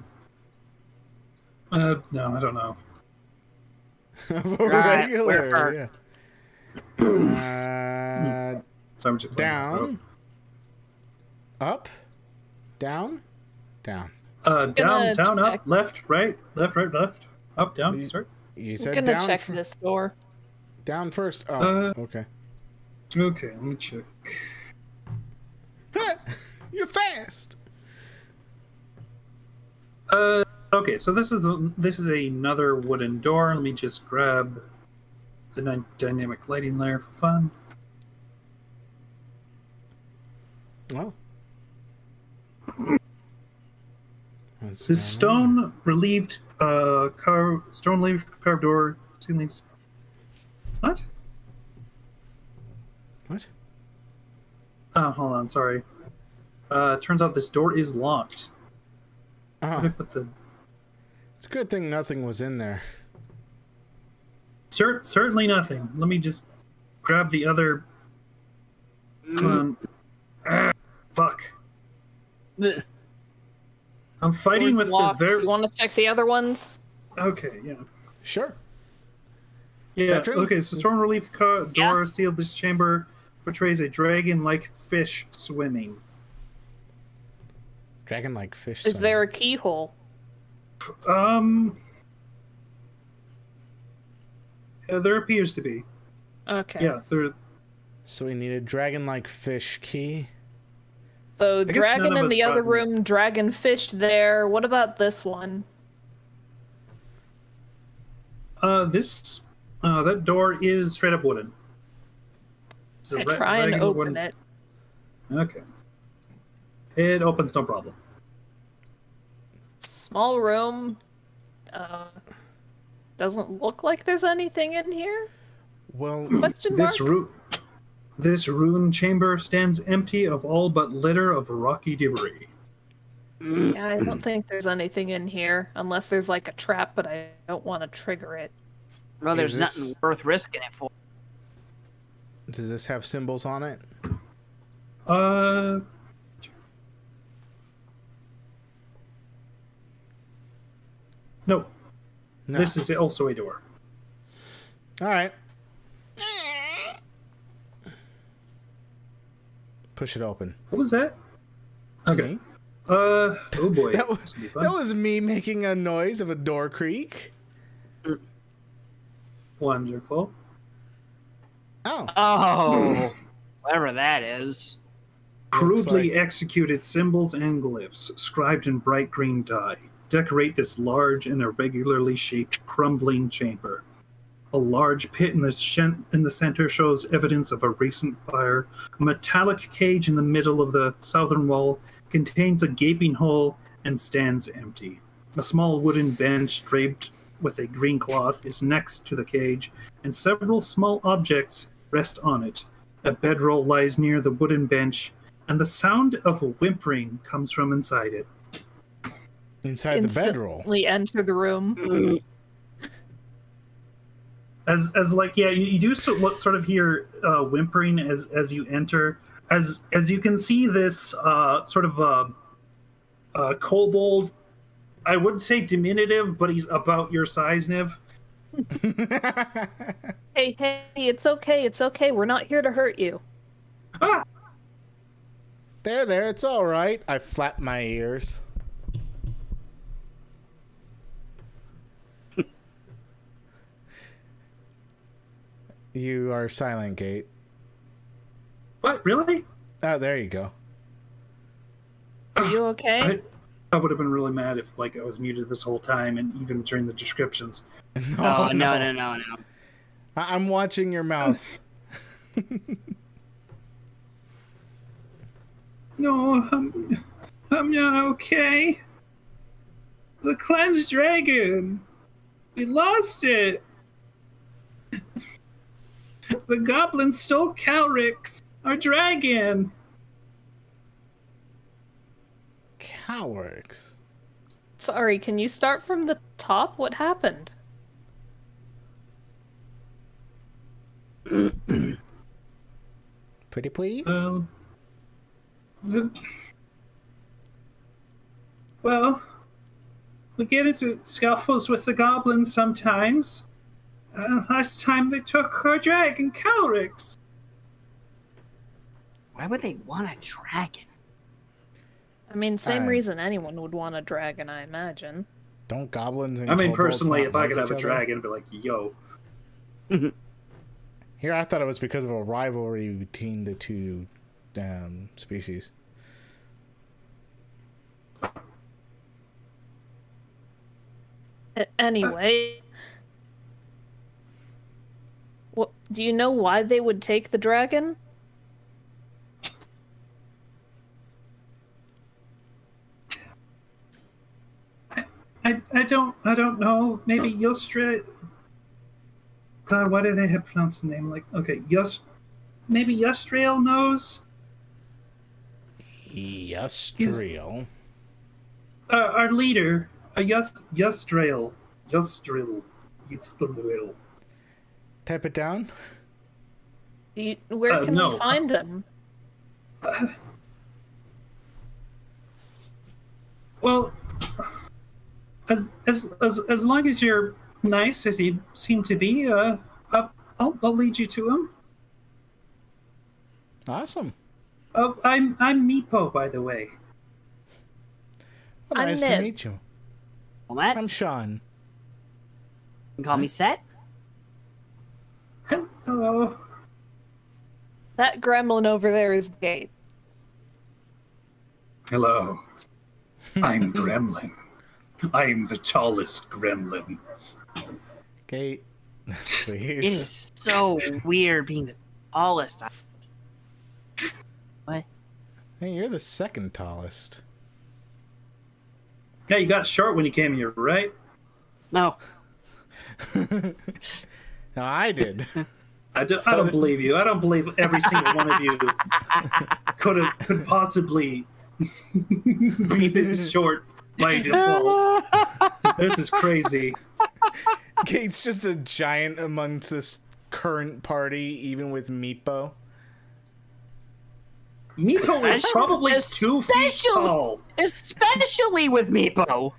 No, I don't know. A Right, regular, we're for- yeah. Uh, So I'm just clearing my throat. down. Up. Down. Down. Down, Gonna down, check. up, left, right, left, up, down. Sorry. You I'm said gonna down. check this door. Down first. Oh, okay. Okay, let me check. You're fast. Okay, so this is another wooden door. Let me just grab the dynamic lighting layer for fun. Well. This stone relieved carved door ceilings. What? What? Oh, hold on, sorry. Turns out this door is locked. Where did I Oh, put the it's a good thing nothing was in there. certainly nothing. Let me just grab the other. Come on. Fuck. Ugh. I'm fighting Door's with locked. the very. You want to check the other ones? Okay, yeah. Sure. Yeah, Cetrin? okay, so storm relief door Yeah. sealed. This chamber portrays a dragon-like fish swimming. Dragon-like fish. Is son. there a keyhole? There appears to be. Okay. Yeah, there. So we need a dragon-like fish key. So guess dragon none of in us the other brought them. room, dragon fish there. What about this one? This that door is straight up wooden. It's a I try and regular open wooden- it. Okay. It opens no problem. Small room. Doesn't look like there's anything in here. Well, Question mark? This rune chamber stands empty of all but litter of rocky debris. Yeah, I don't think there's anything in here unless there's like a trap, but I don't want to trigger it. Well, there's Is this- nothing worth risking it for. does this have symbols on it? No. No. This is also a door. All right. Push it open. What was that? Okay. Me? Oh boy. That was This will be fun. that was me making a noise of a door creak. Wonderful. Oh, Oh, whatever that is. Crudely like- executed symbols and glyphs, scribed in bright green dye, decorate this large and irregularly shaped crumbling chamber. A large pit in the center shows evidence of a recent fire. A metallic cage in the middle of the southern wall contains a gaping hole and stands empty. A small wooden bench draped with a green cloth is next to the cage, and several small objects rest on it. A bedroll lies near the wooden bench, and the sound of whimpering comes from inside it. inside the bedroll. Instantly enter the room. As like yeah, you do sort of hear whimpering as you enter. As you can see, this sort of kobold. I would say diminutive, but he's about your size, Niv. Hey, it's okay. It's okay. We're not here to hurt you. Ah! There, it's all right. I flap my ears. You are silent, Gate. What? Really? Oh, there you go. Are you okay? I would have been really mad if like I was muted this whole time, and even during the descriptions. Oh, no. I'm watching your mouth. No, I'm not okay. The cleansed dragon. We lost it. The goblin stole Calrix, our dragon. Cowards. Sorry, can you start from the top? What happened? Pretty please? Well, we get into scuffles with the goblins sometimes, Last time they took our dragon, Calrix. Why would they want a dragon? I mean, same Uh, reason anyone would want a dragon, I imagine. Don't goblins and I mean, kobolds personally, not if I like could have each a other? dragon, I'd be like, yo. Here, I thought it was because of a rivalry between the two species. Anyway, what do you know why they would take the dragon? I don't know. Maybe Yostra. God, why do they have pronounced the name like? Okay, maybe Yustrael knows. Yustriel. Our leader, Yustrael. It's the real. Type it down. Where can no. we find him? Well, as long as you're nice, as you seem to be, I'll lead you to him. Awesome. Oh, I'm Meepo, by the way. Well, I'm nice to Nib. meet you. Well, Matt, I'm you Sean. can call me Set. Hello. That gremlin over there is Gate. Hello. I'm Gremlin. I'm the tallest gremlin. Kate, It please. is so weird being the tallest. What? Hey, you're the second tallest. Yeah, you got short when you came here, right? No. No, I did. I don't believe you. I don't believe every single one of you could possibly be this short by default. This is crazy. Kate's just a giant amongst this current party, even with Meepo. Meepo is probably 2 feet tall. Especially with Meepo.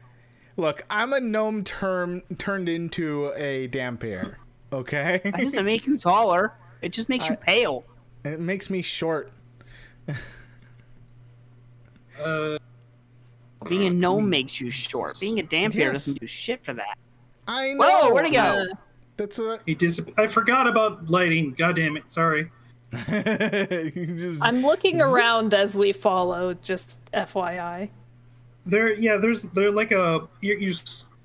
Look, I'm a gnome turned into a Dampier, okay? That doesn't make you taller. It just makes you pale. It makes me short. Being a gnome makes you short. Being a dampier Yes. doesn't do shit for that. I know. Whoa, where'd he go? That's what. I forgot about lighting. God damn it. Sorry. You just- I'm looking around as we follow, just FYI. There's like you're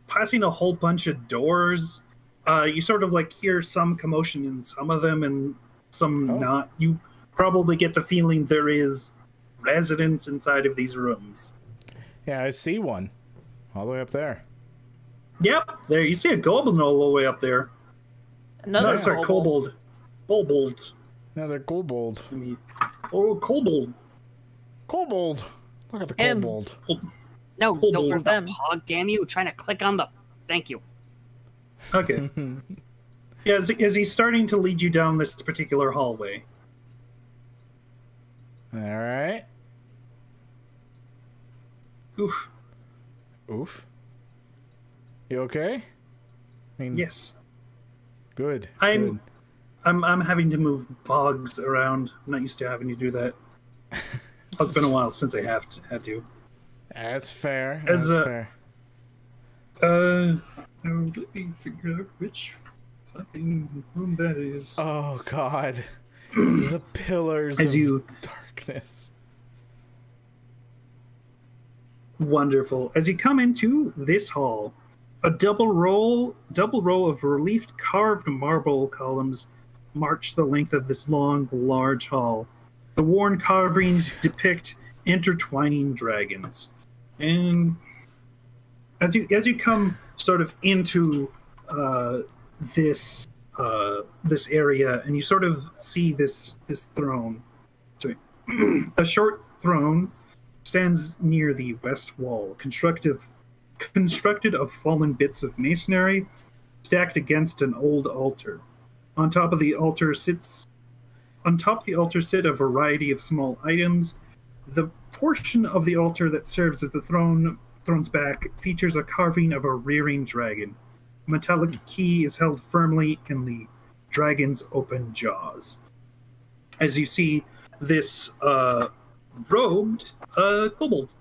passing a whole bunch of doors. You sort of like hear some commotion in some of them and some not. You probably get the feeling there is residents inside of these rooms. Yeah, I see one. All the way up there. Yep, there you see a goblin all the way up there. Another No, sorry, kobold. kobold. Another kobold. I mean, oh, kobold. Kobold. Look at the Him. kobold. No, Cool. don't work Them. the hog, damn you. Trying to click on the... Thank you. Okay. Yeah, is he starting to lead you down this particular hallway? All right. Oof. Oof. You okay? I mean, Yes. Good. I'm good. having to move bogs around. I'm not used to having to do that. It's been a while since I had to. That's fair. As, That's fair. Let me figure out which fucking room that is. Oh God. The pillars As of you darkness. Wonderful. As you come into this hall, a double row of reliefed carved marble columns march the length of this long, large hall. The worn carvings depict intertwining dragons. And as you come sort of into this area, and you sort of see this throne. Sorry, a short throne stands near the west wall, constructed of fallen bits of masonry, stacked against an old altar. On top of the altar sit a variety of small items. The portion of the altar that serves as the throne's back features a carving of a rearing dragon. metallic key is held firmly in the dragon's open jaws. As you see this robed kobold,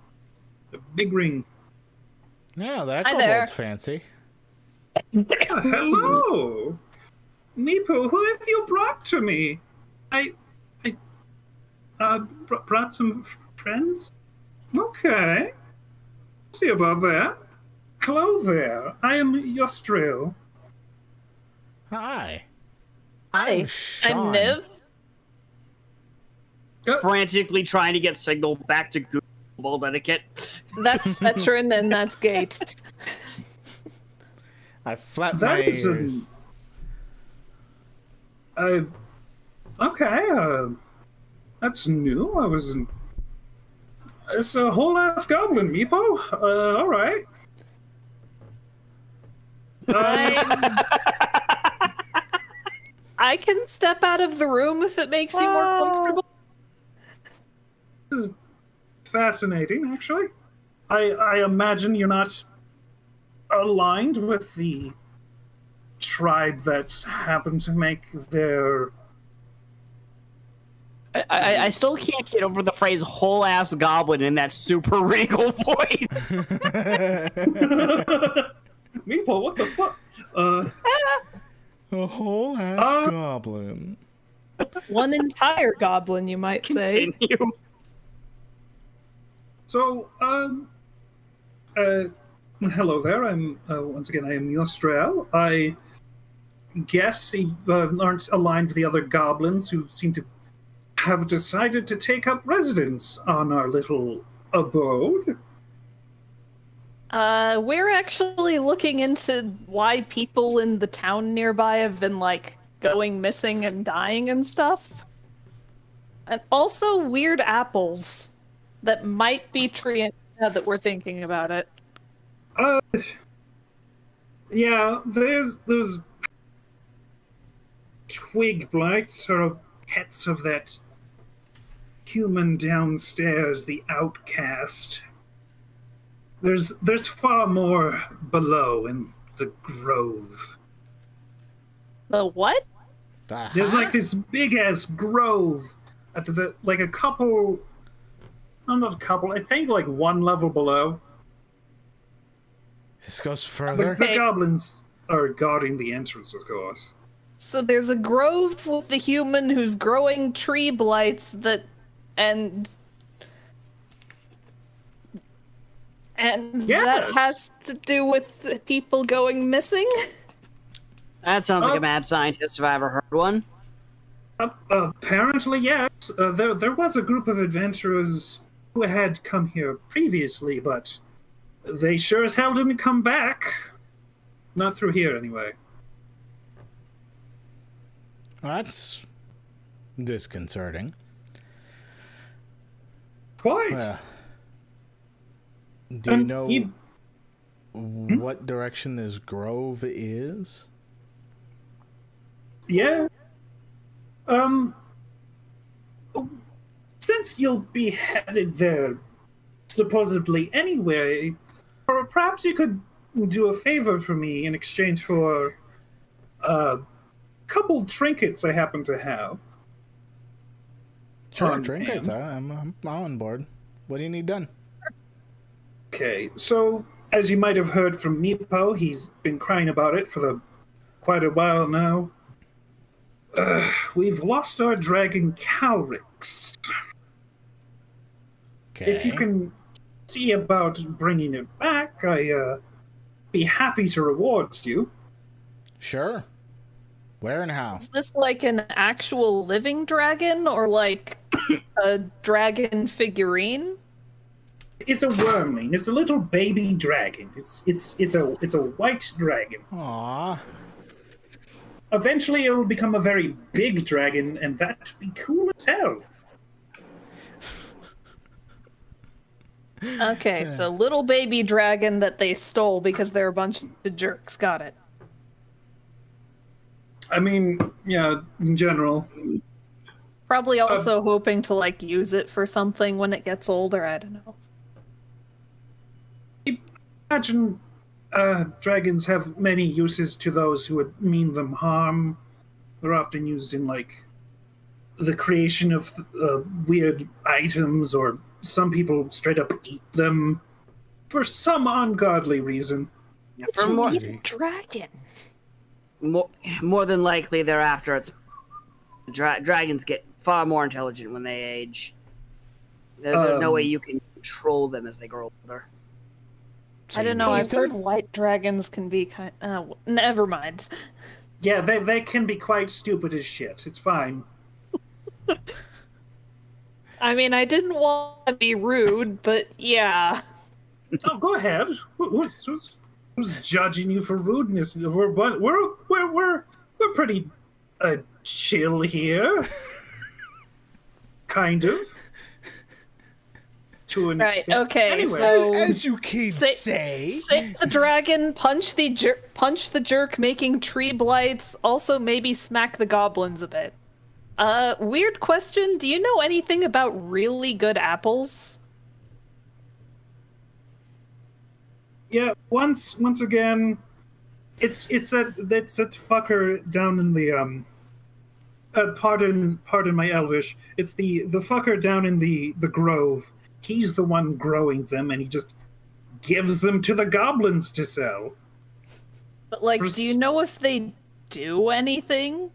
a big ring. Yeah, that Hi there. kobold's fancy. Hello, Meepo. Who have you brought to me? I brought some friends. Okay, see about that. Hello there. I am Yostrel. Hi. Hi, I'm Sean. Niv. Frantically trying to get signal back to Google etiquette. That's Cetrin, and that's Gate. I flap That my is ears. Okay, that's new. I wasn't. It's a whole ass goblin, Meepo. All right. I can step out of the room if it makes you more comfortable. This is fascinating, actually. I imagine you're not aligned with the tribe that's happened to make their. I still can't get over the phrase "whole ass goblin" in that super regal voice. Meepo, what the fuck? A whole ass goblin. One entire goblin, you might say. Continue. So, hello there. I'm once again. I am Yostrel. I guess you aren't aligned with the other goblins who seem to have decided to take up residence on our little abode. We're actually looking into why people in the town nearby have been, like, going missing and dying and stuff. And also weird apples that might be tree now that we're thinking about it. Yeah, there's those twig blights are pets of that human downstairs, the outcast. There's far more below in the grove. The what? There's like this big ass grove at the like a couple. No, not a couple. I think like one level below. This goes The, further. the goblins are guarding the entrance, of course. So there's a grove with the human who's growing tree blights that, and Yes. that has to do with the people going missing? That sounds like a mad scientist if I ever heard one. Apparently, yes. There was a group of adventurers who had come here previously, but they sure as hell didn't come back. Not through here, anyway. That's disconcerting. Quite. Well, do you And know you- what direction this grove is? Yeah. Since you'll be headed there, supposedly anyway, or perhaps you could do a favor for me in exchange for a couple trinkets I happen to have. Sure, On trinkets. hand. I'm on board. What do you need done? Okay, so as you might have heard from Meepo, he's been crying about it for quite a while now. We've lost our dragon Calrix. Okay. If you can see about bringing it back, I be happy to reward you. Sure. Where and how? Is this like an actual living dragon or like a dragon figurine? It's a wormling. It's a little baby dragon. It's a white dragon. Aw. Eventually, it will become a very big dragon, and that'd be cool as hell. Okay, so little baby dragon that they stole because they're a bunch of jerks. Got it. I mean, yeah, in general. Probably also hoping to like use it for something when it gets older. I don't know. Imagine Dragons have many uses to those who would mean them harm. They're often used in, like, the creation of weird items, or some people straight up eat them for some ungodly reason. Yeah, for more, Dragon. more than likely thereafter, it's dragons get far more intelligent when they age. There's no way you can control them as they grow older. I don't know. I've heard white dragons can be kind. Never mind. Yeah, they can be quite stupid as shit. It's fine. I mean, I didn't want to be rude, but yeah. Oh, go ahead. Who's judging you for rudeness? We're pretty chill here, kind of. To an Right. extent. Okay. Anyway. So As you kids say. save the dragon, punch the jerk, making tree blights. Also, maybe smack the goblins a bit. Weird question. Do you know anything about really good apples? Yeah, once again, it's that fucker down in the pardon my Elvish. It's the fucker down in the grove. He's the one growing them, and he just gives them to the goblins to sell. But like, do you know if they do anything?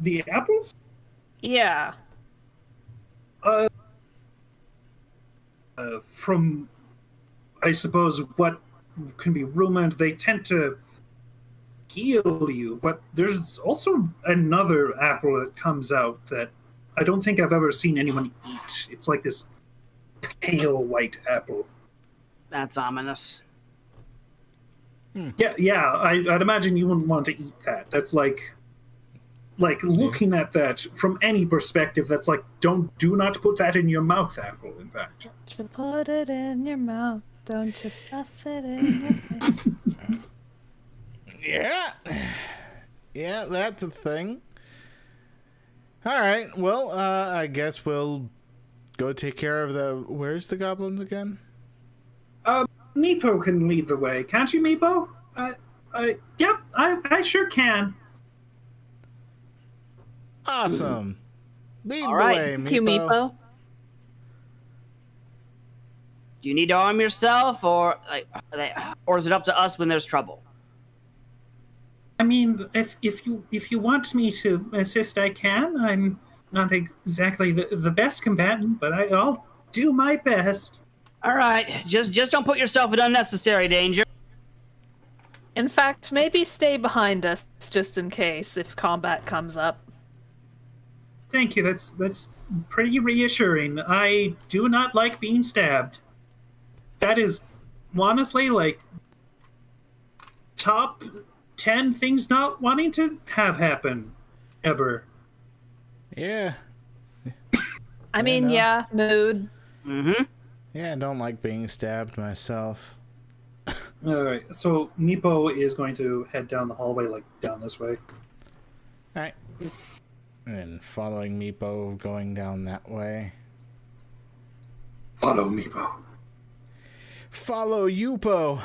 The apples? Yeah. From, I suppose, what can be rumored, they tend to heal you, but there's also another apple that comes out that I don't think I've ever seen anyone eat. It's like this pale white apple. That's ominous. Yeah, I'd imagine you wouldn't want to eat that. That's like looking at that from any perspective, that's like, do not put that in your mouth, apple, in fact. Don't you put it in your mouth. Don't you stuff it in your face. Yeah, that's a thing. All right, well, I guess we'll go take care of where's the goblins again? Meepo can lead the way, can't you, Meepo? Yep, I sure can. Awesome. Lead All the right, way, Thank you, Meepo. Do you need to arm yourself, or is it up to us when there's trouble? I mean, if you want me to assist, I can. I'm not exactly the best combatant, but I'll do my best. All right, just don't put yourself in unnecessary danger. In fact, maybe stay behind us just in case if combat comes up. Thank you. That's pretty reassuring. I do not like being stabbed. That is honestly like top 10 things not wanting to have happen ever. Yeah. I mean, yeah, mood. Mm-hmm. Yeah, I don't like being stabbed myself. All right, so Meepo is going to head down the hallway, like down this way. All right. And following Meepo, going down that way. Follow Meepo. Follow Yupo.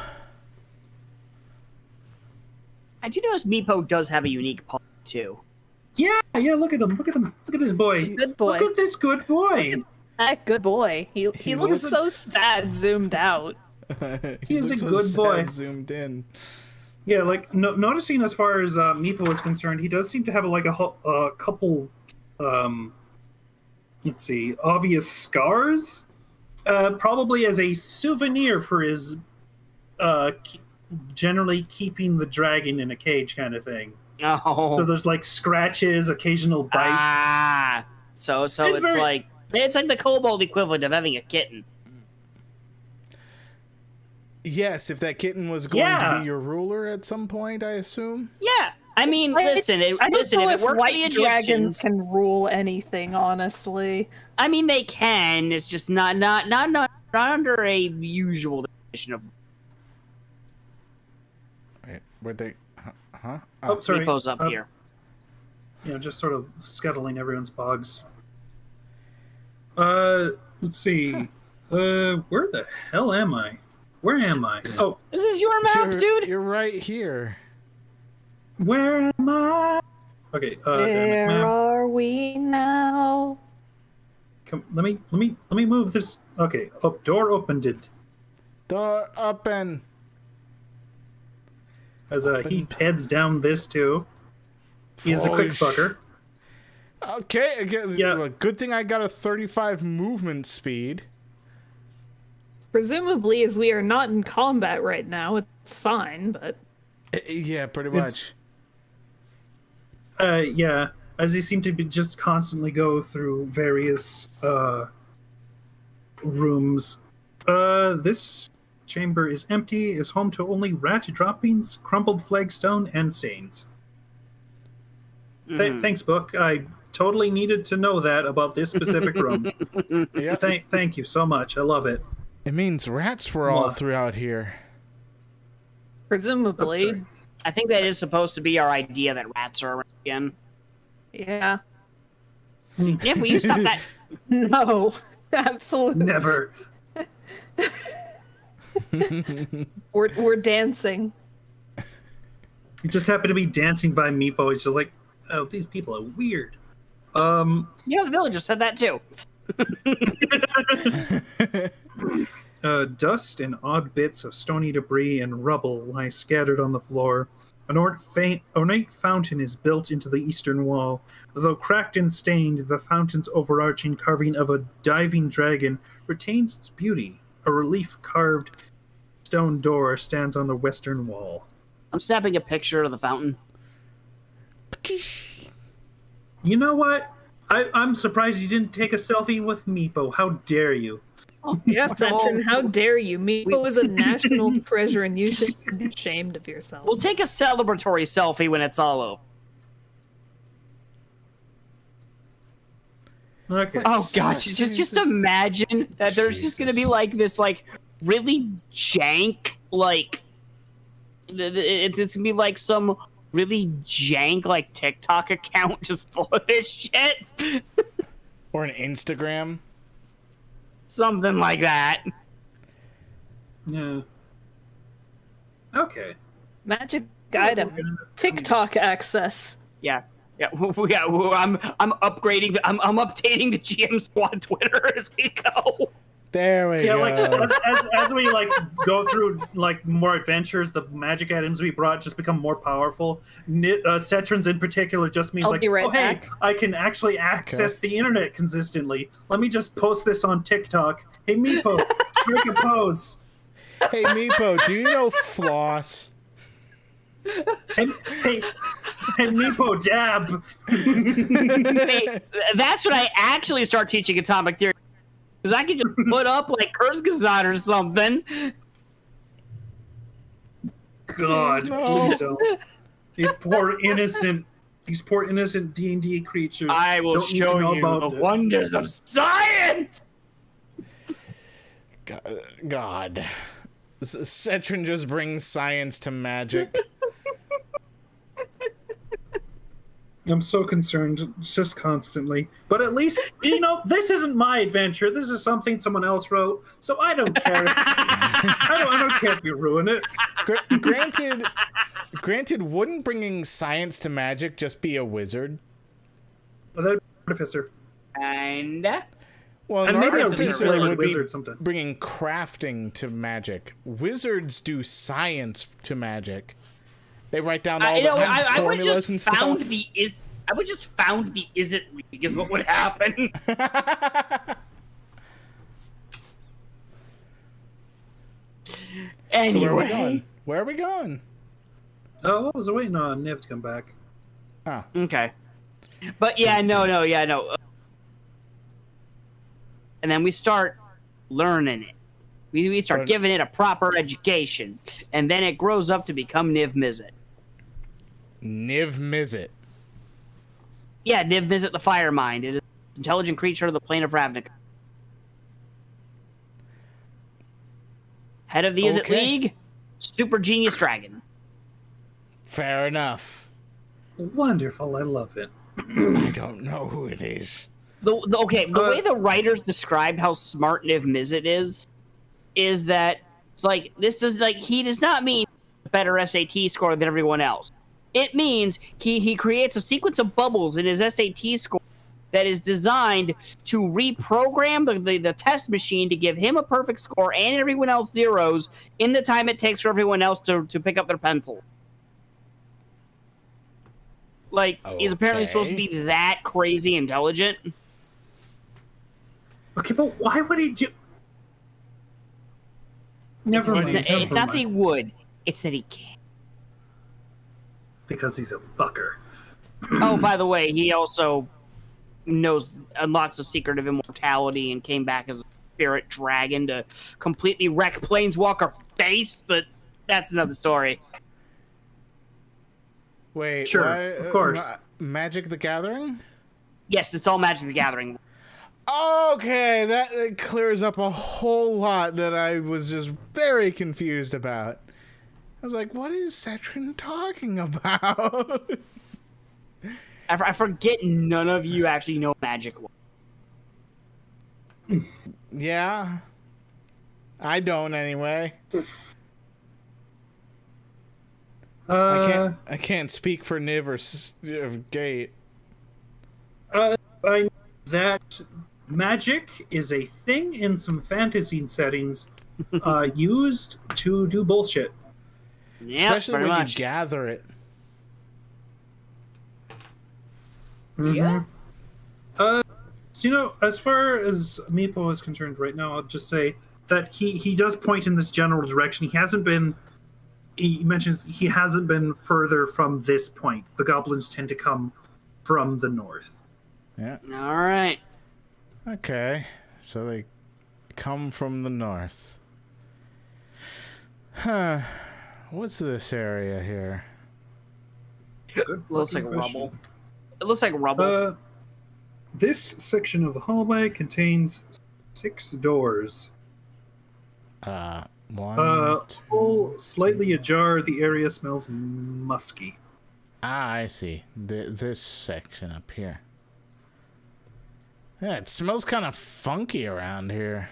I do notice Meepo does have a unique paw too. Yeah, look at him. Look at this boy. Good boy. Look at this good boy. That good boy. He looks so sad zoomed out. He is looks a so good boy. sad zoomed in. Yeah, like noticing as far as Meepo is concerned, he does seem to have like a couple, let's see, obvious scars, probably as a souvenir for his generally keeping the dragon in a cage kind of thing. Oh, So there's like scratches, occasional bites. ah, so it's very- like the kobold equivalent of having a kitten. Yes, if that kitten was going to Yeah. be your ruler at some point, I assume. Yeah, I mean, I listen, don't if know it if worked for the white dragons Egyptians, can rule anything, honestly. I mean, they can. It's just not under a usual definition of. Wait, where'd they? Huh? Oh, sorry. Meepo's up here. You know, just sort of scuttling everyone's bogs. Let's see. Where the hell am I? Where am I? Oh, This is your map, dude. You're right here. where am I? Okay, damn it, Where ma'am. are we now? Come, let me move this. Okay, door opened it. Door open. As he heads down this too. He is a quick Holy fucker. Okay, again, Yeah. well, good thing I got a 35 movement speed. Presumably, as we are not in combat right now, it's fine, but... Yeah, pretty It's- much. Yeah. As he seemed to be just constantly go through various rooms. This chamber is empty, is home to only rat droppings, crumbled flagstone, and stains. Thanks, book. I totally needed to know that about this specific room. Yeah. Thank you so much. I love it. It means rats were all What? throughout here. Presumably. sorry. I think that is supposed to be our idea that rats are around again. Yeah. If we you stop that. No. Absolutely. Never. We're dancing. You just happen to be dancing by Meepo. It's just like, oh, these people are weird. You know, the villager said that too. Dust and odd bits of stony debris and rubble lie scattered on the floor. An ornate fountain is built into the eastern wall. Though cracked and stained, the fountain's overarching carving of a diving dragon retains its beauty. A relief-carved stone door stands on the western wall. I'm snapping a picture of the fountain. You know what? I'm surprised you didn't take a selfie with Meepo. How dare you? Yes, Cetrin, how dare you? Meepo is a national treasure and you should be ashamed of yourself. We'll take a celebratory selfie when it's all over. Okay. Oh gosh, just imagine that there's just gonna be like this like really jank like it's gonna be like some really jank like TikTok account just full of this shit. Or an Instagram. Something like that. Yeah. Okay. Magic item. TikTok access. Yeah. Yeah, yeah. I'm upgrading. I'm updating the GM Squad Twitter as we go. There we Yeah, go. like as we like go through like more adventures, the magic items we brought just become more powerful. Cetrins in particular just means I'll like, be right oh hey, back. I can actually access the internet consistently. Let me just post this on TikTok. Hey Meepo, strike a pose. Hey, Meepo, do you know floss? Hey Meepo, dab. See, that's when I actually start teaching atomic theory. Because I could just put up like Kurzgesagt or something. God, No. please don't. These poor innocent D&D creatures. I will don't need to show know you about the it. wonders of science. God. Cetrin just brings science to magic. I'm so concerned, just constantly. But at least, this isn't my adventure. This is something someone else wrote, so I don't care. I don't care if you ruin it. Granted, wouldn't bringing science to magic just be a wizard? But that'd be an artificer. Kinda. Well, And an maybe a artificer flavored would be wizard sometime. bringing crafting to magic. Wizards do science to magic. They write down all the I would formulas just and found stuff. I would just found the isn't league is what would happen. Anyway, So where are we going? Where are we going? Oh, I was waiting on Niv to come back. Ah, Okay, but yeah, no. And then we start learning it. We start But- giving it a proper education, and then it grows up to become Niv Mizzet. Niv Mizzet. Yeah, Niv Mizzet the Fire Mind. It is an intelligent creature of the plane of Ravnica. Head of the Izzet Okay. League, super genius dragon. Fair enough. Wonderful, I love it. I don't know who it is. The way the writers described how smart Niv Mizzet is that It's like he does not mean better SAT score than everyone else. It means he creates a sequence of bubbles in his SAT score that is designed to reprogram the test machine to give him a perfect score and everyone else zeros in the time it takes for everyone else to pick up their pencil. Like, he's apparently supposed to be that crazy intelligent. Okay, but why would he do? Never mind. It's not that he would. It's that he can't. Because he's a fucker. Oh, by the way, he also unlocks the secret of immortality and came back as a spirit dragon to completely wreck Planeswalker face, but that's another story. Wait, sure, of course. Magic the Gathering? Yes, it's all Magic the Gathering. Okay, that clears up a whole lot that I was just very confused about. I was like, what is Cetrin talking about? I forget none of you actually know Magic lore. Yeah. I don't anyway. I can't speak for Niv or Gate. I know that magic is a thing in some fantasy settings used to do bullshit. Yep, especially when you gather it. Yeah. So, you know, as far as Meepo is concerned right now, I'll just say that he does point in this general direction. He mentions he hasn't been further from this point. The goblins tend to come from the north. Yeah. All right. Okay. So they come from the north. Huh. What's this area here? Good Looks like question. rubble. It looks like rubble. This section of the hallway contains 6 doors. One, all slightly ajar. The area smells musky. Ah, I see. This section up here. Yeah, it smells kind of funky around here.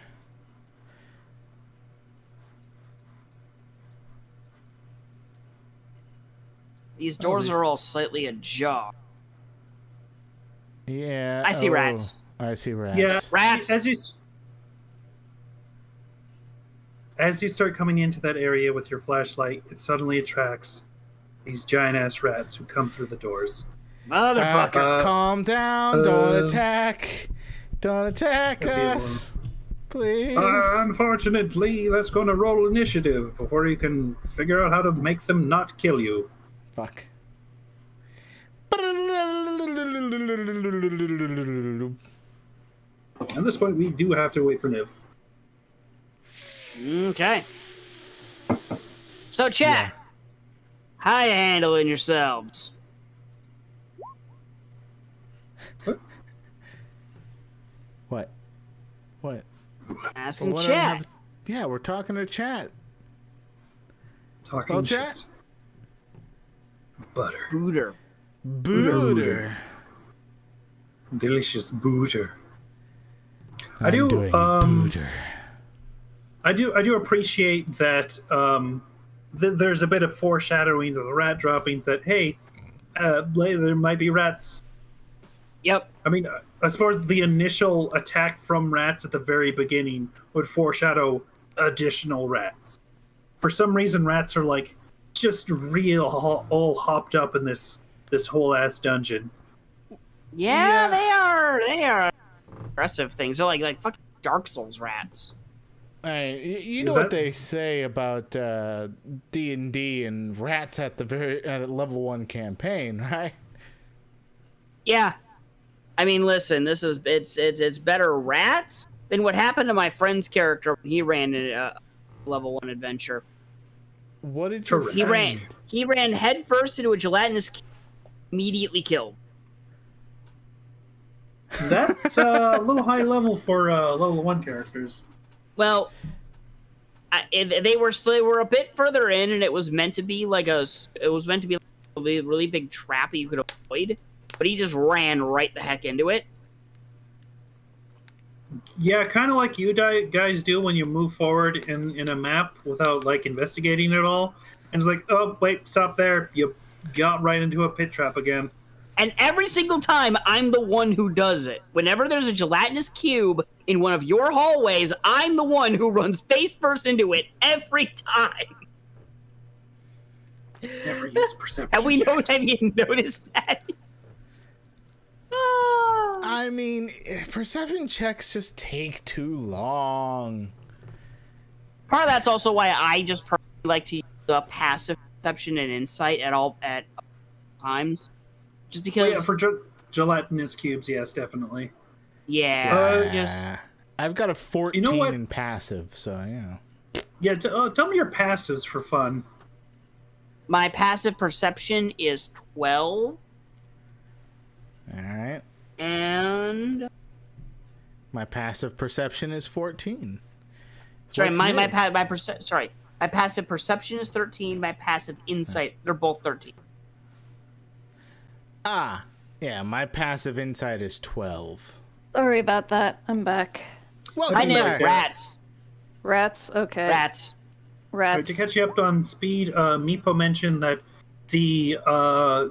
These doors are all slightly ajar. Yeah. I see rats. I see rats. Yeah, Rats. As you start coming into that area with your flashlight, it suddenly attracts these giant ass rats who come through the doors. Motherfucker. Calm down. Don't attack. Don't attack us. Please. Unfortunately, that's going to roll initiative before you can figure out how to make them not kill you. Fuck. At this point, we do have to wait for Niv. Okay. So, chat. How you handling yourselves? What? What? Asking What chat. Yeah, we're talking to chat. Talking chat. shit. Butter. Booter. Booter. Delicious booter. I'm doing booter. I do appreciate that there's a bit of foreshadowing to the rat droppings that, hey, later there might be rats. Yep. I mean, I suppose the initial attack from rats at the very beginning would foreshadow additional rats. For some reason, rats are like just all hopped up in this whole ass dungeon. Yeah, they are aggressive things. They're like fucking Dark Souls rats. Hey, you know what they say about D&D and rats at level 1 campaign, right? Yeah. I mean, listen, it's better rats than what happened to my friend's character when he ran a level 1 adventure. What did you He ran headfirst into a gelatinous cube, immediately killed. That's a little high level for level 1 characters. Well, they were a bit further in, and it was meant to be like a really big trap that you could avoid. But he just ran right the heck into it. Yeah, kind of like you guys do when you move forward in a map without like investigating it all. And it's like, oh, wait, stop there. You got right into a pit trap again. And every single time, I'm the one who does it. Whenever there's a gelatinous cube in one of your hallways, I'm the one who runs face first into it every time. Never use perception Have we checks. have you noticed that? I mean, perception checks just take too long. Part of that's also why I just personally like to use passive perception and insight at all times. Just because, Yeah, for gelatinous cubes, yes, definitely. just I've got a 14 You know what? in passive, so yeah. Yeah, tell me your passives for fun. my passive perception is 12, All right. and My passive perception is 14. sorry, What's my new? sorry, my passive perception is 13. My passive insight, they're both 13. Ah, yeah, my passive insight is 12. Sorry about that. I'm back. Welcome I know back. rats, Rats. Okay. rats. Right, to catch you up on speed, Meepo mentioned that the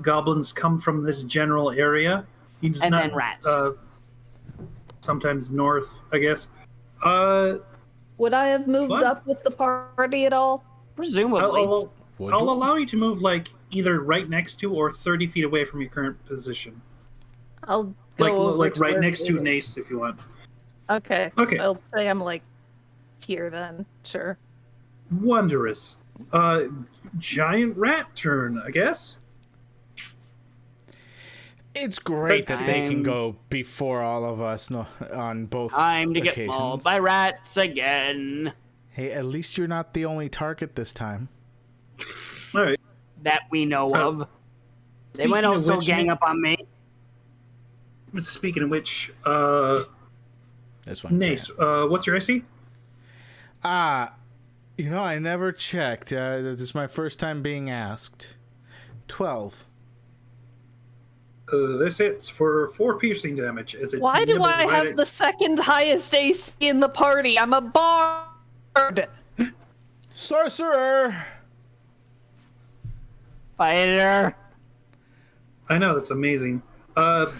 goblins come from this general area. He's And not, then rats. Sometimes north, I guess. Would I have moved Fun. up with the party at all? Presumably. I'll Would I'll you? allow you to move like either right next to or 30 feet away from your current position. I'll go over Like to right where next to we- Nace if you want. Okay. Okay. I'll say I'm like here then. Sure. Wondrous. Giant rat turn, I guess. It's great that they can Time. go before all of us on both Time to get occasions. mauled by rats again. Hey, at least you're not the only target this time. All right. That we know of. They Speaking might of also which, gang up on me. Speaking of which, This one. Nace, what's your IC? You know, I never checked. This is my first time being asked. 12. This hits for 4 piercing damage. As it Why do nibbles I right have at- the second highest AC in the party? I'm a bard. Sorcerer! Fighter. I know, that's amazing.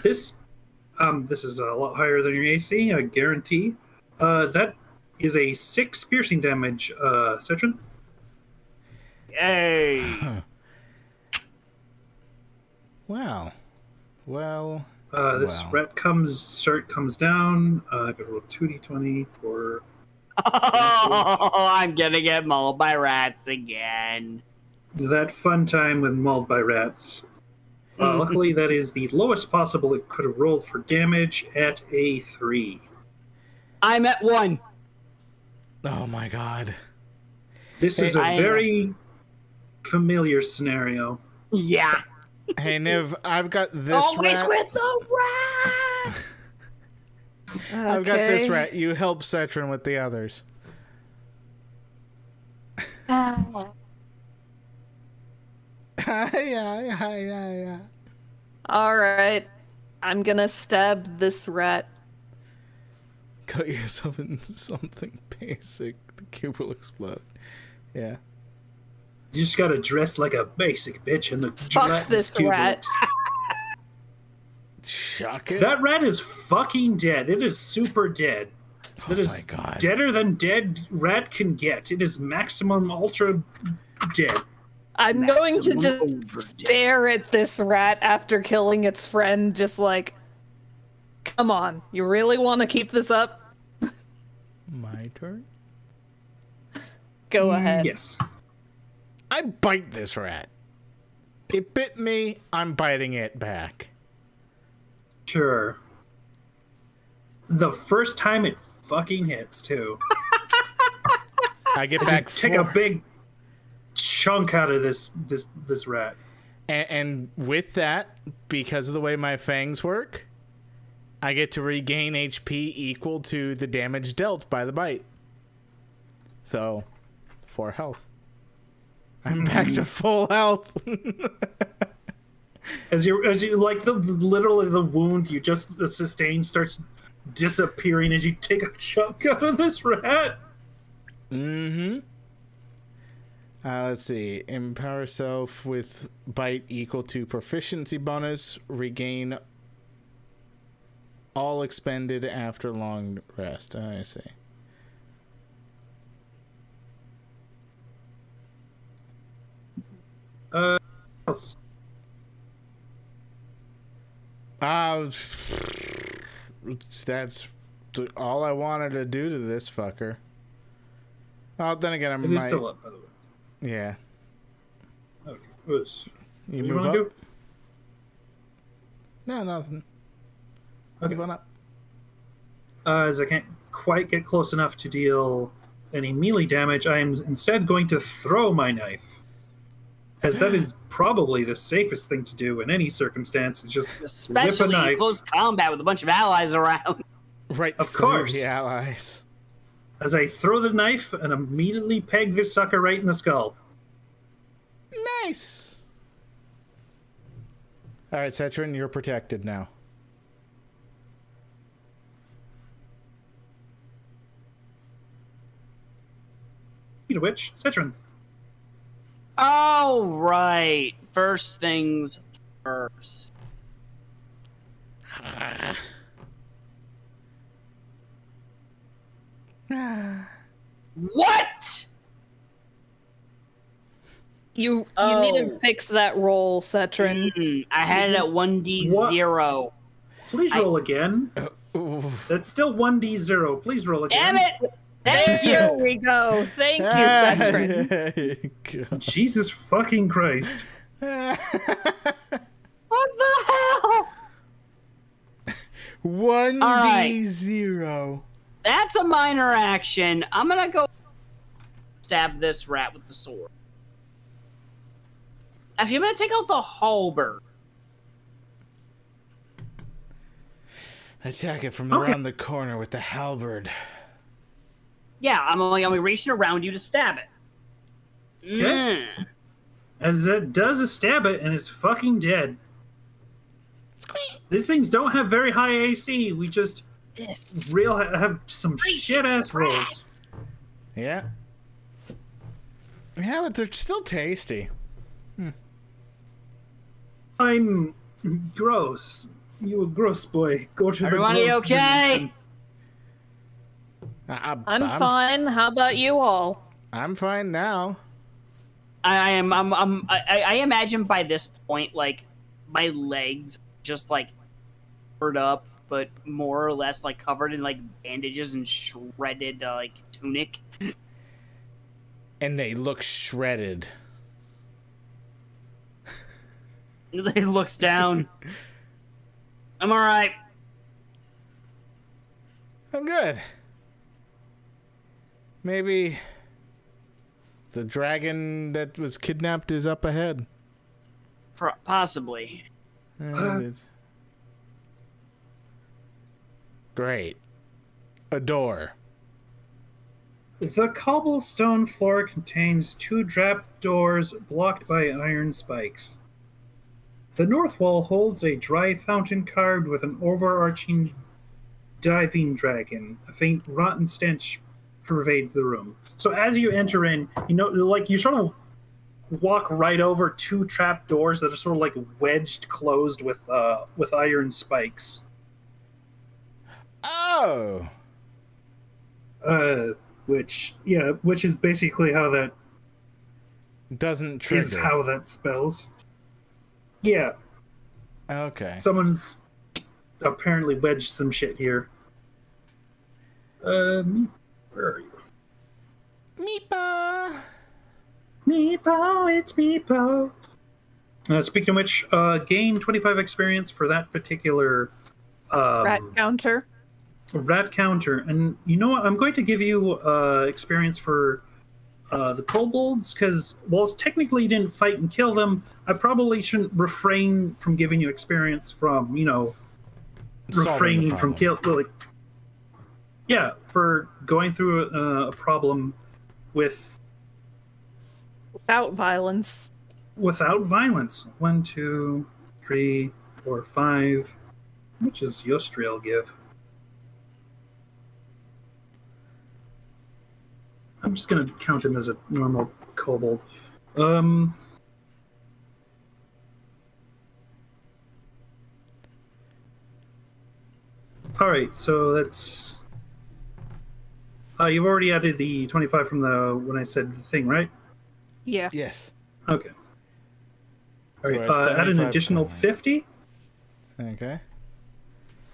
This is a lot higher than your AC, I guarantee. That is a 6 piercing damage, Citron. Yay. Well. This Wow. rat comes down. I gotta roll 2d20 for. Oh, I'm gonna get mauled by rats again. That fun time with mauled by rats. Luckily, that is the lowest possible it could have rolled for damage at a 3. I'm at 1. Oh my god. This is a I- very familiar scenario. Yeah. Hey, Niv, I've got this Always rat. with the rat. I've got this rat. You help Cetron with the others. Yeah. All right. I'm gonna stab this rat. Cut yourself into something basic. The cube will explode. Yeah. You just gotta dress like a basic bitch in the Fuck gelatinous this cube rat. Shock it. That rat is fucking dead. It is super dead. That is my God. deader than dead rat can get. It is maximum ultra dead. I'm going to Maximum just overdose. stare at this rat after killing its friend, just like, come on, you really want to keep this up? My turn? Go ahead. Yes. I bite this rat. It bit me. I'm biting it back. Sure. The first time it fucking hits too. I get back Take a big chunk out of this rat. and with that, because of the way my fangs work, I get to regain HP equal to the damage dealt by the bite. So, 4 health. I'm back to full health. As you like literally the wound you just sustained starts disappearing as you take a chunk out of this rat. Mm-hmm. Let's see. Empower self with bite equal to proficiency bonus. Regain all expended after long rest. I see. Else. That's all I wanted to do to this fucker. Oh, then again, It is still up, by the way. Yeah. Okay. You What move wanna up? do? No, nothing. Okay. Move on up. As I can't quite get close enough to deal any melee damage, I am instead going to throw my knife. As that is probably the safest thing to do in any circumstance. It's just whip a Especially in knife. close combat with a bunch of allies around. Right Of through course. the allies. As I throw the knife and immediately peg this sucker right in the skull. Nice. All right, Cetrin, you're protected now. Speaking of which, Citron. Oh, right. First things first. What? You Oh. need to fix that roll, Cetrin. I had it at 1d0. Please roll again. Ooh. That's still 1d0. Please roll again. Damn it! Thank There you. we go. Thank you, Cetrin. There you go. Jesus fucking Christ. What the hell? 1d0. That's a minor action. I'm gonna go stab this rat with the sword. Actually, I'm gonna take out the halberd. Attack it from Okay. around the corner with the halberd. Yeah, I'm only reaching around you to stab it. Okay. As it does a stab it and is fucking dead. These things don't have very high AC. We just This. have some shit ass rolls. Yeah. Yeah, but they're still tasty. I'm gross. You a gross boy. Go to Everyone, the are you gross okay? dimension. I'm fine. How about you all? I'm fine now. I imagine by this point, like, my legs just like covered up, but more or less like covered in like bandages and shredded like tunic. And they look shredded. He looks down. I'm all right. Oh, good. Maybe the dragon that was kidnapped is up ahead. Possibly. It's- Great. A door. The cobblestone floor contains two trapdoors blocked by iron spikes. The north wall holds a dry fountain carved with an overarching diving dragon. A faint rotten stench pervades the room. So as you enter in, like you sort of walk right over two trapdoors that are sort of like wedged closed with iron spikes. Oh! Which is basically how that Doesn't trigger. is how that spells. Yeah, Okay. someone's apparently wedged some shit here. Where are you? Meepa! Meepo, it's Meepo. Speaking of which, gain 25 experience for that particular Rat counter. rat counter. And you know what? I'm going to give you experience for the kobolds, because whilst technically you didn't fight and kill them, I probably shouldn't refrain from giving you experience from, refraining from kill. Like, yeah, for going through a problem Without violence. without violence. 1, 2, 3, 4, 5. Which is Yostriel give? I'm just gonna count him as a normal kobold. All right, so that's. You've already added the 25 from the when I said the thing, right? Yeah. Yes. Okay. All right, So we're at add an 75 additional currently. 50. Okay.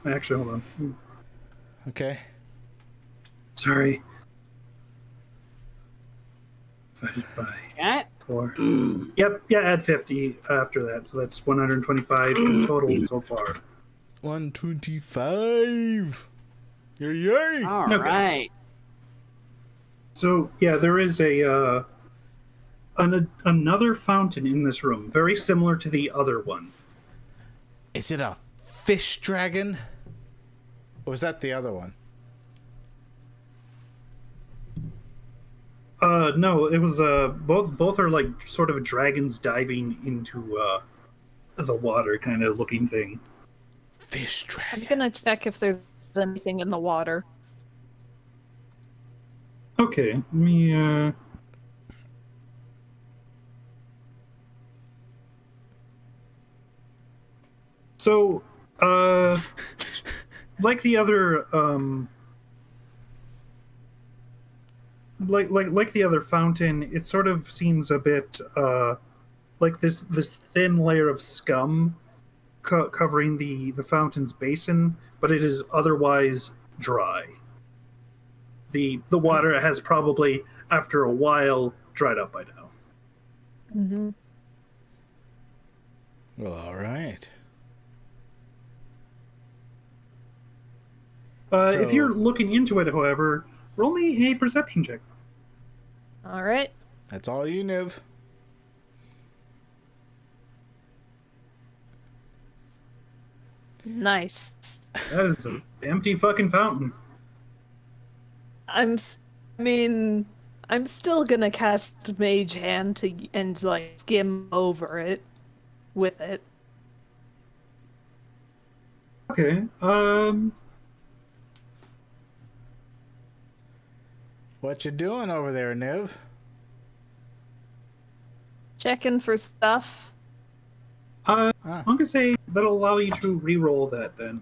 Actually, hold on. Okay. Sorry. Divided by Okay. 4. Yep, yeah, add 50 after that, so that's 125 in total so far. 125. Yay! All Okay. right. So yeah, there is another fountain in this room, very similar to the other one. Is it a fish dragon? Or was that the other one? No, it was both are like sort of dragons diving into the water kind of looking thing. Fish dragon. I'm gonna check if there's anything in the water. Okay, let me So, like the other like the other fountain, it sort of seems a bit like this thin layer of scum covering the fountain's basin, but it is otherwise dry. The water has probably, after a while, dried up by now. Mm-hmm. Well, all right. If you're looking into it, however, roll me a perception check. All right. That's all you, Niv. Nice. That is an empty fucking fountain. I'm still gonna cast Mage Hand and like skim over it with it. Okay. What you doing over there, Niv? Checking for stuff. I'm gonna say that'll allow you to re-roll that then.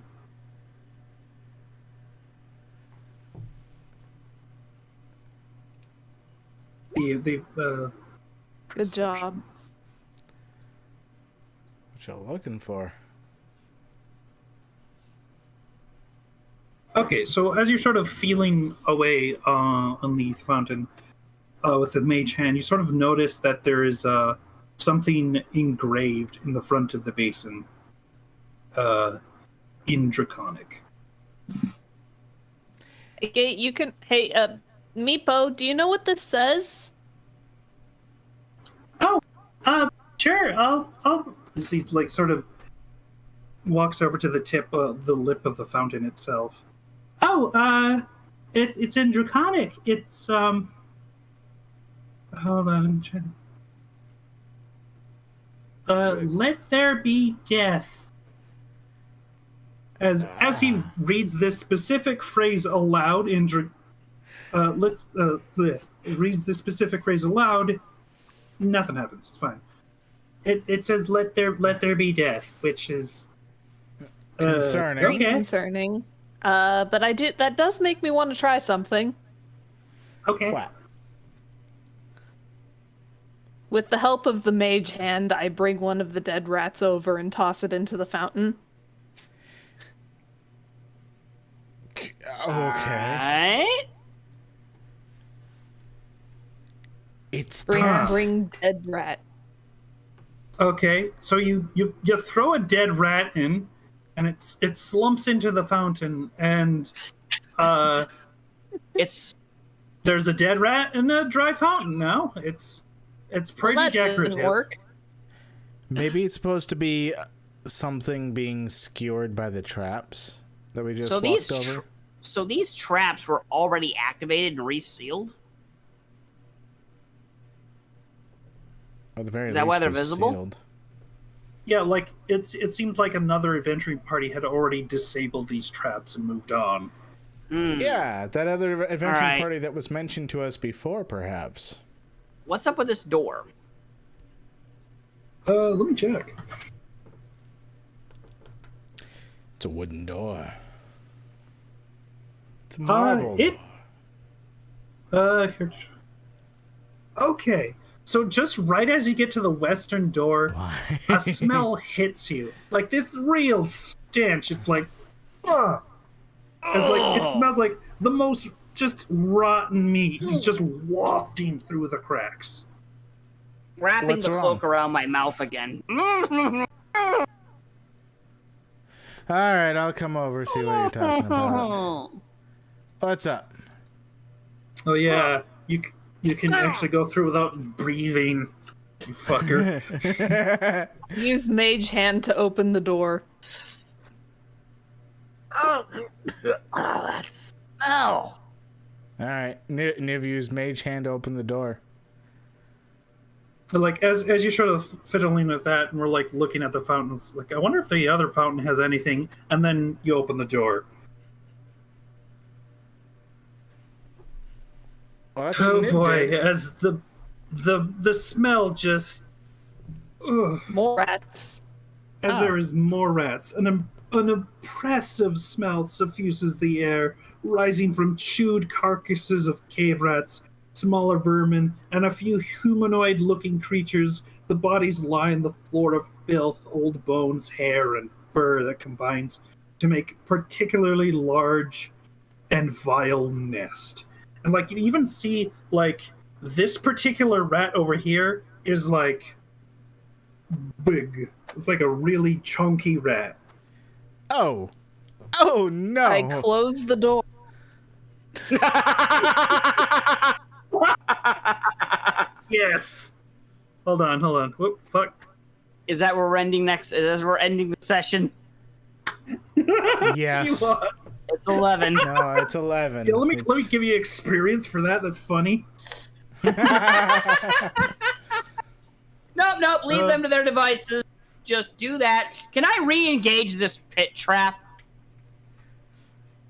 The Good job. What you looking for? Okay, so as you're sort of feeling away on the fountain with the mage hand, you sort of notice that there is something engraved in the front of the basin in Draconic. Okay, you can. Hey, Meepo, do you know what this says? Oh, sure. I'll. He like sort of walks over to the the lip of the fountain itself. Oh, it's in Draconic. It's Hold on, I'm trying to. Let there be death. As he reads this specific phrase aloud in reads this specific phrase aloud, nothing happens. It's fine. It says let there be death, which is Concerning. Very Okay. concerning. But that does make me want to try something. Okay. What? With the help of the mage hand, I bring one of the dead rats over and toss it into the fountain. Okay. Right? It's Bring tough. bring dead rat. Okay, so you throw a dead rat in, and it slumps into the fountain, and It's there's a dead rat in a dry fountain now. It's pretty Well, that decorative. didn't work. Maybe it's supposed to be something being skewered by the traps that we just so walked these over. so these traps were already activated and resealed. Or the very Is that why least they're was visible? sealed. Yeah, like it seemed like another adventuring party had already disabled these traps and moved on. Yeah, that other adventuring Alright. party that was mentioned to us before, perhaps. What's up with this door? Let me check. It's a wooden door. It's a marble door. Okay. So just right as you get to the western door, Why? a smell hits you. Like this real stench. It's like, ugh. It's like it smells like the most just rotten meat, just wafting through the cracks. Wrapping What's the wrong? cloak around my mouth again. All right, I'll come over see what you're talking about. What's up? Oh yeah, you can actually go through without breathing, you fucker. Use Mage Hand to open the door. Oh, that smell. All right, Niv used Mage Hand to open the door. So like as you're sort of fiddling with that, and we're like looking at the fountains, like I wonder if the other fountain has anything, and then you open the door. Well, that's what Oh Niv boy, did. as the smell just, ugh, More rats. as Ah. there is more rats, an oppressive smell suffuses the air, rising from chewed carcasses of cave rats, smaller vermin, and a few humanoid-looking creatures. The bodies lie on the floor of filth, old bones, hair, and fur that combines to make particularly large and vile nest. And like you even see like this particular rat over here is like big. It's like a really chunky rat. Oh no! I close the door. Yes. Hold on. Whoop, fuck. Is that where we're ending next? Is we're ending the session? Yes. You are. It's 11. No, it's 11. Yeah, let me It's- give you experience for that. That's funny. Nope. Leave them to their devices. Just do that. Can I re-engage this pit trap?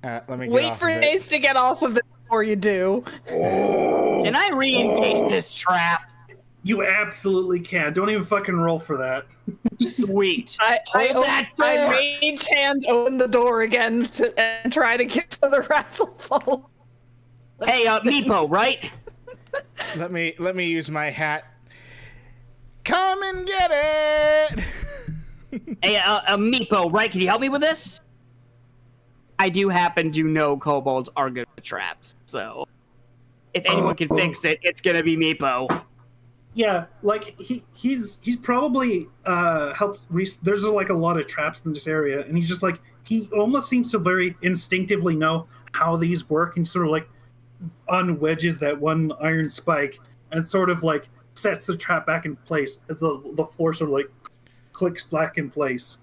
Let me get Wait off for of it. Ace to get off of it before you do. Can I re-engage this trap? You absolutely can. Don't even fucking roll for that. Sweet. I Hold that door. Mage Hand open the door again and try to get to the rats will fall. Hey, Meepo, right? Let me use my hat. Come and get it. Hey, Meepo, right? Can you help me with this? I do happen to know kobolds are good with traps, so if anyone can fix it, it's gonna be Meepo. Yeah, like he's probably helped. There's like a lot of traps in this area, and he's just like he almost seems to very instinctively know how these work, and sort of like unwedges that one iron spike and sort of like sets the trap back in place as the floor sort of like clicks back in place.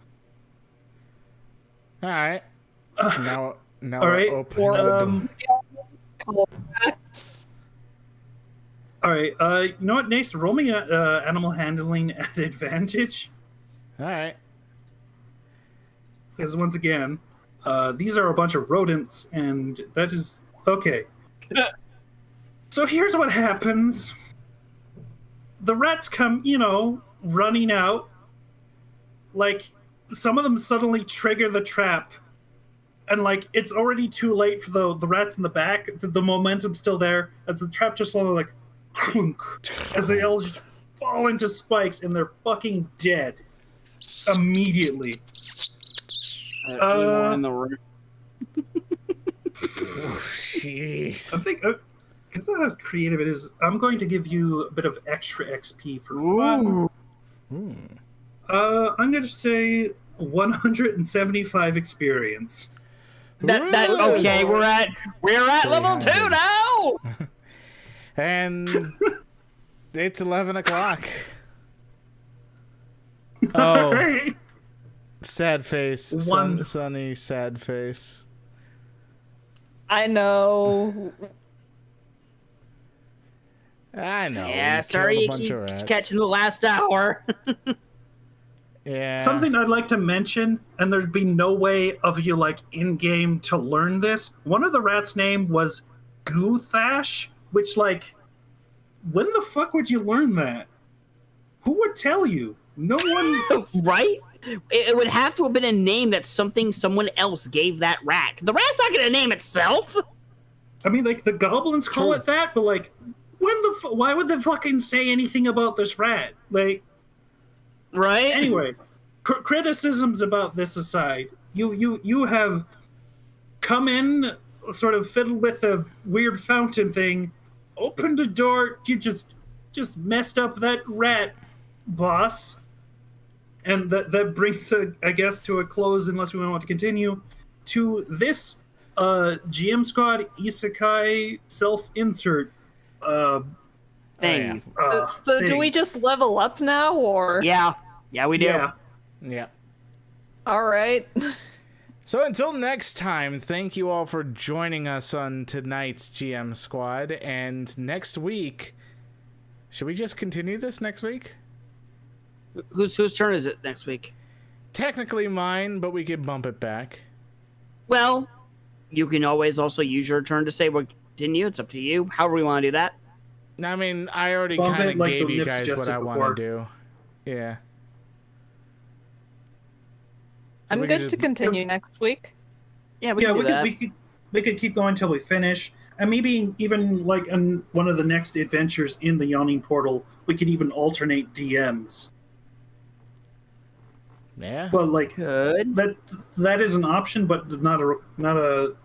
All right. Now All right. I'll open the door. Rats. All right, you know what, Nace? Roll me animal handling at advantage, All right. because once again, these are a bunch of rodents, and that is okay. So here's what happens: the rats come, running out. Like some of them suddenly trigger the trap, and like it's already too late for the rats in the back. The momentum's still there, as the trap just sort of like clunk, as they all just fall into spikes, and they're fucking dead immediately. Anyone in the room? Jeez. I think because of how creative it is, I'm going to give you a bit of extra XP for fun. Ooh. I'm going to say 175 experience. That okay? We're at level 2 300. now. And it's 11 o'clock. Oh, Hey! sad face. One- Sunny, sad face. I know. I know. Yeah, you sorry killed a you bunch keep of rats. catching the last hour. Yeah. Something I'd like to mention, and there'd be no way of you like in game to learn this. One of the rats' name was Goothash, which like, when the fuck would you learn that? Who would tell you? No one. Right? It would have to have been a name that someone else gave that rat. The rat's not gonna name itself. I mean, like the goblins call it that, but like, why would they fucking say anything about this rat? Like, Right? anyway, criticisms about this aside, you have come in, sort of fiddled with a weird fountain thing, opened a door, you just messed up that rat, boss. And that brings, I guess, to a close, unless we want to continue, to this GM Squad Isekai self-insert Thing. So do we just level up now, or? Yeah, we do. Yeah. All right. So until next time, thank you all for joining us on tonight's GM Squad. And next week, should we just continue this next week? Whose turn is it next week? Technically mine, but we could bump it back. Well, you can always also use your turn to say we'll continue. It's up to you. However we want to do that. I mean, I already Bump kind it of like gave the you Nip guys what suggested I before. want to do. Yeah. So I'm we could good to just- continue next week. Yeah, we Yeah, can do we that. could keep going until we finish, and maybe even like on one of the next adventures in the Yawning Portal, we could even alternate DMs. Yeah. But like Good. that is an option, but I'm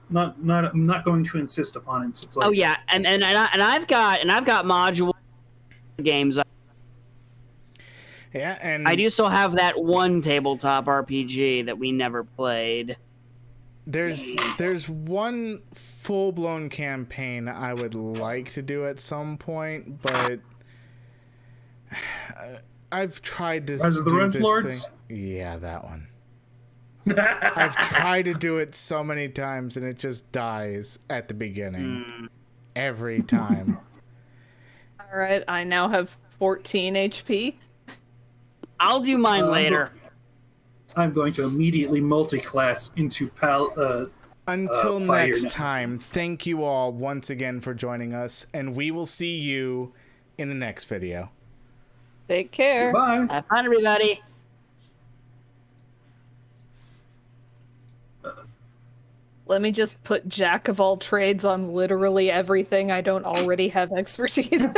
not going to insist upon it. So it's like, Oh yeah, and I've got module games. Yeah, and I do still have that one tabletop RPG that we never played. there's one full-blown campaign I would like to do at some point, but I've tried to Rise of the do Rent this Lords? thing. Yeah, that one. I've tried to do it so many times and it just dies at the beginning. Every time. All right. I now have 14 HP. I'll do mine later. I'm going to immediately multi-class into Until fire next now. time, thank you all once again for joining us, and we will see you in the next video. Take care. Bye. Have fun, everybody. Let me just put Jack of all trades on literally everything I don't already have expertise in.